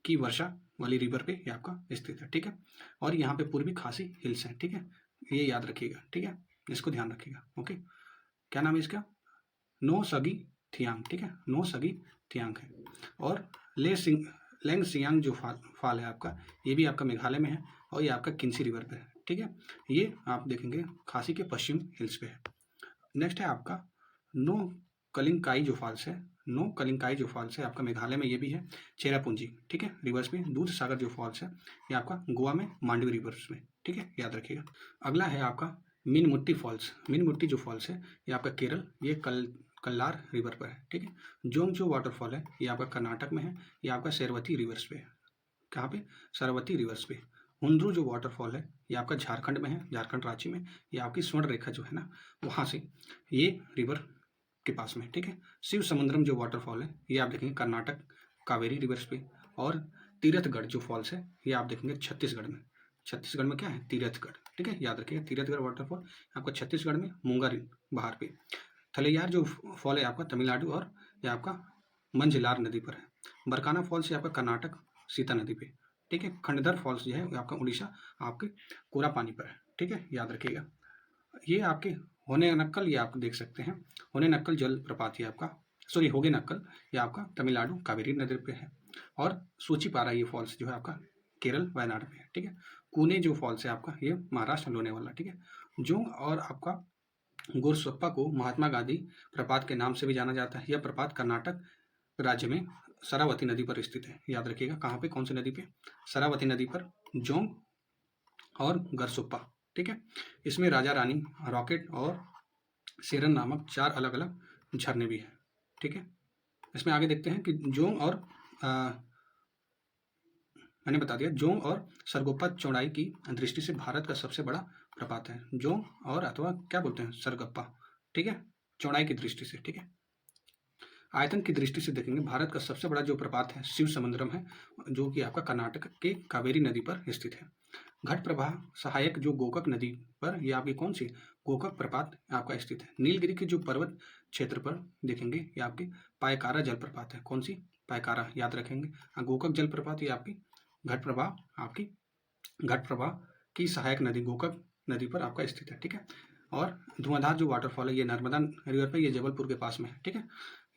की वर्षा वाली रिवर पे ये आपका स्थित है। ठीक है, और यहाँ पे पूर्वी खासी हिल्स हैं। ठीक है, ये याद रखिएगा। ठीक है, इसको ध्यान रखिएगा। ओके, क्या नाम है इसका? नो सगी थियांग। ठीक है, नो सगी थियांग है। और लेंग सियांग जो फाल है आपका, ये भी आपका मेघालय में है, और ये आपका किन्सी रिवर पे है। ठीक है, ये आप देखेंगे खासी के पश्चिम हिल्स पे है। नेक्स्ट है आपका नो कलिंकाई जो फॉल्स है, नो कलिंकाई जो फॉल्स है आपका मेघालय में, ये भी है चेरापूंजी। ठीक है, रिवर्स में दूध सागर जो फॉल्स है ये आपका गोवा में मांडवी रिवर्स में। ठीक है, याद रखिएगा। अगला है आपका मीनमुट्टी फॉल्स। मीनमुट्टी जो फॉल्स है ये आपका केरल, ये कल्लार रिवर पर है। ठीक है, जोंग जो वाटरफॉल है ये आपका कर्नाटक में है, ये आपका शरावती रिवर्स पे है। कहाँ पे? शरावती रिवर्स पे। हुंद्रू जो वाटरफॉल है ये आपका झारखंड में है, झारखंड राज्य में। ये आपकी स्वर्ण रेखा जो है ना, वहाँ से ये रिवर के पास में। ठीक है, शिव समुद्रम जो वाटरफॉल है ये आप देखेंगे कर्नाटक कावेरी रिवर्स पे। और तीरथगढ़ जो फॉल्स है ये आप देखेंगे छत्तीसगढ़ में। छत्तीसगढ़ में क्या है? तीरथगढ़। ठीक है, याद रखिएगा, तीरथगढ़ वाटरफॉल आपका छत्तीसगढ़ में मुंगारी बहार पे। थलैयार जो फॉल है आपका तमिलनाडु, और ये आपका मंझलार नदी पर है। बरकाना फॉल्स ये आपका कर्नाटक सीता नदी पे। ठीक है, खंडधर फॉल्स जो है आपका उड़ीसा आपके कोरा पानी पर है। ठीक है, याद रखिएगा। ये आपके होने नक्कल, ये आप देख सकते हैं, होने नक्कल जलप्रपात ये आपका, सॉरी होगे नक्कल, ये आपका तमिलनाडु कावेरी नदी पे है। और सूचीपारा ये फॉल्स जो है आपका केरल वायनाड में है। ठीक है, कूने जो फॉल्स है आपका ये महाराष्ट्र लोनेवाला। ठीक है, जोंग और आपका गोरसप्पा को महात्मा गांधी प्रपात के नाम से भी जाना जाता है। यह प्रपात कर्नाटक राज्य में शरावती नदी पर स्थित है। याद रखिएगा, कहाँ पे? कौन सी नदी पे? शरावती नदी पर, जोंग और गरसुप्पा। ठीक है, इसमें राजा रानी, रॉकेट और सेरन नामक 4 अलग अलग झरने भी हैं। ठीक है, इसमें आगे देखते हैं कि जोंग और मैंने बता दिया, जोंग और सरगोप्पा चौड़ाई की दृष्टि से भारत का सबसे बड़ा प्रपात है। जोंग और अथवा क्या बोलते हैं, सरगप्पा। ठीक है, चौड़ाई की दृष्टि से। ठीक है, आयतन की दृष्टि से देखेंगे भारत का सबसे बड़ा जो प्रपात है शिव समुद्रम है, जो कि आपका कर्नाटक के कावेरी नदी पर स्थित है। घट प्रवाह सहायक जो गोकक नदी पर, यह आपकी कौन सी? गोकक प्रपात आपका स्थित है। नीलगिरी के जो पर्वत क्षेत्र पर देखेंगे ये आपकी पायकारा जलप्रपात है। कौन सी? पायकारा, याद रखेंगे। गोकक जलप्रपात ये आपकी घट प्रवाह, आपकी घट प्रवाह की सहायक नदी गोकक नदी पर आपका स्थित है, ठीक है। और धुआंधार जो वाटरफॉल है ये नर्मदा रिवर पे, ये जबलपुर के पास में है, ठीक है।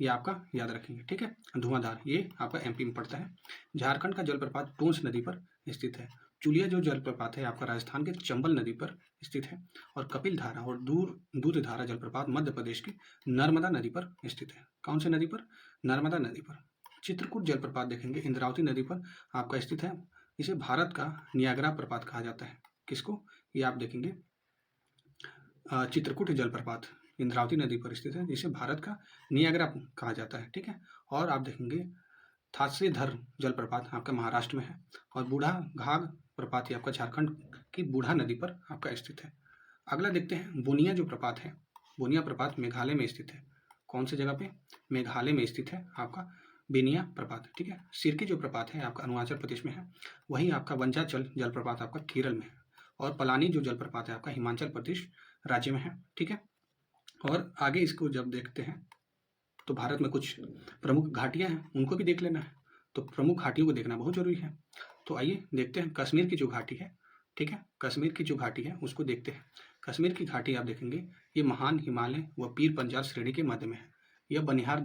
ये आपका याद रखेंगे, ठीक है। धुआंधार ये आपका एमपी में पड़ता है। झारखंड का जलप्रपात टोंस नदी पर स्थित है। चुलिया जो जलप्रपात है आपका राजस्थान के चंबल नदी पर स्थित है। और कपिल धारा और दूध धारा जलप्रपात मध्य प्रदेश की नर्मदा नदी पर स्थित है। कौन सी नदी पर? नर्मदा नदी पर। चित्रकूट जलप्रपात देखेंगे इंद्रावती नदी पर आपका स्थित है। इसे भारत का नियाग्रा प्रपात कहा जाता है। किसको? ये आप देखेंगे चित्रकूट जलप्रपात इंद्रावती नदी पर स्थित है, जिसे भारत का नियाग्रा कहा जाता है, ठीक है। और आप देखेंगे थासेधर जलप्रपात आपका महाराष्ट्र में है। और बूढ़ा घाघ प्रपात ये आपका झारखंड की बूढ़ा नदी पर आपका स्थित है। अगला देखते हैं बोनिया जो प्रपात है। बोनिया प्रपात मेघालय में स्थित है। कौन सी जगह पे? मेघालय में स्थित है आपका बेनिया प्रपात, ठीक है। सिरकी जो प्रपात है आपका अरुणाचल प्रदेश में है। वहीं आपका वंजाचल जलप्रपात आपका केरल में है। और पलानी जो जलप्रपात है आपका हिमाचल प्रदेश राज्य में है, ठीक है। और आगे इसको जब देखते हैं तो भारत में कुछ प्रमुख घाटियां हैं, उनको भी देख लेना है। तो प्रमुख घाटियों को देखना बहुत जरूरी है। तो आइए देखते हैं कश्मीर की जो घाटी है, ठीक है। कश्मीर की जो घाटी है उसको देखते हैं। कश्मीर की घाटी आप देखेंगे ये महान हिमालय व पीर पंजाल श्रेणी के मध्य में है। यह बनिहार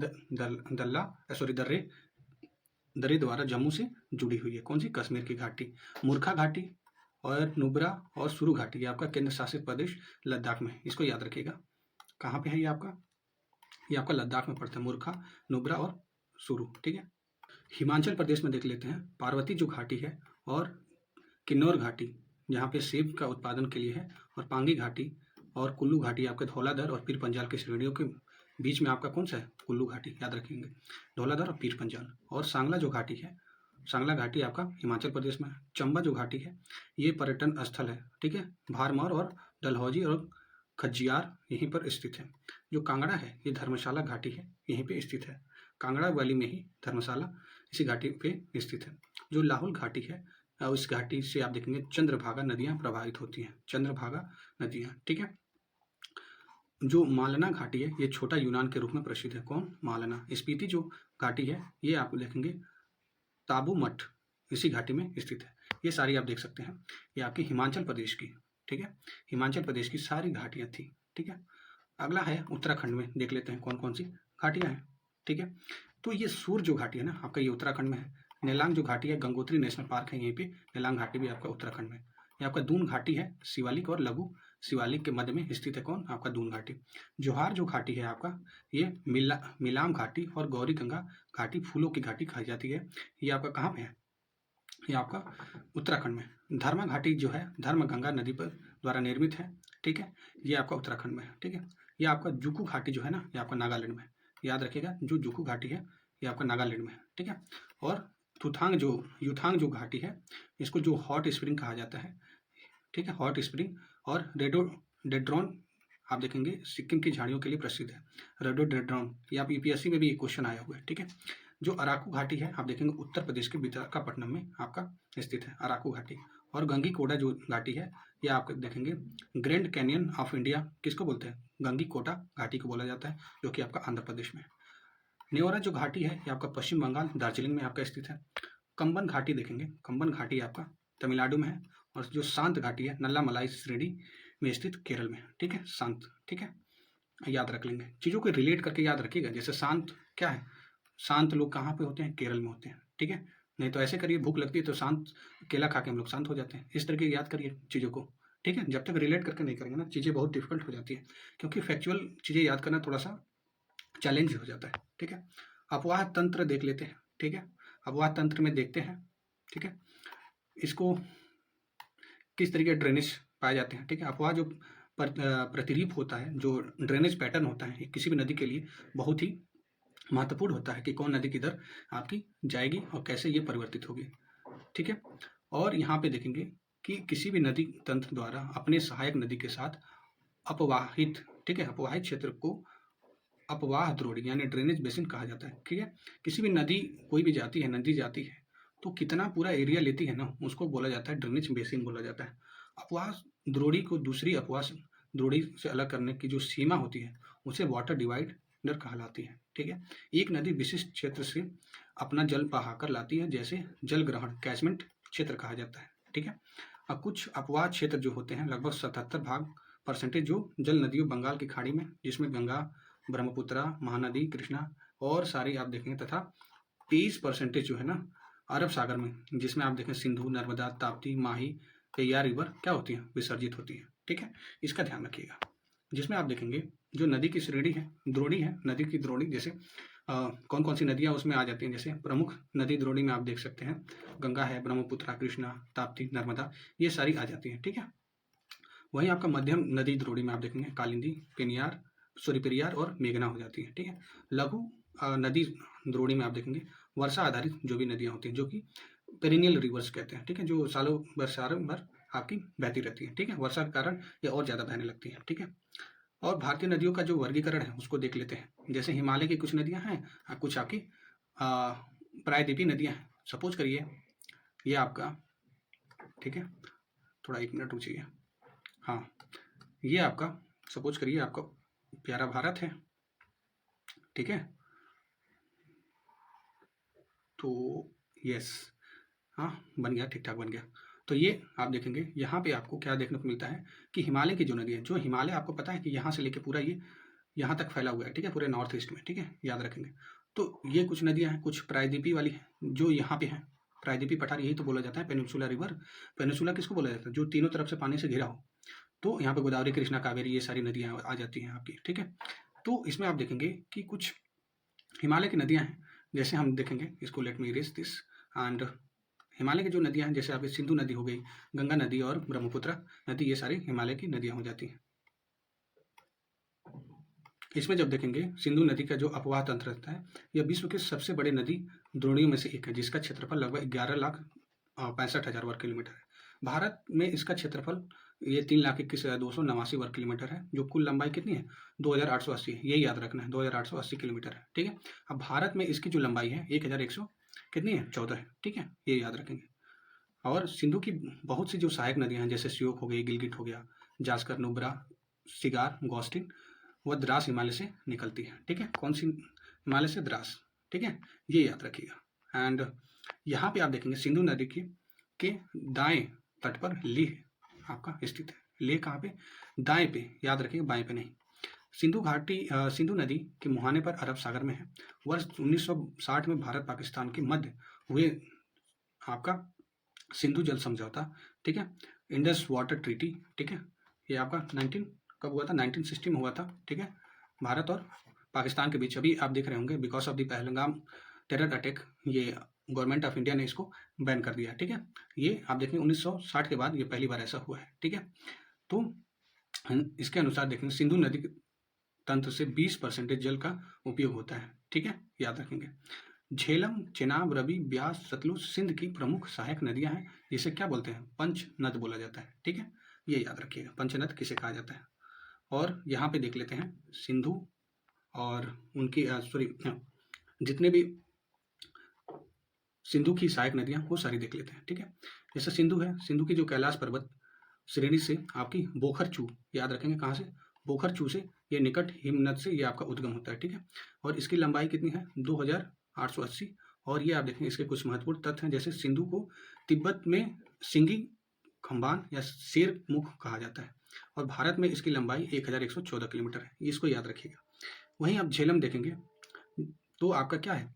दर्रे द्वारा जम्मू से जुड़ी हुई है। कौन सी? कश्मीर की घाटी। मूर्खा घाटी और नुब्रा और सुरू घाटी ये आपका केंद्र शासित प्रदेश लद्दाख में है। इसको याद रखिएगा। कहाँ पे है ये आपका? ये आपका लद्दाख में पड़ता है, मूर्खा, नुब्रा और सुरू, ठीक है। हिमाचल प्रदेश में देख लेते हैं पार्वती जो घाटी है और किन्नौर घाटी जहाँ पे सेब का उत्पादन के लिए है। और पांगी घाटी और कुल्लू घाटी आपके धौलाधर और पीर पंजाल की श्रेणियों के बीच में आपका कौन सा है? कुल्लू घाटी, याद रखेंगे। धौलाधर और पीर पंजाल। और सांगला जो घाटी है, सांगला घाटी आपका हिमाचल प्रदेश में है। चंबा जो घाटी है ये पर्यटन स्थल है, ठीक है। भारमौर और डलहौजी और खज्जियार यहीं पर स्थित है। जो कांगड़ा है ये धर्मशाला घाटी है, यहीं पे स्थित है। कांगड़ा वैली में ही धर्मशाला इसी घाटी पे स्थित है। जो लाहौल घाटी है उस घाटी से आप देखेंगे चंद्रभागा नदियां प्रभावित होती हैं, चंद्रभागा नदियां, ठीक है। जो मालना घाटी है ये छोटा यूनान के रूप में प्रसिद्ध है। कौन? मालना। स्पीति जो घाटी है ये आप देखेंगे ताबू मठ इसी घाटी में स्थित है। ये सारी आप देख सकते हैं, ये आपकी हिमाचल प्रदेश की, ठीक है। हिमाचल प्रदेश की सारी घाटियां थी, ठीक है। अगला है उत्तराखंड में, देख लेते हैं कौन कौन सी घाटियां हैं, ठीक है। तो ये सूर जो घाटी है ना आपका ये उत्तराखंड में है। नेलांग जो घाटी है गंगोत्री नेशनल पार्क है यहीं पे, नेलांग घाटी भी आपका उत्तराखंड में। ये आपका दून घाटी है शिवालिक और लघु शिवालिक के मध्य में स्थित है। कौन? आपका दून घाटी। जोहार जो घाटी है आपका ये मिलाम घाटी और गौरी गंगा घाटी फूलों की घाटी खाई जाती है। ये आपका कहाँ पे है? ये आपका उत्तराखंड में। धर्मा घाटी जो है धर्म गंगा नदी पर द्वारा निर्मित है, ठीक है। ये आपका उत्तराखंड में है, ठीक है। ये आपका जुकू घाटी जो है ना ये आपका नागालैंड में है। याद रखिएगा जो जुकू घाटी है ये आपका नागालैंड में है, ठीक है। और युथांग जो घाटी है इसको जो हॉट स्प्रिंग कहा जाता है, ठीक है, हॉट स्प्रिंग। और रेडोडेड्रॉन आप देखेंगे सिक्किम की झाड़ियों के लिए प्रसिद्ध है। रेडोडेड्रॉन ये आप यूपीएससी में भी क्वेश्चन आया हुआ है, ठीक है। जो अराकू घाटी है आप देखेंगे उत्तर प्रदेश के विशाखापट्टनम में आपका स्थित है अराकू घाटी। और गंगीकोटा जो घाटी है ये आप देखेंगे ग्रैंड कैनियन ऑफ इंडिया किसको बोलते हैं? गंगीकोटा घाटी को बोला जाता है, जो कि आपका आंध्र प्रदेश में है। न्योरा जो घाटी है ये आपका पश्चिम बंगाल दार्जिलिंग में आपका स्थित है। कंबन घाटी देखेंगे, कंबन घाटी आपका तमिलनाडु में है। और जो शांत घाटी है नल्ला मलाई श्रेणी में स्थित केरल में है, ठीक है, शांत, ठीक है। याद रख लेंगे, चीज़ों को रिलेट करके याद रखिएगा। जैसे शांत क्या है? शांत लोग कहाँ पे होते हैं? केरल में होते हैं, ठीक है। नहीं तो ऐसे करिए भूख लगती है तो शांत केला खा के हम लोग शांत हो जाते हैं। इस तरीके याद करिए चीज़ों को, ठीक है। जब तक रिलेट करके नहीं करेंगे ना चीज़ें बहुत डिफिकल्ट हो जाती है, क्योंकि फैक्चुअल चीज़ें याद करना थोड़ा सा चैलेंज हो जाता है, ठीक है। अपवाह तंत्र देख लेते हैं, ठीक है। अपवाह तंत्र में देखते हैं, ठीक है, इसको किस तरीके ड्रेनेज पाए जाते हैं, ठीक है। अपवाह जो प्रतिरूप होता है, जो ड्रेनेज पैटर्न होता है किसी भी नदी के लिए बहुत ही महत्वपूर्ण होता है कि कौन नदी किधर आपकी जाएगी और कैसे ये परिवर्तित होगी, ठीक है। और यहाँ पे देखेंगे कि किसी भी नदी तंत्र द्वारा अपने सहायक नदी के साथ अपवाहित, ठीक है, अपवाहित क्षेत्र को अपवाह द्रोणी यानी ड्रेनेज बेसिन कहा जाता है, ठीक है। किसी भी नदी कोई भी जाती है, नदी जाती है तो कितना पूरा एरिया लेती है ना उसको बोला जाता है ड्रेनेज बेसिन बोला जाता है। अपवाह द्रोणी को दूसरी अपवाह द्रोणी से अलग करने की जो सीमा होती है उसे वाटर डिवाइडर कहलाती है, ठीक है। एक नदी विशिष्ट क्षेत्र से अपना जल बहाकर लाती है, जैसे जल ग्रहण कैचमेंट क्षेत्र कहा जाता है, ठीक है। कुछ अपवाद क्षेत्र जो होते हैं लगभग 77% जो जल नदियों बंगाल की खाड़ी में, जिसमें गंगा, ब्रह्मपुत्रा, महानदी, कृष्णा और सारी आप देखेंगे, तथा 23% जो है ना अरब सागर में, जिसमें आप देखें सिंधु, नर्मदा, ताप्ती, माही, पेरियार रिवर क्या होती है, विसर्जित होती है। ठीक है, इसका ध्यान रखिएगा। जिसमें आप देखेंगे जो नदी की श्रेणी है, द्रोणी है, नदी की द्रोणी, जैसे कौन कौन सी नदियां उसमें आ जाती हैं, जैसे प्रमुख नदी द्रोणी में आप देख सकते हैं गंगा है, ब्रह्मपुत्रा, कृष्णा, ताप्ती, नर्मदा, ये सारी आ जाती हैं। ठीक है, वहीं आपका मध्यम नदी द्रोणी में आप देखेंगे कालिंदी, पेरियार और मेघना हो जाती है। ठीक है, लघु नदी द्रोणी में आप देखेंगे वर्षा आधारित जो भी नदियां होती हैं, जो कि पेरिनियल रिवर्स कहते हैं। ठीक है, जो सालों भर आपकी बहती रहती है। ठीक है, वर्षा के कारण ये और ज़्यादा बहने लगती है। ठीक है, और भारतीय नदियों का जो वर्गीकरण है उसको देख लेते हैं। जैसे हिमालय की कुछ नदियां हैं, कुछ आपकी प्रायद्वीपीय नदियां हैं। सपोज करिए ये आपका, ठीक है, थोड़ा 1 मिनट रुकिए। हाँ, ये आपका सपोज करिए आपका प्यारा भारत है। ठीक है, तो यस, हाँ बन गया, ठीक ठाक बन गया। तो ये आप देखेंगे यहाँ पे आपको क्या देखने को मिलता है कि हिमालय की जो नदी है, जो हिमालय आपको पता है कि यहाँ से लेके पूरा ये यहाँ तक फैला हुआ है। ठीक है, पूरे नॉर्थ ईस्ट में। ठीक है, याद रखेंगे। तो ये कुछ नदियाँ हैं, कुछ प्रायद्वीपीय वाली हैं जो यहाँ पे हैं। प्रायद्वीपीय पठार यही तो बोला जाता है, पेनिनसुला रिवर। पेनिनसुला किसको बोला जाता है, जो तीनों तरफ से पानी से घिरा हो। तो यहाँ पे गोदावरी, कृष्णा, कावेरी, ये सारी नदियाँ आ जाती हैं आपकी। ठीक है, तो इसमें आप देखेंगे कि कुछ हिमालय की नदियाँ हैं, जैसे हम देखेंगे इसको, let me erase this. And Himalaya की जो नदियाँ हैं, जैसे आपकी सिंधु नदी हो गई, गंगा नदी और ब्रह्मपुत्र नदी, ये सारी हिमालय की नदियाँ हो जाती हैं। इसमें जब देखेंगे सिंधु नदी का जो अपवाह तंत्र रहता है, यह विश्व के सबसे बड़े नदी द्रोणियों में से एक है, जिसका क्षेत्रफल लगभग 11,65,000 वर्ग किलोमीटर है। भारत में इसका क्षेत्रफल ये 3,21,289 वर्ग किलोमीटर है, जो कुल लंबाई कितनी है, 2,880 है। ये याद रखना है, 2,880 किलोमीटर है। ठीक है, अब भारत में इसकी जो लंबाई है 1,100 कितनी है, 14 है। ठीक है, ये याद रखेंगे। और सिंधु की बहुत सी जो सहायक नदियां हैं, जैसे श्योक हो गई, गिलगिट हो गया, जास्कर, नुब्रा, सिगार, गोस्टिन, वह द्रास हिमालय से निकलती है। ठीक है, कौन सी हिमालय से, द्रास। ठीक है, ये याद रखिएगा। एंड यहाँ पे आप देखेंगे सिंधु नदी के दाएं तट पर लेह आपका स्थित है। लेह कहाँ पे, दाएं पे, याद रखिएगा, बाएं पे नहीं। सिंधु नदी के मुहाने पर अरब सागर में है। वर्ष 1960 में भारत पाकिस्तान के मध्य हुए आपका सिंधु जल समझौता, ठीक है, इंडस वाटर ट्रीटी, ठीक है, ये आपका कब हुआ था, 1960 में हुआ था। ठीक है, भारत और पाकिस्तान के बीच। अभी आप देख रहे होंगे because of the Pahalgam terror attack, ये गवर्नमेंट ऑफ इंडिया ने इसको बैन कर दिया। ठीक है, ये आप देखेंगे 1960 के बाद ये पहली बार ऐसा हुआ है। ठीक है, तो इसके अनुसार देखेंगे सिंधु नदी तंत्र से 20% जल का उपयोग होता है। ठीक है, याद रखेंगे। झेलम, चेनाब, रवि, ब्यास, सतलुज सिंध की प्रमुख सहायक नदियां हैं, जिसे क्या बोलते हैं, पंचनद बोला जाता है। ठीक है, ये याद रखिएगा, पंचनद किसे कहा जाता है। और यहाँ पे देख लेते हैं सिंधु और उनकी जितने भी सिंधु की सहायक नदियां वो सारी देख लेते हैं। ठीक है, जैसे सिंधु है, सिंधु की जो कैलाश पर्वत श्रेणी से आपकी बोखरचू, याद रखेंगे कहाँ से, बोखरचू से, ये निकट हिमनद से ये आपका उद्गम होता है। ठीक है, और इसकी लंबाई कितनी है, 2,880। और ये आप देखेंगे इसके कुछ महत्वपूर्ण तथ्य हैं, जैसे सिंधु को तिब्बत में सिंगी खंबान या शेर मुख कहा जाता है, और भारत में इसकी लंबाई 1,114 किलोमीटर है। इसको याद रखिएगा। वहीं आप झेलम देखेंगे तो आपका क्या है,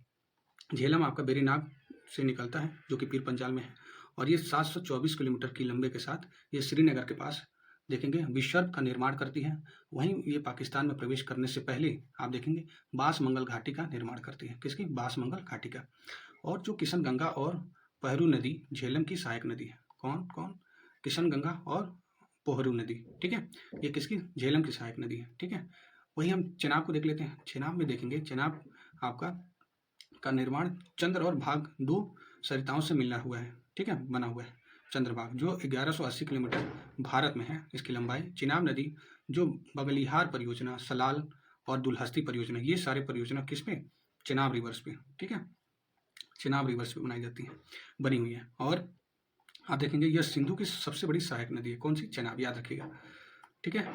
झेलम आपका बेरीनाग से निकलता है, जो कि पीर पंजाल में है, और ये 724 किलोमीटर की लंबे के साथ ये श्रीनगर के पास देखेंगे विसर्ग का निर्माण करती है। वहीं ये पाकिस्तान में प्रवेश करने से पहले आप देखेंगे बासमंगल घाटी का निर्माण करती है। किसकी, बासमंगल घाटी का। और जो किशन गंगा और पहरू नदी झेलम की सहायक नदी है। कौन कौन, किशन गंगा और पोहरू नदी। ठीक है, ये किसकी, झेलम की सहायक नदी है। ठीक है, वही हम चेनाब को देख लेते हैं। चेनाब में देखेंगे, चेनाब आपका का निर्माण चंद्र और भाग 2 सरिताओं से मिलना हुआ है। ठीक है, बना हुआ है चंद्रभाग, जो 1180 किलोमीटर भारत में है। इसकी लंबाई, चिनाब नदी जो बगलिहार परियोजना, सलाल और दुलहस्ती परियोजना, ये सारे परियोजना किस पे, चिनाब रिवर्स पे। ठीक है, चिनाब रिवर्स पे बनाई जाती है, बनी हुई है। और आप देखेंगे यह सिंधु की सबसे बड़ी सहायक नदी है। कौन सी, चेनाब, याद रखिएगा। ठीक है,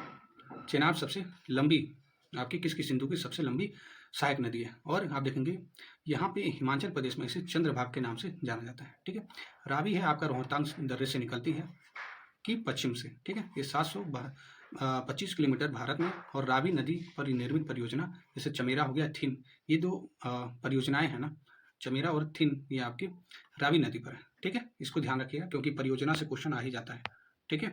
चेनाब सबसे लंबी आपकी किसकी, सिंधु की सबसे लंबी सहायक नदी है। और आप देखेंगे यहाँ पे हिमाचल प्रदेश में इसे चंद्रभागा के नाम से जाना जाता है। ठीक है, रावी है आपका रोहतांग दर्रे से निकलती है कि पश्चिम से। ठीक है, ये 725 किलोमीटर भारत में। और रावी नदी पर निर्मित परियोजना जैसे चमेरा हो गया, थिन, ये दो परियोजनाएं हैं ना, चमेरा और थिन, ये आपकी रावी नदी पर है। ठीक है, इसको ध्यान रखिएगा क्योंकि परियोजना से क्वेश्चन आ ही जाता है। ठीक है,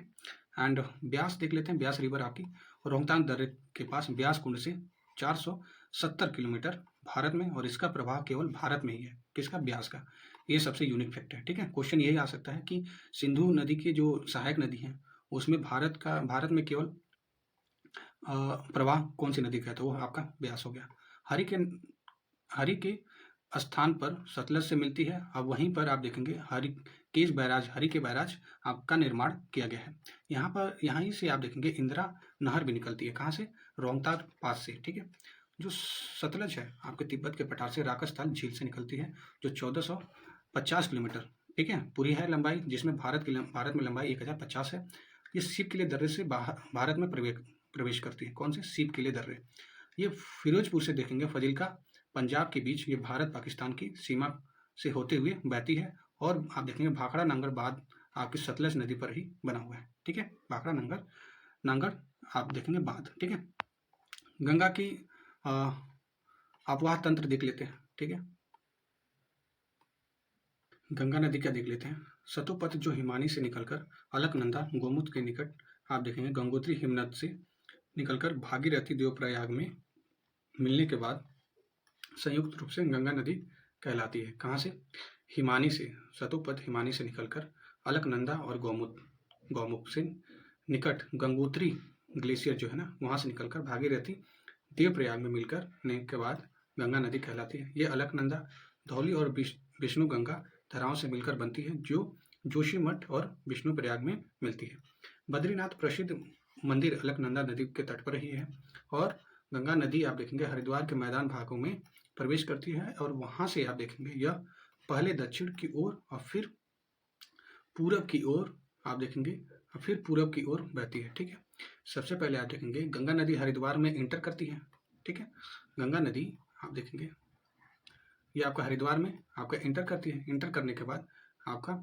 एंड ब्यास देख लेते हैं। ब्यास रिवर आपकी रोहतांग दर्रे के पास ब्यास कुंड से 470 किलोमीटर भारत में, और इसका प्रभाव केवल भारत में ही है। किसका? ब्यास का। ये सबसे यूनिक फैक्ट है। ठीक है, क्वेश्चन यही आ सकता है कि सिंधु नदी की जो सहायक नदी है उसमें भारत में केवल प्रवाह कौन सी नदी का है, तो वो आपका ब्यास हो गया। हरि के स्थान पर सतलज से मिलती है। अब वहीं पर आप देखेंगे हरि के बैराज आपका निर्माण किया गया है। यहाँ ही से आप देखेंगे इंदिरा नहर भी निकलती है। कहाँ से? रोहतांग पास से। ठीक है, जो सतलज है आपके तिब्बत के पठार से राकस्थान झील से निकलती है, जो 1450 किलोमीटर, ठीक है, पूरी है लंबाई, जिसमें भारत में लंबाई 1050 है। ये सीप किले दर्रे से भारत में प्रवेश करती है। कौन से? सीप किले दर्रे। ये फिरोजपुर से देखेंगे फजिल्का पंजाब के बीच, ये भारत पाकिस्तान की सीमा से होते हुए बहती है। और आप देखेंगे भाखड़ा नांगल बांध आपकी सतलज नदी पर ही बना हुआ है। ठीक है, भाखड़ा नांगल आप देखेंगे बांध। ठीक है, गंगा की अपवाह तंत्र देख लेते हैं। ठीक है, गंगा नदी का देख लेते हैं। सतोपथ जो हिमानी से निकलकर अलकनंदा गोमुख के निकट आप देखेंगे गंगोत्री हिमनद से निकलकर भागीरथी देवप्रयाग में मिलने के बाद संयुक्त रूप से गंगा नदी कहलाती है। कहाँ से? हिमानी से। सतोपथ हिमानी से निकलकर अलकनंदा और गौमुख से निकट गंगोत्री ग्लेशियर जो है ना, वहाँ से निकलकर भागीरथी देवप्रयाग में मिलकर के बाद गंगा नदी कहलाती है। ये अलकनंदा, धौली और विष्णु गंगा धाराओं से मिलकर बनती है, जो जोशीमठ और विष्णु प्रयाग में मिलती है। बद्रीनाथ प्रसिद्ध मंदिर अलकनंदा नदी के तट पर ही है। और गंगा नदी आप देखेंगे हरिद्वार के मैदान भागों में प्रवेश करती है, और वहां से आप देखेंगे यह पहले दक्षिण की ओर और फिर पूरब की ओर आप देखेंगे, और फिर पूरब की ओर बहती है। ठीक है, सबसे पहले आप देखेंगे गंगा नदी हरिद्वार में इंटर करती है। ठीक है, गंगा नदी आप देखेंगे ये आपका हरिद्वार में आपका इंटर करती है। इंटर करने के बाद आपका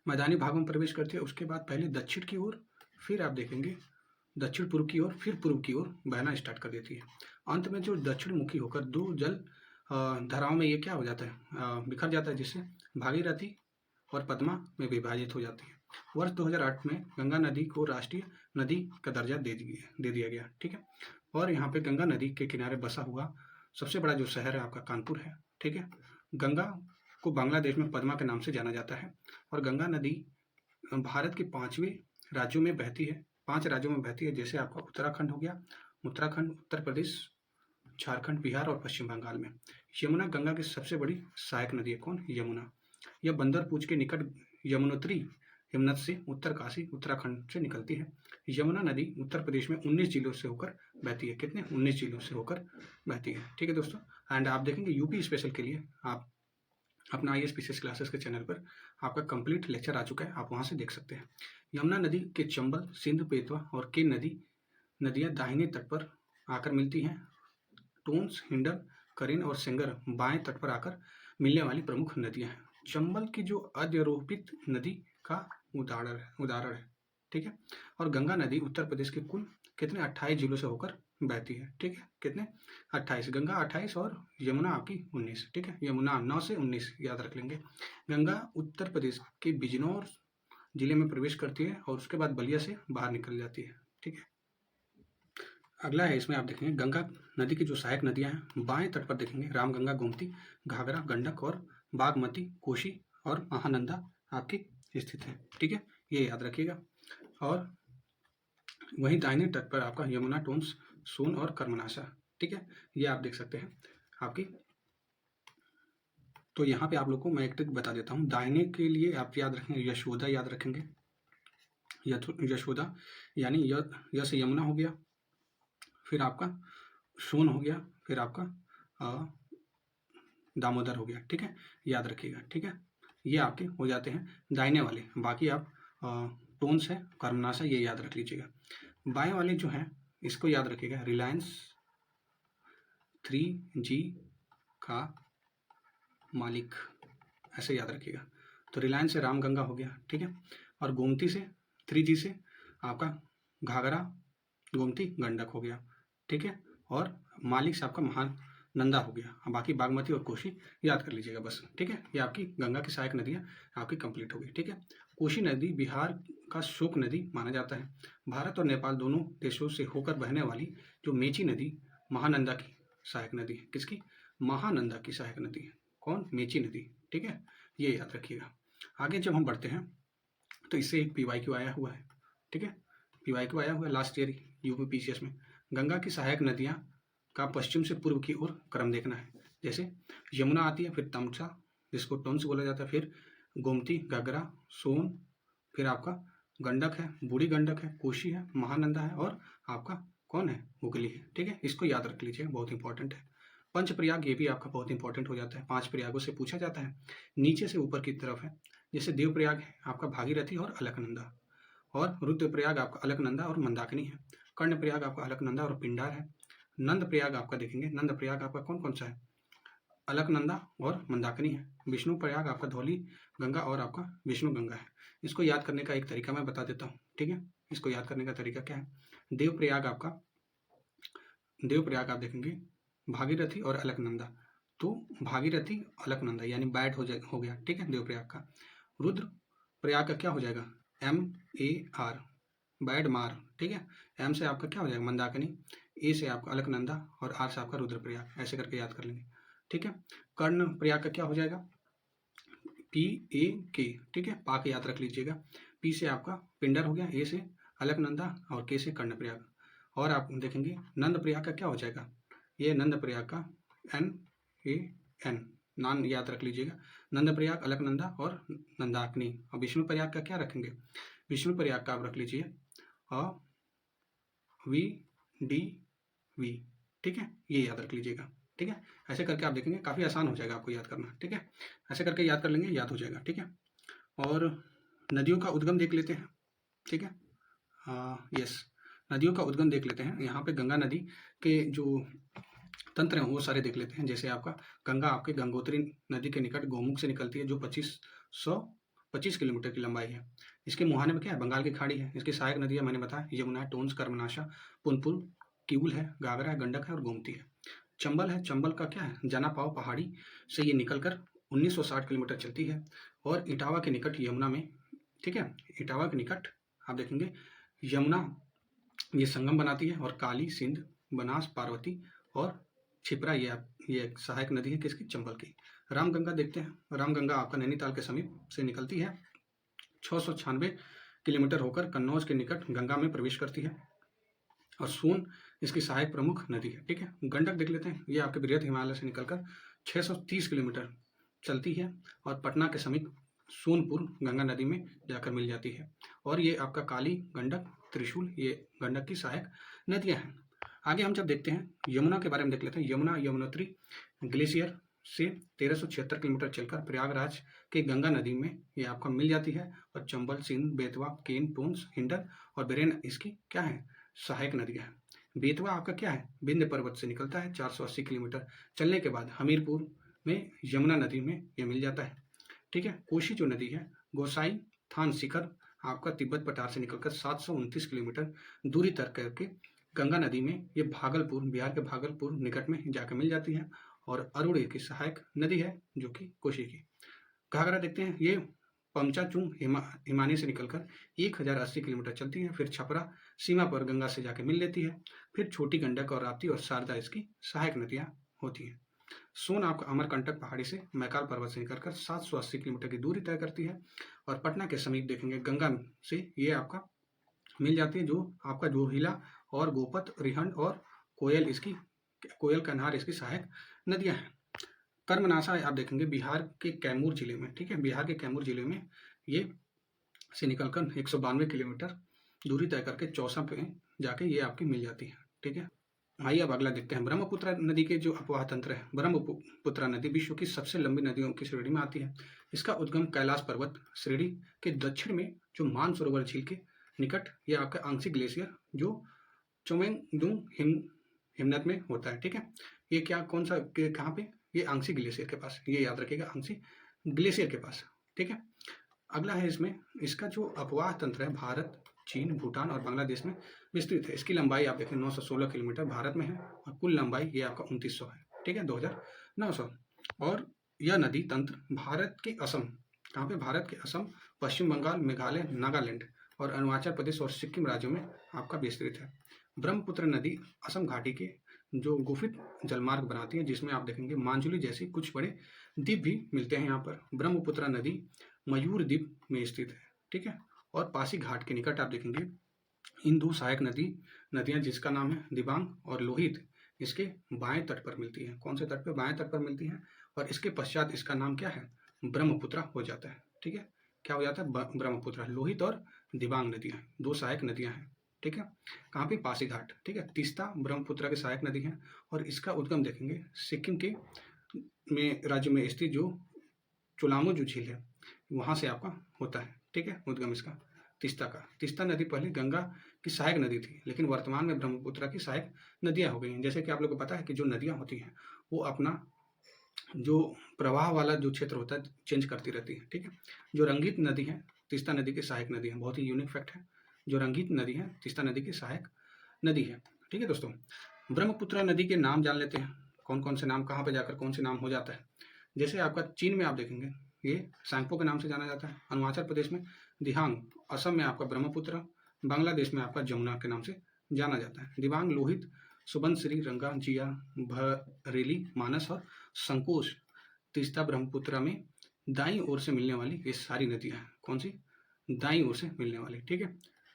मैदानी भागों में प्रवेश करती है। उसके बाद पहले दक्षिण की ओर, फिर आप देखेंगे दक्षिण पूर्व की ओर, फिर पूर्व की ओर बहना स्टार्ट कर देती है। अंत में जो दक्षिण मुखी होकर दो जल धाराओं में ये क्या हो जाता है, बिखर जाता है, जिससे भागीरथी और पद्मा में विभाजित हो जाती है। वर्ष 2008 में गंगा नदी को राष्ट्रीय नदी का दर्जा दे दिया गया। ठीक है, और यहाँ पे गंगा नदी के किनारे बसा हुआ सबसे बड़ा जो शहर है आपका कानपुर है। ठीक है, गंगा को बांग्लादेश में पद्मा के नाम से जाना जाता है। और गंगा नदी भारत के 5वें राज्यों में बहती है। 5 राज्यों में बहती है, जैसे आपका उत्तराखंड हो गया, उत्तराखंड, उत्तर प्रदेश, झारखंड, बिहार और पश्चिम बंगाल में। यमुना गंगा की सबसे बड़ी सहायक नदी है। कौन? यमुना। यह बंदरपूछ के निकट यमुनोत्री हिमनद से उत्तरकाशी उत्तराखंड से निकलती है। यमुना नदी उत्तर प्रदेश में 19 जिलों से होकर बहती है। कितने? 19 जिलों से होकर बहती है। ठीक है दोस्तों, एंड आप देखेंगे यूपी स्पेशल के लिए आप अपना ISPCS क्लासेस के चैनल पर आपका कंप्लीट लेक्चर आ चुका है, आप वहां से देख सकते हैं। यमुना नदी के चंबल, सिंध, बेतवा और केन नदियां दाहिने तट पर आकर मिलती हैं। टोंस, हिंडन, करीन और सेंगर बाएं तट पर आकर मिलने वाली प्रमुख नदियां हैं। चंबल की जो अध्यारोपित नदी का उदाहरण है। ठीक है, और गंगा नदी उत्तर प्रदेश के कुल कितने 28 जिलों से होकर बहती है। ठीक है, कितने 28, गंगा 28 और यमुना आपकी 19। ठीक है, यमुना 9 से 19 याद रख लेंगे। गंगा उत्तर प्रदेश के बिजनौर जिले में प्रवेश करती है और उसके बाद बलिया से बाहर निकल जाती है। ठीक है, अगला है, इसमें आप देखेंगे गंगा नदी की जो सहायक नदियां हैं, बाएं तट पर देखेंगे रामगंगा, गोमती, घाघरा, गंडक और बागमती, कोशी और महानंदा आपकी स्थित है। ठीक है, ये याद रखिएगा। और वहीं दाहिने तट पर आपका यमुना, टोंस, सोन और कर्मनाशा। ठीक है, ये आप देख सकते हैं आपकी। तो यहाँ पे आप लोग को मैं एक ट्रिक बता देता हूँ। दाहिने के लिए आप याद रखेंगे यशोदा, याद रखेंगे यशोदा, यानी य से यमुना हो गया, फिर आपका सोन हो गया, फिर आपका दामोदर हो गया। ठीक है, याद रखिएगा। ठीक है, ये आपके हो जाते हैं दाहिने वाले। बाकी आप टोन्स है, कर्मनाशा, ये याद रख लीजिएगा। बाएं वाले जो हैं इसको याद रखिएगा, रिलायंस, 3G का मालिक, ऐसे याद रखिएगा। तो रिलायंस से रामगंगा हो गया, ठीक है, और गोमती से 3G से आपका घाघरा गोमती गंडक हो गया, ठीक है, और मालिक से आपका महानंदा हो गया। अब बाकी बागमती और कोसी याद कर लीजिएगा बस, ठीक है। ये आपकी गंगा की सहायक नदियाँ आपकी कंप्लीट हो गई, ठीक है। कोसी नदी बिहार का शोक नदी माना जाता है। भारत और नेपाल दोनों देशों से होकर बहने वाली जो मेची नदी महानंदा की सहायक नदी है। किसकी? महानंदा की सहायक नदी है। कौन? मेची नदी, ठीक है, ये याद रखिएगा। आगे जब हम बढ़ते हैं तो इससे एक PYQ आया हुआ है, ठीक है, PYQ आया हुआ है लास्ट ईयर UPPCS में। गंगा की सहायक नदियाँ का पश्चिम से पूर्व की ओर क्रम देखना है। जैसे यमुना आती है, फिर तमसा जिसको टोंस बोला जाता है, फिर गोमती, घाघरा, सोन, फिर आपका गंडक है, बूढ़ी गंडक है, कोशी है, महानंदा है, और आपका कौन है? हुगली है, ठीक है। इसको याद रख लीजिए, बहुत इंपॉर्टेंट है। पंचप्रयाग, ये भी आपका बहुत इंपॉर्टेंट हो जाता है। 5 प्रयागों से पूछा जाता है, नीचे से ऊपर की तरफ है। जैसे देवप्रयाग है आपका भागीरथी और अलकनंदा, और रुद्रप्रयाग आपका अलकनंदा और मंदाकिनी है। कर्णप्रयाग आपका अलकनंदा और पिंडार है। नंद प्रयाग आपका देखेंगे, नंद प्रयाग आपका कौन कौन सा है? अलकनंदा और मंदाकिनी है। विष्णु प्रयाग आपका धौली गंगा और आपका विष्णु गंगा है। इसको याद करने का एक तरीका मैं बता देता हूँ, ठीक है। इसको याद करने का तरीका क्या है? देवप्रयाग आप देखेंगे भागीरथी और अलकनंदा, तो भागीरथी अलकनंदा यानी बैट हो गया, ठीक है, देवप्रयाग का। रुद्र प्रयाग का क्या हो जाएगा? MAR, बैड मार, ठीक है। M से आपका क्या हो जाएगा? मंदाकिनी, A से आपका अलकनंदा, और R से आपका रुद्रप्रयाग, ऐसे करके याद कर लेंगे, ठीक है। कर्ण प्रयाग का क्या हो जाएगा? PAK, ठीक है, पाक याद रख लीजिएगा। P से आपका पिंडर हो गया, A से अलकनंदा और K से कर्णप्रयाग। और आप देखेंगे नंद प्रयाग का क्या हो जाएगा? ये नंद प्रयाग का NAN, नान याद रख लीजिएगा। नंद प्रयाग, अलकनंदा और नंदाकिनी। और विष्णु प्रयाग का क्या रखेंगे? विष्णु प्रयाग का आप रख लीजिए VDV, ठीक है, ये याद रख लीजिएगा, ठीक है। ऐसे करके आप देखेंगे काफ़ी आसान हो जाएगा आपको याद करना, ठीक है। ऐसे करके याद कर लेंगे, याद हो जाएगा, ठीक है। और नदियों का उद्गम देख लेते हैं, ठीक है। यस, नदियों का उद्गम देख लेते हैं। यहाँ पे गंगा नदी के जो तंत्र हैं वो सारे देख लेते हैं। जैसे आपका गंगा आपके गंगोत्री नदी के निकट गोमुख से निकलती है, जो 2525 किलोमीटर की लंबाई है। इसके मुहाने में क्या है? बंगाल की खाड़ी है। इसकी सहायक नदियाँ मैंने बताया, यमुना, टोंस, कर्मनाशा, पुनपुन, किऊल है, घाघरा है, गंडक है और गोमती है। चंबल है, चंबल का क्या है? जनापाव पहाड़ी से ये निकलकर 1960 किलोमीटर चलती है, और इटावा के निकट यमुना में, ठीक है, इटावा के निकट आप देखेंगे यमुना ये संगम बनाती है, और काली, सिंध, बनास, पार्वती और छिपरा ये सहायक नदी है किसकी? चंबल की। रामगंगा देखते हैं। रामगंगा आपका नैनीताल के समीप से निकलती है, 696 किलोमीटर होकर कन्नौज के निकट गंगा में प्रवेश करती है, और सोन इसकी सहायक प्रमुख नदी है, ठीक है। गंडक देख लेते हैं। ये आपके बृहद हिमालय से निकलकर 630 किलोमीटर चलती है, और पटना के समीप सोनपुर गंगा नदी में जाकर मिल जाती है, और ये आपका काली, गंडक, त्रिशूल ये गंडक की सहायक नदियाँ हैं। आगे हम जब देखते हैं यमुना के बारे में देख लेते हैं। यमुना यमुनोत्री ग्लेशियर से 1376 किलोमीटर चलकर प्रयागराज के गंगा नदी में ये आपका मिल जाती है, और चंबल, सिंध, बेतवा, केन, टोंस, हिंडन और बेरेन इसकी क्या है? सहायक नदियाँ हैं। बेतवा आपका क्या है? विंध्य पर्वत से निकलता है, 480 किलोमीटर चलने के बाद हमीरपुर में यमुना नदी में ये मिल जाता है, ठीक है। कोशी जो नदी है, गोसाई थान शिखर आपका तिब्बत पठार से निकलकर 729 किलोमीटर दूरी तय करके गंगा नदी में ये भागलपुर, बिहार के भागलपुर निकट में जाकर मिल जाती है, और अरुण की सहायक नदी है जो कि कोशी की। घाघरा देखते हैं। ये पमचाचूंग हिमानी से निकलकर 1080 किलोमीटर चलती है, फिर छपरा सीमा पर गंगा से जाकर मिल लेती है, फिर छोटी गंडक और राप्ती और शारदा इसकी सहायक नदियाँ होती हैं। सोन आपका अमरकंटक पहाड़ी से मैकाल पर्वत से निकलकर 780 किलोमीटर की दूरी तय करती है, और पटना के समीप देखेंगे गंगा से ये आपका मिल जाती है, जो आपका जोहिला और गोपत, रिहंड और कोयल इसकी कोयल कन्हार इसकी सहायक नदियां हैं। कर्मनाशा आप देखेंगे बिहार के कैमूर जिले में, ठीक है, बिहार के कैमूर जिले में ये से निकलकर 192 किलोमीटर दूरी तय करके चौसा पे जाके ये आपकी मिल जाती है, ठीक है। आइए अब अगला देखते हैं। ब्रह्मपुत्र नदी के जो अपवाह तंत्र है। ब्रह्मपुत्र नदी विश्व की सबसे लंबी नदियों की श्रेणी में आती है। इसका उद्गम कैलाश पर्वत श्रेणी के दक्षिण में जो मानसरोवर झील के निकट ये आपका आंशिक ग्लेशियर जो चोमेंगडुंग हिमनद में होता है। ठीक है, ये क्या कौन सा कहाँ पे, ये आंगसी ग्लेशियर के पास, ये याद रखिएगा, आंगसी ग्लेशियर के पास। ठीक है, अगला है इसमें, इसका जो अपवाह तंत्र है भारत, चीन, भूटान और बांग्लादेश में विस्तृत है। इसकी लंबाई आप देखें 916 किलोमीटर भारत में है और कुल लंबाई ये आपका 2900 है। ठीक है, 2900। और यह नदी तंत्र भारत के असम, कहाँ पे, भारत के असम, पश्चिम बंगाल, मेघालय, नागालैंड और अरुणाचल प्रदेश और सिक्किम राज्यों में आपका विस्तृत है। ब्रह्मपुत्र नदी असम घाटी के जो गुफित जलमार्ग बनाती है, जिसमें आप देखेंगे मांजुली जैसे कुछ बड़े द्वीप भी मिलते हैं यहाँ पर। ब्रह्मपुत्र नदी मयूर द्वीप में स्थित है। ठीक है, और पासी घाट के निकट आप देखेंगे इन दो सहायक नदियां जिसका नाम है दिबांग और लोहित, इसके बाएं तट पर मिलती है। कौन से तट पर, बाएं तट पर मिलती है। और इसके पश्चात इसका नाम क्या है, ब्रह्मपुत्र हो जाता है। ठीक है, क्या हो जाता है, ब्रह्मपुत्र। लोहित और दिबांग नदियां दो सहायक नदियां हैं। ठीक है, कहाँ पे, पासी घाट। ठीक है, तीस्ता ब्रह्मपुत्र की सहायक नदी है और इसका उद्गम देखेंगे सिक्किम के में राज्य में स्थित जो चुलामो जो झील है वहां से आपका होता है। ठीक है, उद्गम इसका तीस्ता का। तीस्ता नदी पहले गंगा की सहायक नदी थी, लेकिन वर्तमान में ब्रह्मपुत्र की सहायक नदियां हो गई हैं। जैसे कि आप लोग को पता है कि जो नदियां होती हैं वो अपना जो प्रवाह वाला जो क्षेत्र होता है चेंज करती रहती है। ठीक है, जो रंगीत नदी है तीस्ता नदी की सहायक नदी है। बहुत ही यूनिक फैक्ट है, जो रंगीत नदी है तीस्ता नदी की सहायक नदी है। ठीक है दोस्तों, ब्रह्मपुत्र नदी के नाम जान लेते हैं, कौन कौन से नाम, कहाँ पे जाकर कौन से नाम हो जाता है। जैसे आपका चीन में आप देखेंगे ये सांगपो के नाम से जाना जाता है, अरुणाचल प्रदेश में दिहांग, असम में आपका ब्रह्मपुत्र, बांग्लादेश में आपका जमुना के नाम से जाना जाता है। दिबांग, लोहित, सुबनसिरी, रंगा, जिया, भरेली, मानस और संकोच तीस्ता ब्रह्मपुत्र में दाईं ओर से मिलने वाली ये सारी नदियां हैं। कौन सी, दाईं ओर से मिलने वाली। ठीक है,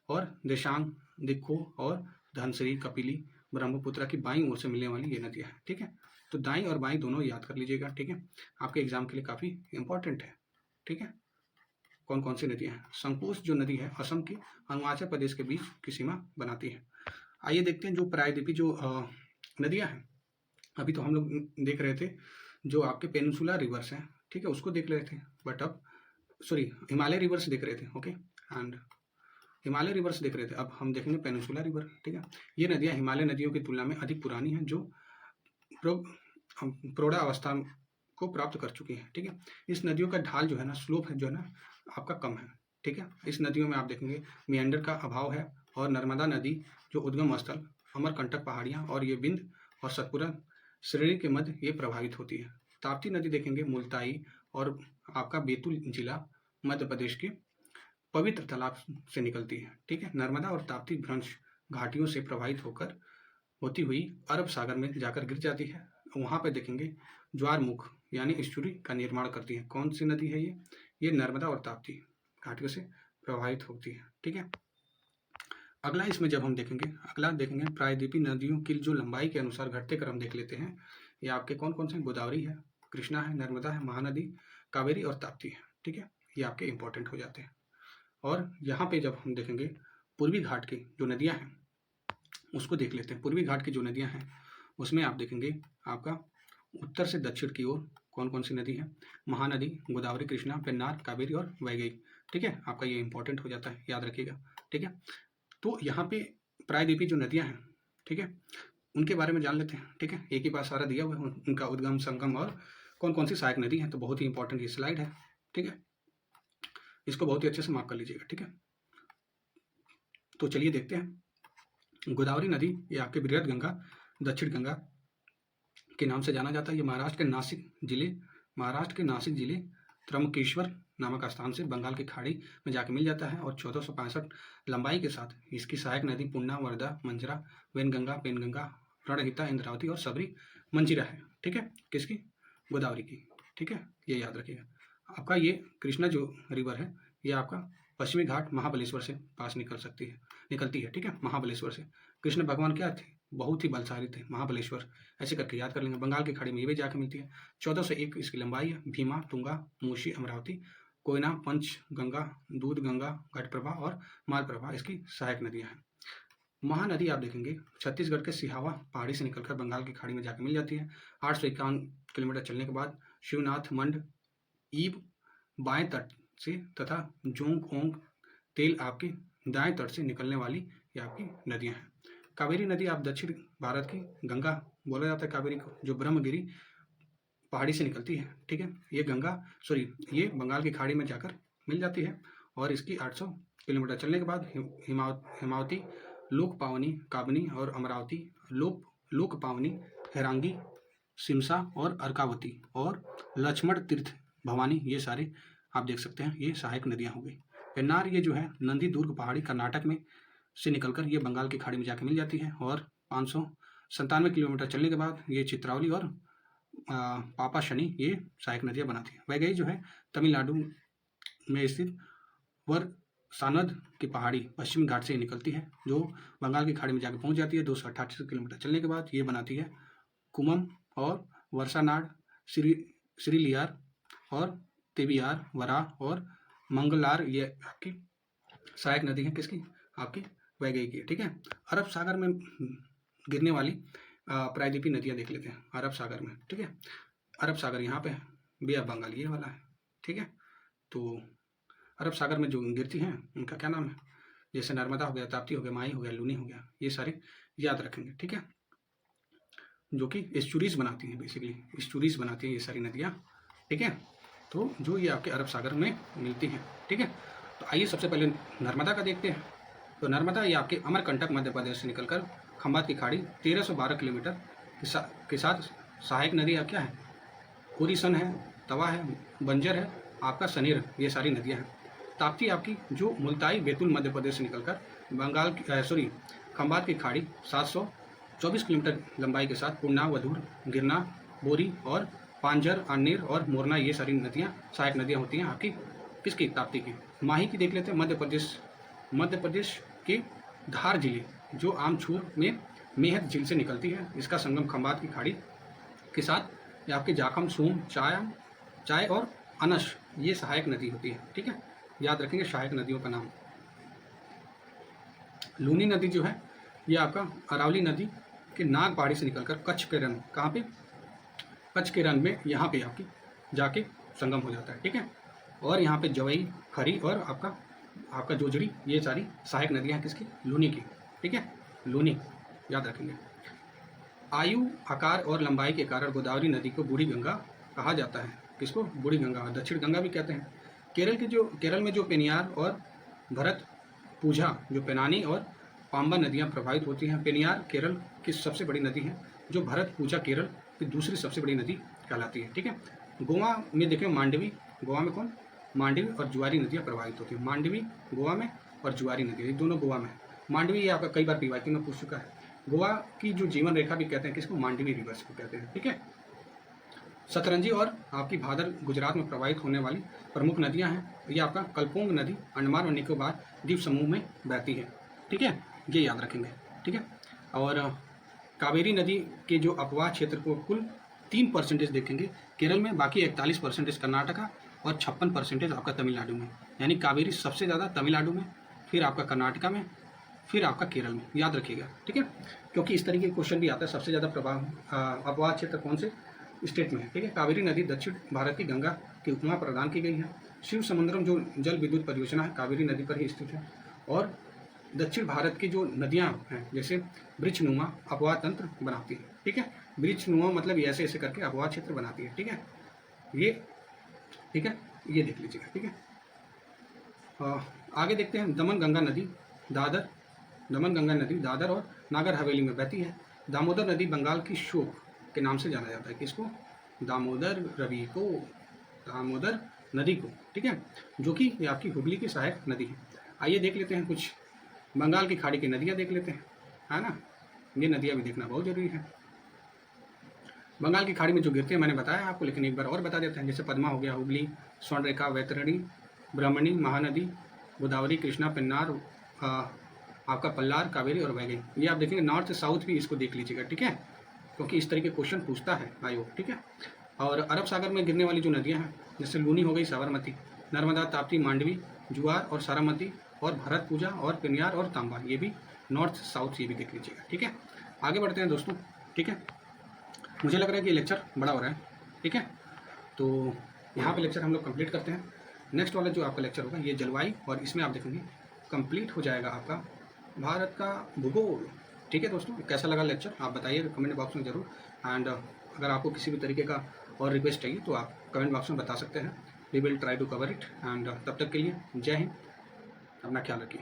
और देशांग, दिक्खो और धनसिरी, कपिली ब्रह्मपुत्र की बाईं ओर से मिलने वाली ये नदियां हैं। ठीक है, तो दाईं और बाईं दोनों याद कर लीजिएगा। ठीक है, आपके एग्जाम के लिए काफी इंपॉर्टेंट है। ठीक है, कौन कौन सी नदियां हैं। संकोच जो नदी है असम की अरुणाचल प्रदेश के बीच की सीमा बनाती है। आइए देखते हैं जो प्रायद्वीपीय जो नदियां हैं। अभी तो हम लोग देख रहे थे जो आपके पेनिनसुला रिवर्स हैं। ठीक है, उसको देख रहे थे, बट अब सॉरी हिमालय रिवर्स देख रहे थे। ओके, एंड हिमालय रिवर्स देख रहे थे, अब हम देखेंगे पेनिनसुला रिवर। ठीक है, ये नदियां हिमालय नदियों की तुलना में अधिक पुरानी हैं, जो प्रौढ़ावस्था को प्राप्त कर चुकी है। ठीक है, इस नदियों का ढाल जो है ना, स्लोप है जो है ना आपका कम है। ठीक है, इस नदियों में आप देखेंगे मियंडर का अभाव है और नर्मदा नदी जो उद्गम स्थल अमरकंटक पहाड़ियाँ और ये विंध्य और सतपुरा श्रेणी के मध्य ये प्रभावित होती है। ताप्ती नदी देखेंगे मुल्ताई और आपका बैतूल जिला मध्य प्रदेश के पवित्र तालाब से निकलती है। ठीक है, नर्मदा और ताप्ती भ्रंश घाटियों से प्रभावित होकर होती हुई अरब सागर में जाकर गिर जाती है। वहां पे देखेंगे ज्वारमुख यानी एस्चुरी का निर्माण करती है। कौन सी नदी है ये नर्मदा और ताप्ती घाटियों से प्रभावित होती है। ठीक है, अगला इसमें जब हम देखेंगे, अगला देखेंगे प्रायद्वीपीय नदियों की जो लंबाई के अनुसार घटते क्रम देख लेते हैं। ये आपके कौन कौन से, गोदावरी है, कृष्णा है, नर्मदा है, महानदी, कावेरी और ताप्ती है। ठीक है, ये आपके इंपॉर्टेंट हो जाते हैं। और यहाँ पे जब हम देखेंगे पूर्वी घाट की जो नदियाँ हैं उसको देख लेते हैं। पूर्वी घाट की जो नदियाँ हैं उसमें आप देखेंगे आपका उत्तर से दक्षिण की ओर कौन कौन सी नदी है, महानदी, गोदावरी, कृष्णा, पेन्नार, कावेरी और वैगई। ठीक है, आपका ये इंपॉर्टेंट हो जाता है, याद रखिएगा। ठीक है, तो यहाँ पे प्रायद्वीपीय जो नदियाँ हैं, ठीक है, उनके बारे में जान लेते हैं। ठीक है, एक ही बार सारा दिया हुआ है, उनका उद्गम, संगम और कौन कौन सी सहायक नदी है। तो बहुत ही इंपॉर्टेंट ये स्लाइड है। ठीक है, इसको बहुत ही अच्छे से मार्क कर लीजिएगा। ठीक है, तो चलिए देखते हैं। गोदावरी नदी ये आपके बृहद गंगा, दक्षिण गंगा के नाम से जाना जाता है। ये महाराष्ट्र के नासिक जिले त्रंबकेश्वर नामक स्थान से बंगाल की खाड़ी में जाके मिल जाता है और 1465 लंबाई के साथ इसकी सहायक नदी पूर्णा, वर्धा, मंजरा, वेनगंगा, पेनगंगा, रणहिता, इंद्रावती और सबरी मंजिरा है। ठीक है, किसकी, गोदावरी की। ठीक है, ये याद रखिएगा। आपका ये कृष्णा जो रिवर है ये आपका पश्चिमी घाट महाबलेश्वर से पास निकलती है। ठीक है, महाबलेश्वर से। कृष्ण भगवान क्या थे, बहुत ही बलशाली थे, महाबलेश्वर ऐसे करके याद कर लेंगे। बंगाल की खाड़ी में ये भी जाके मिलती है। 1401 इसकी लंबाई है। भीमा, तुंगा, मूशी, अमरावती, कोयना, पंच गंगा, दूध गंगा, घटप्रभा और मालप्रभा इसकी सहायक नदियां हैं। महानदी आप देखेंगे छत्तीसगढ़ के सिहावा पहाड़ी से निकलकर बंगाल की खाड़ी में जाके मिल जाती है। 851 किलोमीटर चलने के बाद शिवनाथ मंड ईब बाएं तट से तथा जोंग ओंग तेल आपके दाएं तट से निकलने वाली ये आपकी नदियां हैं। कावेरी नदी आप दक्षिण भारत की गंगा बोला जाता है कावेरी को, जो ब्रह्मगिरी पहाड़ी से निकलती है। ठीक है, ये बंगाल की खाड़ी में जाकर मिल जाती है और इसकी 800 किलोमीटर चलने के बाद हिमावती, लोक पावनी, काबनी और अमरावती, लोक पावनी, हैरांगी, सिमसा और अर्कावती और लक्ष्मण तीर्थ भवानी, ये सारे आप देख सकते हैं, ये सहायक नदियां हो गई। पेन्नार ये जो है नंदी दुर्ग पहाड़ी कर्नाटक में से निकलकर ये बंगाल की खाड़ी में जाकर मिल जाती है और 597 किलोमीटर चलने के बाद ये चित्रावली और पापा शनि ये सहायक नदियां बनाती है। वैगई जो है तमिलनाडु में स्थित सानद की पहाड़ी पश्चिमी घाट से निकलती है, जो बंगाल की खाड़ी में जाकर पहुंच जाती है। 288 किलोमीटर चलने के बाद ये बनाती है कुमम और वर्षानाड, श्रीलियार और तेबियार, वराह और मंगलार, ये आपकी सहायक नदी है किसकी, आपकी वैगई की। ठीक है, अरब सागर में गिरने वाली प्रायद्वीपी नदियां देख लेते हैं अरब सागर में। ठीक है, अरब सागर यहाँ पे है, बे ऑफ बंगाल ये वाला है। ठीक है, तो अरब सागर में जो गिरती हैं उनका क्या नाम है, जैसे नर्मदा हो गया, ताप्ती हो गया, माही हो गया, लूनी हो गया, ये सारे याद रखेंगे। ठीक है, जो कि एस्चुरीज बनाती हैं, बेसिकली एस्चुरीज बनाती हैं ये सारी नदियाँ। ठीक है, तो जो ये आपके अरब सागर में मिलती हैं। ठीक है, तो आइए सबसे पहले नर्मदा का देखते हैं। तो नर्मदा ये आपके अमरकंटक मध्य प्रदेश से निकलकर खंबात की खाड़ी 1312 किलोमीटर के साथ सहायक नदी क्या है, कोरीसन है, तवा है, बंजर है, आपका सनीर, ये सारी नदियाँ हैं। ताप्ती आपकी जो मुल्ताई बैतूल मध्य प्रदेश से निकलकर खंबात की खाड़ी 724 किलोमीटर लंबाई के साथ पूर्णा, वधूर, गिरना, बोरी और पांजर, आनेर और मोरना, ये सारी नदियाँ सहायक नदियाँ होती हैं आपकी किसकी, ताप्ती की। माही की देख लेते हैं, मध्य प्रदेश के धार जिले जो आमछूर में मेहत झील से निकलती है। इसका संगम खंबात की खाड़ी के साथ ये आपके जाखम, सूम, चाय और अनश, ये सहायक नदी होती है। ठीक है, याद रखेंगे सहायक नदियों का नाम। लूनी नदी जो है ये आपका अरावली नदी के नाग पहाड़ी से निकलकर कच्छ के रन, कहाँ पे, कच्छ के रन में यहाँ पे आपकी जाके संगम हो जाता है। ठीक है, और यहाँ पे जवई, खरी और आपका जोजड़ी, ये सारी सहायक नदियाँ हैं किसकी, लूनी की। ठीक है, लूनी याद रखेंगे। आयु, आकार और लंबाई के कारण गोदावरी नदी को बूढ़ी गंगा कहा जाता है। किसको, बूढ़ी गंगा, दक्षिण गंगा भी कहते हैं। केरल में जो पेनियार और भरत पूजा, जो पेनानी और पाम्बा नदियां प्रभावित होती हैं। पेनियार केरल की सबसे बड़ी नदी है, जो भरत पूजा केरल की दूसरी सबसे बड़ी नदी कहलाती है। ठीक है, गोवा में देखें मांडवी, गोवा में कौन, मांडवी और जुआरी नदियां प्रभावित होती हैं। मांडवी गोवा में और जुआरी नदी, ये दोनों गोवा में। मांडवी ये आपका कई बार पीवाईक्यू में पूछ चुका है। गोवा की जो जीवन रेखा भी कहते हैं किसको, मांडवी रिवर्स को कहते हैं। ठीक है, सतरंजी और आपकी भादर गुजरात में प्रवाहित होने वाली प्रमुख नदियां हैं। ये आपका कल्पोंग नदी अंडमान और निकोबार द्वीप समूह में बहती है। ठीक है, ये याद रखेंगे। ठीक है, और कावेरी नदी के जो अपवाह क्षेत्र को कुल 3% देखेंगे केरल में, बाकी 41% कर्नाटका और 56% आपका तमिलनाडु में। यानी कावेरी सबसे ज़्यादा तमिलनाडु में, फिर आपका कर्नाटका में, फिर आपका केरल में, याद रखिएगा। ठीक है, क्योंकि इस तरीके के क्वेश्चन भी आता है, सबसे ज़्यादा अपवाह क्षेत्र कौन से स्टेट में है। ठीक है, कावेरी नदी दक्षिण भारत की गंगा की उपमा प्रदान की गई है। शिव समुद्रम जो जल विद्युत परियोजना है कावेरी नदी पर ही स्थित है। और दक्षिण भारत की जो नदियां हैं जैसे वृक्षनुमा अपवाह तंत्र बनाती है। ठीक है, वृक्षनुमा मतलब ऐसे ऐसे करके अपवाह क्षेत्र बनाती है। ठीक है, ये ठीक है, ये देख लीजिएगा। ठीक है, आगे देखते हैं दमन गंगा नदी दादर और नागर हवेली में बहती है। दामोदर नदी बंगाल की शोक के नाम से जाना जाता है। किसको, दामोदर नदी को। ठीक है, जो कि ये आपकी हुगली की सहायक नदी है। आइए देख लेते हैं कुछ बंगाल की खाड़ी की नदियाँ देख लेते हैं, है ना, ये नदियाँ भी देखना बहुत जरूरी है। बंगाल की खाड़ी में जो गिरते हैं मैंने बताया आपको, लेकिन एक बार और बता देते हैं। जैसे पद्मा हो गया, हुगली, स्वर्णरेखा, वैतरणी, ब्रह्मणी, महानदी, गोदावरी, कृष्णा, पेन्नार, आपका पल्लार, कावेरी और वैगई। ये आप देखेंगे नॉर्थ से साउथ भी इसको देख लीजिएगा। ठीक है, क्योंकि इस तरीके क्वेश्चन पूछता है आयोग। ठीक है, और अरब सागर में गिरने वाली जो नदियाँ हैं जैसे लूनी हो गई, साबरमती, नर्मदा, ताप्ती, मांडवी, जुआर और सारामती, और भरत पूजा और पेनियार और तांबा, ये भी नॉर्थ साउथ, ये भी देख लीजिएगा। ठीक है, आगे बढ़ते हैं दोस्तों। ठीक है, मुझे लग रहा है कि लेक्चर बड़ा हो रहा है। ठीक है, तो यहाँ पे लेक्चर हम लोग कंप्लीट करते हैं। नेक्स्ट वाला जो आपका लेक्चर होगा ये जलवायु, और इसमें आप देखेंगे कंप्लीट हो जाएगा आपका भारत का भूगोल। ठीक है दोस्तों, कैसा लगा लेक्चर आप बताइए कमेंट बॉक्स में ज़रूर। एंड अगर आपको किसी भी तरीके का और रिक्वेस्ट चाहिए तो आप कमेंट बॉक्स में बता सकते हैं। We will try to cover it. And तब तक के लिए जय हिंद, अपना ख्याल रखिए।